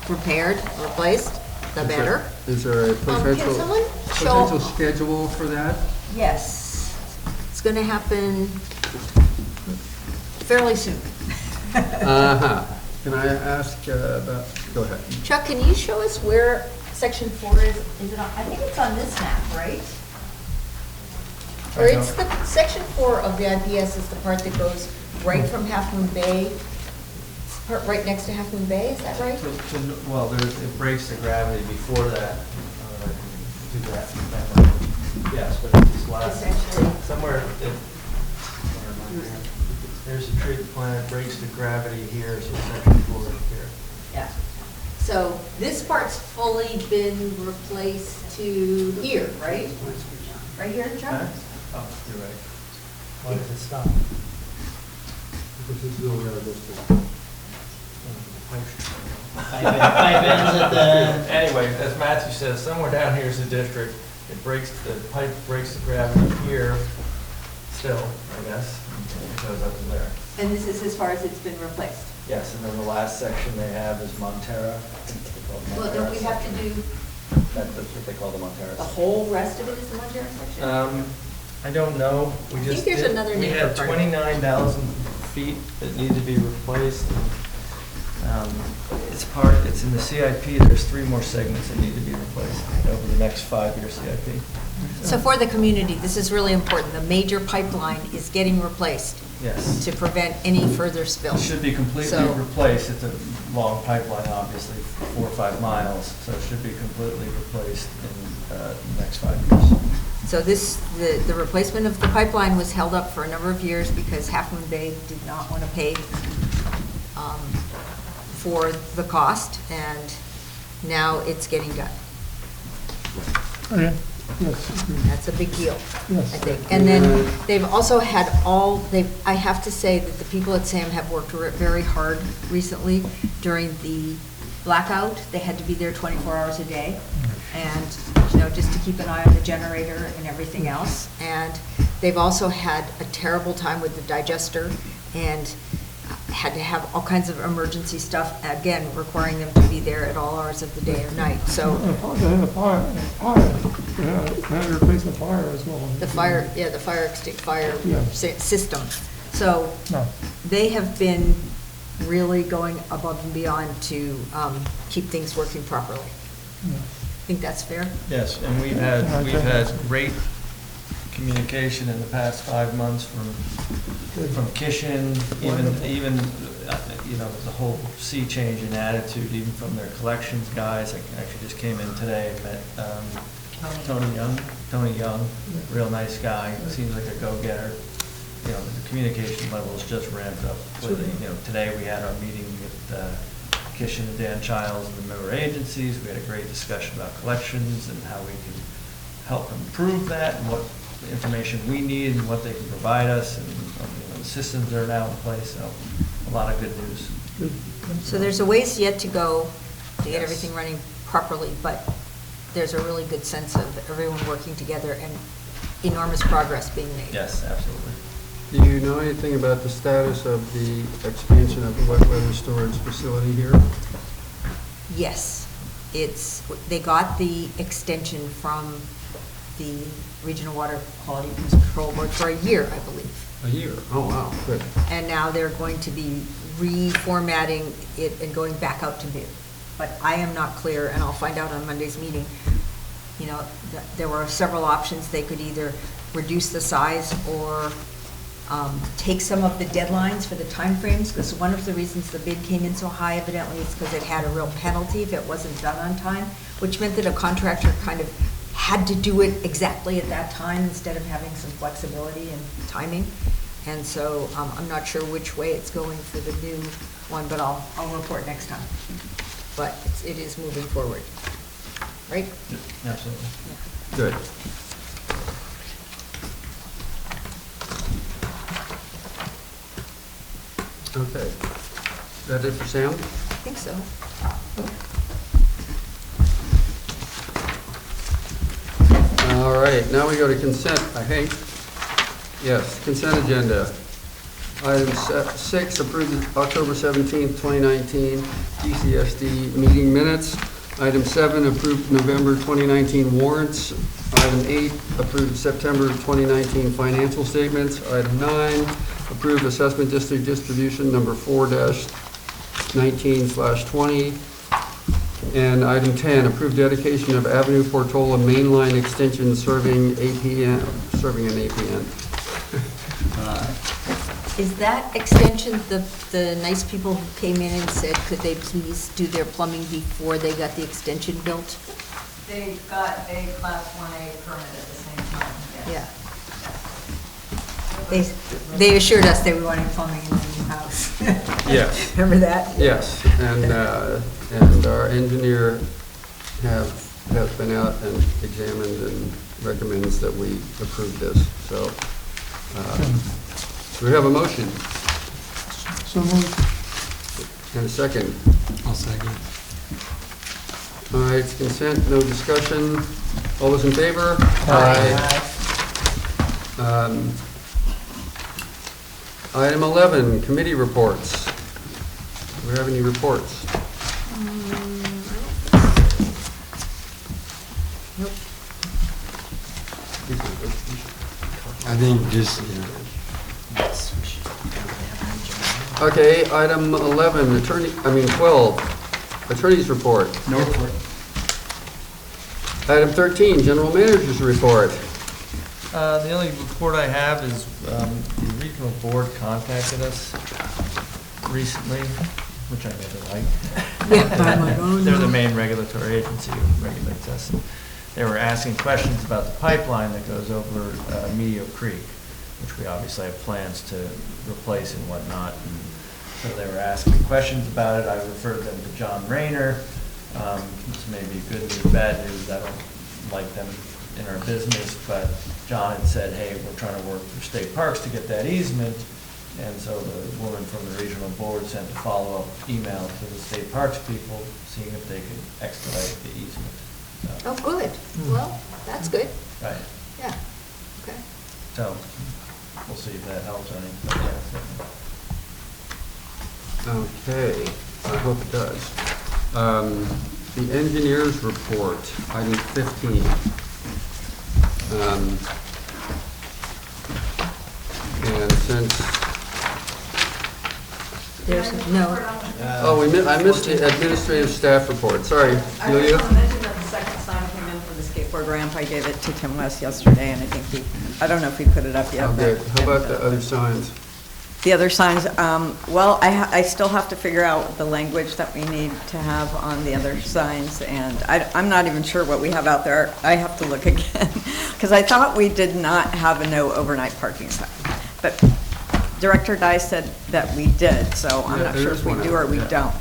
repaired, replaced, the better. Is there a Can someone potential show? schedule for that? Yes, it's going to happen fairly soon. Uh-huh. Can I ask about, go ahead. Chuck, can you show us where section 4 is? Is it on, I think it's on this map, right? Or it's the, section 4 of the IPS is the part that goes right from Half Moon Bay, right next to Half Moon Bay, is that right? Well, it breaks the gravity before that. Do that. Yes, but it's last, Essentially. somewhere, there's a treatment plant, breaks the gravity here, so section 4 is here. Yeah. So this part's fully been replaced to here, right? Right here, Chuck? Huh? Oh, you're right. Why does it stop? Because this is only our district. Pipe ends at the, Anyway, as Matthew says, somewhere down here is the district. It breaks, the pipe breaks the gravity here still, I guess, and it goes up to there. And this is as far as it's been replaced? Yes, and then the last section they have is Montera. Well, don't we have to do, That's what they call the Montera. the whole rest of it is the Montero section? I don't know. We I just think there's did- another name for We had part of it. 29,000 feet that need to be replaced. It's in the CIP, there's 3 more segments that need to be replaced over the next 5-year CIP. So for the community, this is really important. The major pipeline is getting replaced Yes. to prevent any further It spills. should be completely So- replaced. It's a long pipeline, obviously, 4 or 5 miles, so it should be completely replaced in the next 5 years. So the replacement of the pipeline was held up for a number of years because Half Moon Bay did not want to pay for the cost, and now it's getting done. Okay, yes, That's a big deal, I yes. think. And then they've also had I have to say that the people at SAM have worked very hard recently during the blackout. They had to be there 24 hours a day, and, just to keep an eye on the generator and everything else. And they've also had a terrible time with the digester, and had to have all kinds of emergency stuff, again, requiring them to be there at all hours of the day or night. So They had a fire, they had to replace the fire as well. the fire Yeah. system. So No, they have been really going above and beyond to keep things working properly. yeah. I think that's fair. Yes, and we've had great communication in the past 5 months from Kishin, even the whole sea change in attitude, even from their collections guys. I actually just came in today and met Tony Young, real nice guy, seems like a go-getter. The communication level has just ramped up. Today we had our meeting with Kishin and Dan Childs and the member agencies. We had a great discussion about collections and how we can help improve that and what information we need and what they can provide us, and the systems that are now in place. So a lot of good news. So there's a ways yet to go to get Yes. everything running properly, but there's a really good sense of everyone working together and enormous progress being made. Yes, absolutely. Do you know anything about the status of the expansion of the wet weather storage facility here? Yes, they got the extension from the Regional Water Quality Control Board for a year, I believe. A year, oh, wow, good. And now they're going to be reformatting it and going back out to bid. But I am not clear, and I'll find out on Monday's meeting. You know, there were several options. They could either reduce the size or take some of the deadlines for the timeframes, because one of the reasons the bid came in so high evidently is because it had a real penalty if it wasn't done on time, which meant that a contractor kind of had to do it exactly at that time instead of having some flexibility and timing. And so I'm not sure which way it's going for the new one, but I'll report next time. But it is moving forward, right? Absolutely. Good. Okay. Is that it for Sam? I think so. All right, now we go to consent, yes, consent agenda. Item 6, approve the October 17th, 2019 GCSD meeting minutes. Item 7, approve November 2019 warrants. Item 8, approve September 2019 financial statements. Item 9, approve assessment district distribution number 4-19/20. And item 10, approve dedication of Avenue Portola mainline extension serving an APN. Is that extension, the nice people who came in and said, could they please do their plumbing before they got the extension built? They got a Class 1A permit at the same time, yes. Yeah. They assured us they were wanting plumbing in the new house. Yes. Remember that? Yes, and our engineer has been out and examined and recommends that we approve this, so. Do we have a motion? So moved. And a second? I'll second. All right, it's consent, no discussion. All those in favor? Aye. Item 11, committee reports. Do we have any reports? Nope. I think just, Okay, item 12, attorney's report. No report. Item 13, general manager's report. The only report I have is the regional board contacted us recently, which I never like. They're the main regulatory agency who regulates us. And they were asking questions about the pipeline that goes over Medio Creek, which we obviously have plans to replace and whatnot. And so they were asking questions about it. I referred them to John Rayner. This may be good news, bad news. I don't like them in our business, but John had said, hey, we're trying to work through state parks to get that easement. And so the woman from the regional board sent a follow-up email to the state parks people, seeing if they could expedite the easement. So, Oh, good. Well, that's good. right. Yeah. Okay. So we'll see if that helps any. But yeah, certainly. Okay, I hope it does. The engineer's report, item 15. And since, There's no, I missed the administrative staff report, sorry. I just Julia? want to mention that the second sign came in for the skateboard ramp. I gave it to Tim West yesterday, and I think I don't know if he put it up yet. Okay, but- how about the other signs? The other signs, well, I still have to figure out the language that we need to have on the other signs, and I'm not even sure what we have out there. I have to look again, because I thought we did not have a no overnight parking sign. But Director Dye said that we did, so I'm Yeah, not there sure is if we one do out or we there. don't.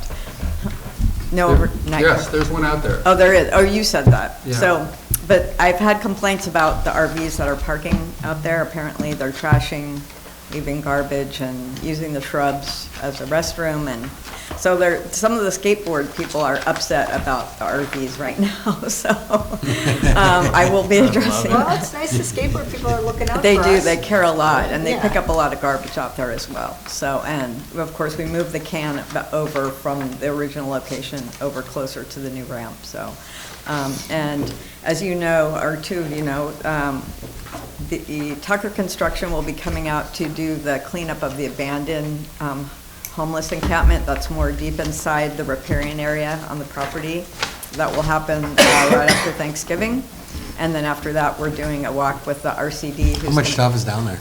No There- overnight. Yes, there's one out there. Oh, there is. Oh, you said that. Yeah. So, but I've had complaints about the RVs that are parking out there. Apparently, they're trashing, leaving garbage and using the shrubs as a restroom. And so some of the skateboard people are upset about the RVs right now. So I will be addressing. well, it's nice the skateboard people are looking out for They us. do, they care a lot, and they Yeah. pick up a lot of garbage out there as well. So, and of course, we moved the can over from the original location over closer to the new ramp, so. And as you know, or two of you know, the Tucker Construction will be coming out to do the cleanup of the abandoned homeless encampment that's more deep inside the riparian area on the property. That will happen right after Thanksgiving. And then after that, we're doing a walk with the RCD. How much stuff is down there?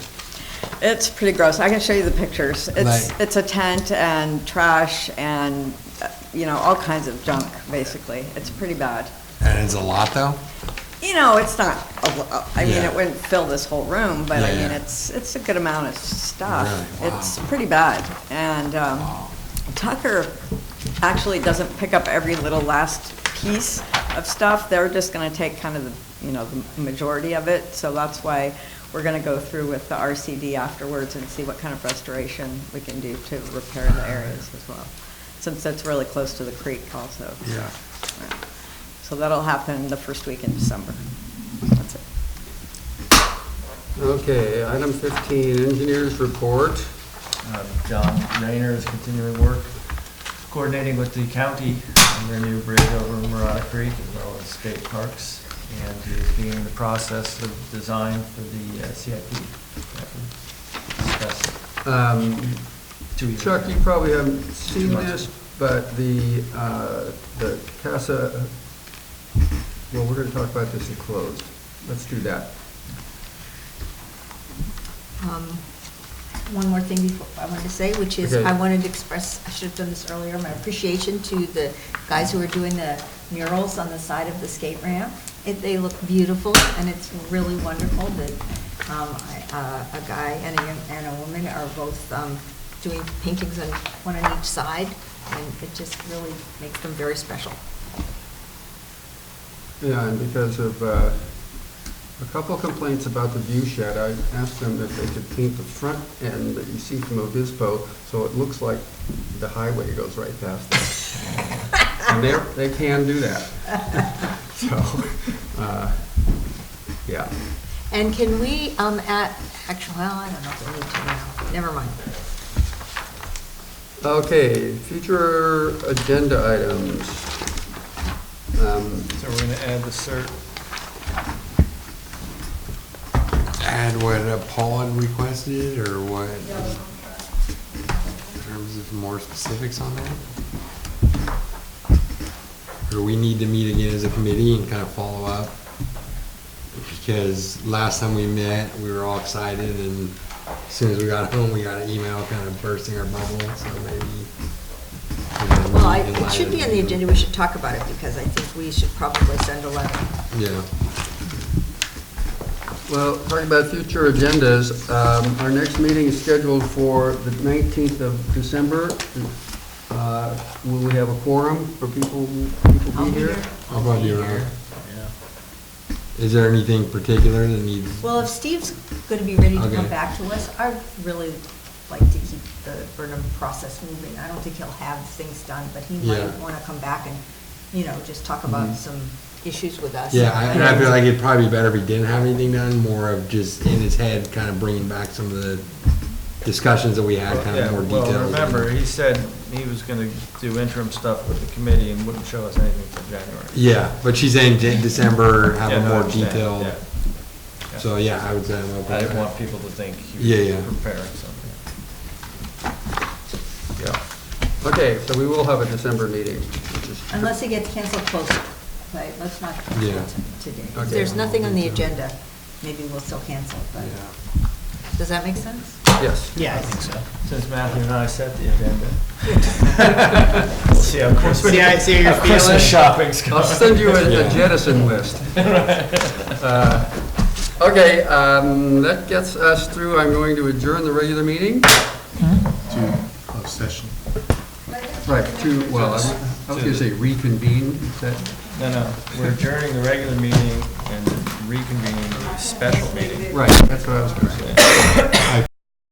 It's pretty gross. I can show you the pictures. Like- It's a tent and trash and, all kinds of junk, basically. It's pretty bad. And it's a lot, though? It's not, I mean, Yeah. it wouldn't fill this whole room, but I Yeah, mean, yeah. it's a good amount of stuff. Really? Wow. It's pretty bad. And Tucker actually doesn't pick up every little last piece of stuff. They're just gonna take kind of the majority of it. So that's why we're gonna go through with the RCD afterwards and see what kind of restoration we can do to repair the areas as well, since it's really close to the creek also. Yeah. So that'll happen the first week in December. That's it. Okay, item 15, engineers report. John Rayner is continuing work, coordinating with the county on their new bridge over Murata Creek as well as state parks. And he is beginning the process of design for the CIP. that we discussed 2 years Chuck, ago. you probably haven't seen 2 months this, but the CASA, well, we're going to talk about this in closed. Let's do that. One more thing before I wanted to say, which is Okay. I wanted to express, I should have done this earlier, my appreciation to the guys who are doing the murals on the side of the skate ramp. They look beautiful, and it's really wonderful that a guy and a woman are both doing paintings on one on each side, and it just really makes them very special. Yeah, and because of a couple complaints about the view shed, I asked them if they could paint the front end that you see from Obispo so it looks like the highway goes right past it. And they can do that. So, yeah. And can we, actually, well, I don't know if we need to now, never mind. Okay, future agenda items. So we're gonna add the cert. Add what Paul had requested, or what? In terms of more specifics on that? Or we need to meet again as a committee and kind of follow up? Because last time we met, we were all excited, and as soon as we got home, we got an email kind of bursting our bubble, so maybe. Well, it should be on the agenda, we should talk about it, because I think we should probably send a letter. Yeah. Well, talking about future agendas, our next meeting is scheduled for the 19th of December. Will we have a quorum for people I'll be be here? here. I'll probably be around. Yeah. Is there anything particular that needs? Well, if Steve's going to be ready to Okay. come back to us, I'd really like to keep the Burnham process moving. I don't think he'll have things done, but he Yeah. might want to come back and, just talk about some issues with us. Yeah, and I feel like it'd probably be better if he didn't have anything done, more of just in his head, kind of bringing back some of the discussions that we had, kind Yeah, of more well, detailed. remember, he said he was gonna do interim stuff with the committee and wouldn't show us anything till January. Yeah, but she's saying December, have Yeah, a no, I more understand, detailed. yeah. Yeah. So, yeah, I would say I'm open. I didn't want people to think he Yeah, was yeah. preparing something. Yeah. Okay, so we will have a December meeting, which is. Unless it gets canceled closer. Right, let's not cancel Yeah. it today. If Okay. there's nothing on the agenda, maybe we'll still cancel it, but, Yeah. does that make sense? Yes. Yeah, I think so. Since Matthew and I set the agenda. We'll see how Christmas. See how you're how Christmas feeling? shopping's going. I'll send you a Yeah. jettison list. Okay, that gets us through. I'm going to adjourn the regular meeting. To close session. Right, well, I was going to say reconvene, is that? No, we're adjourning the regular meeting and reconvening the special meeting. Right, that's what I was going to say.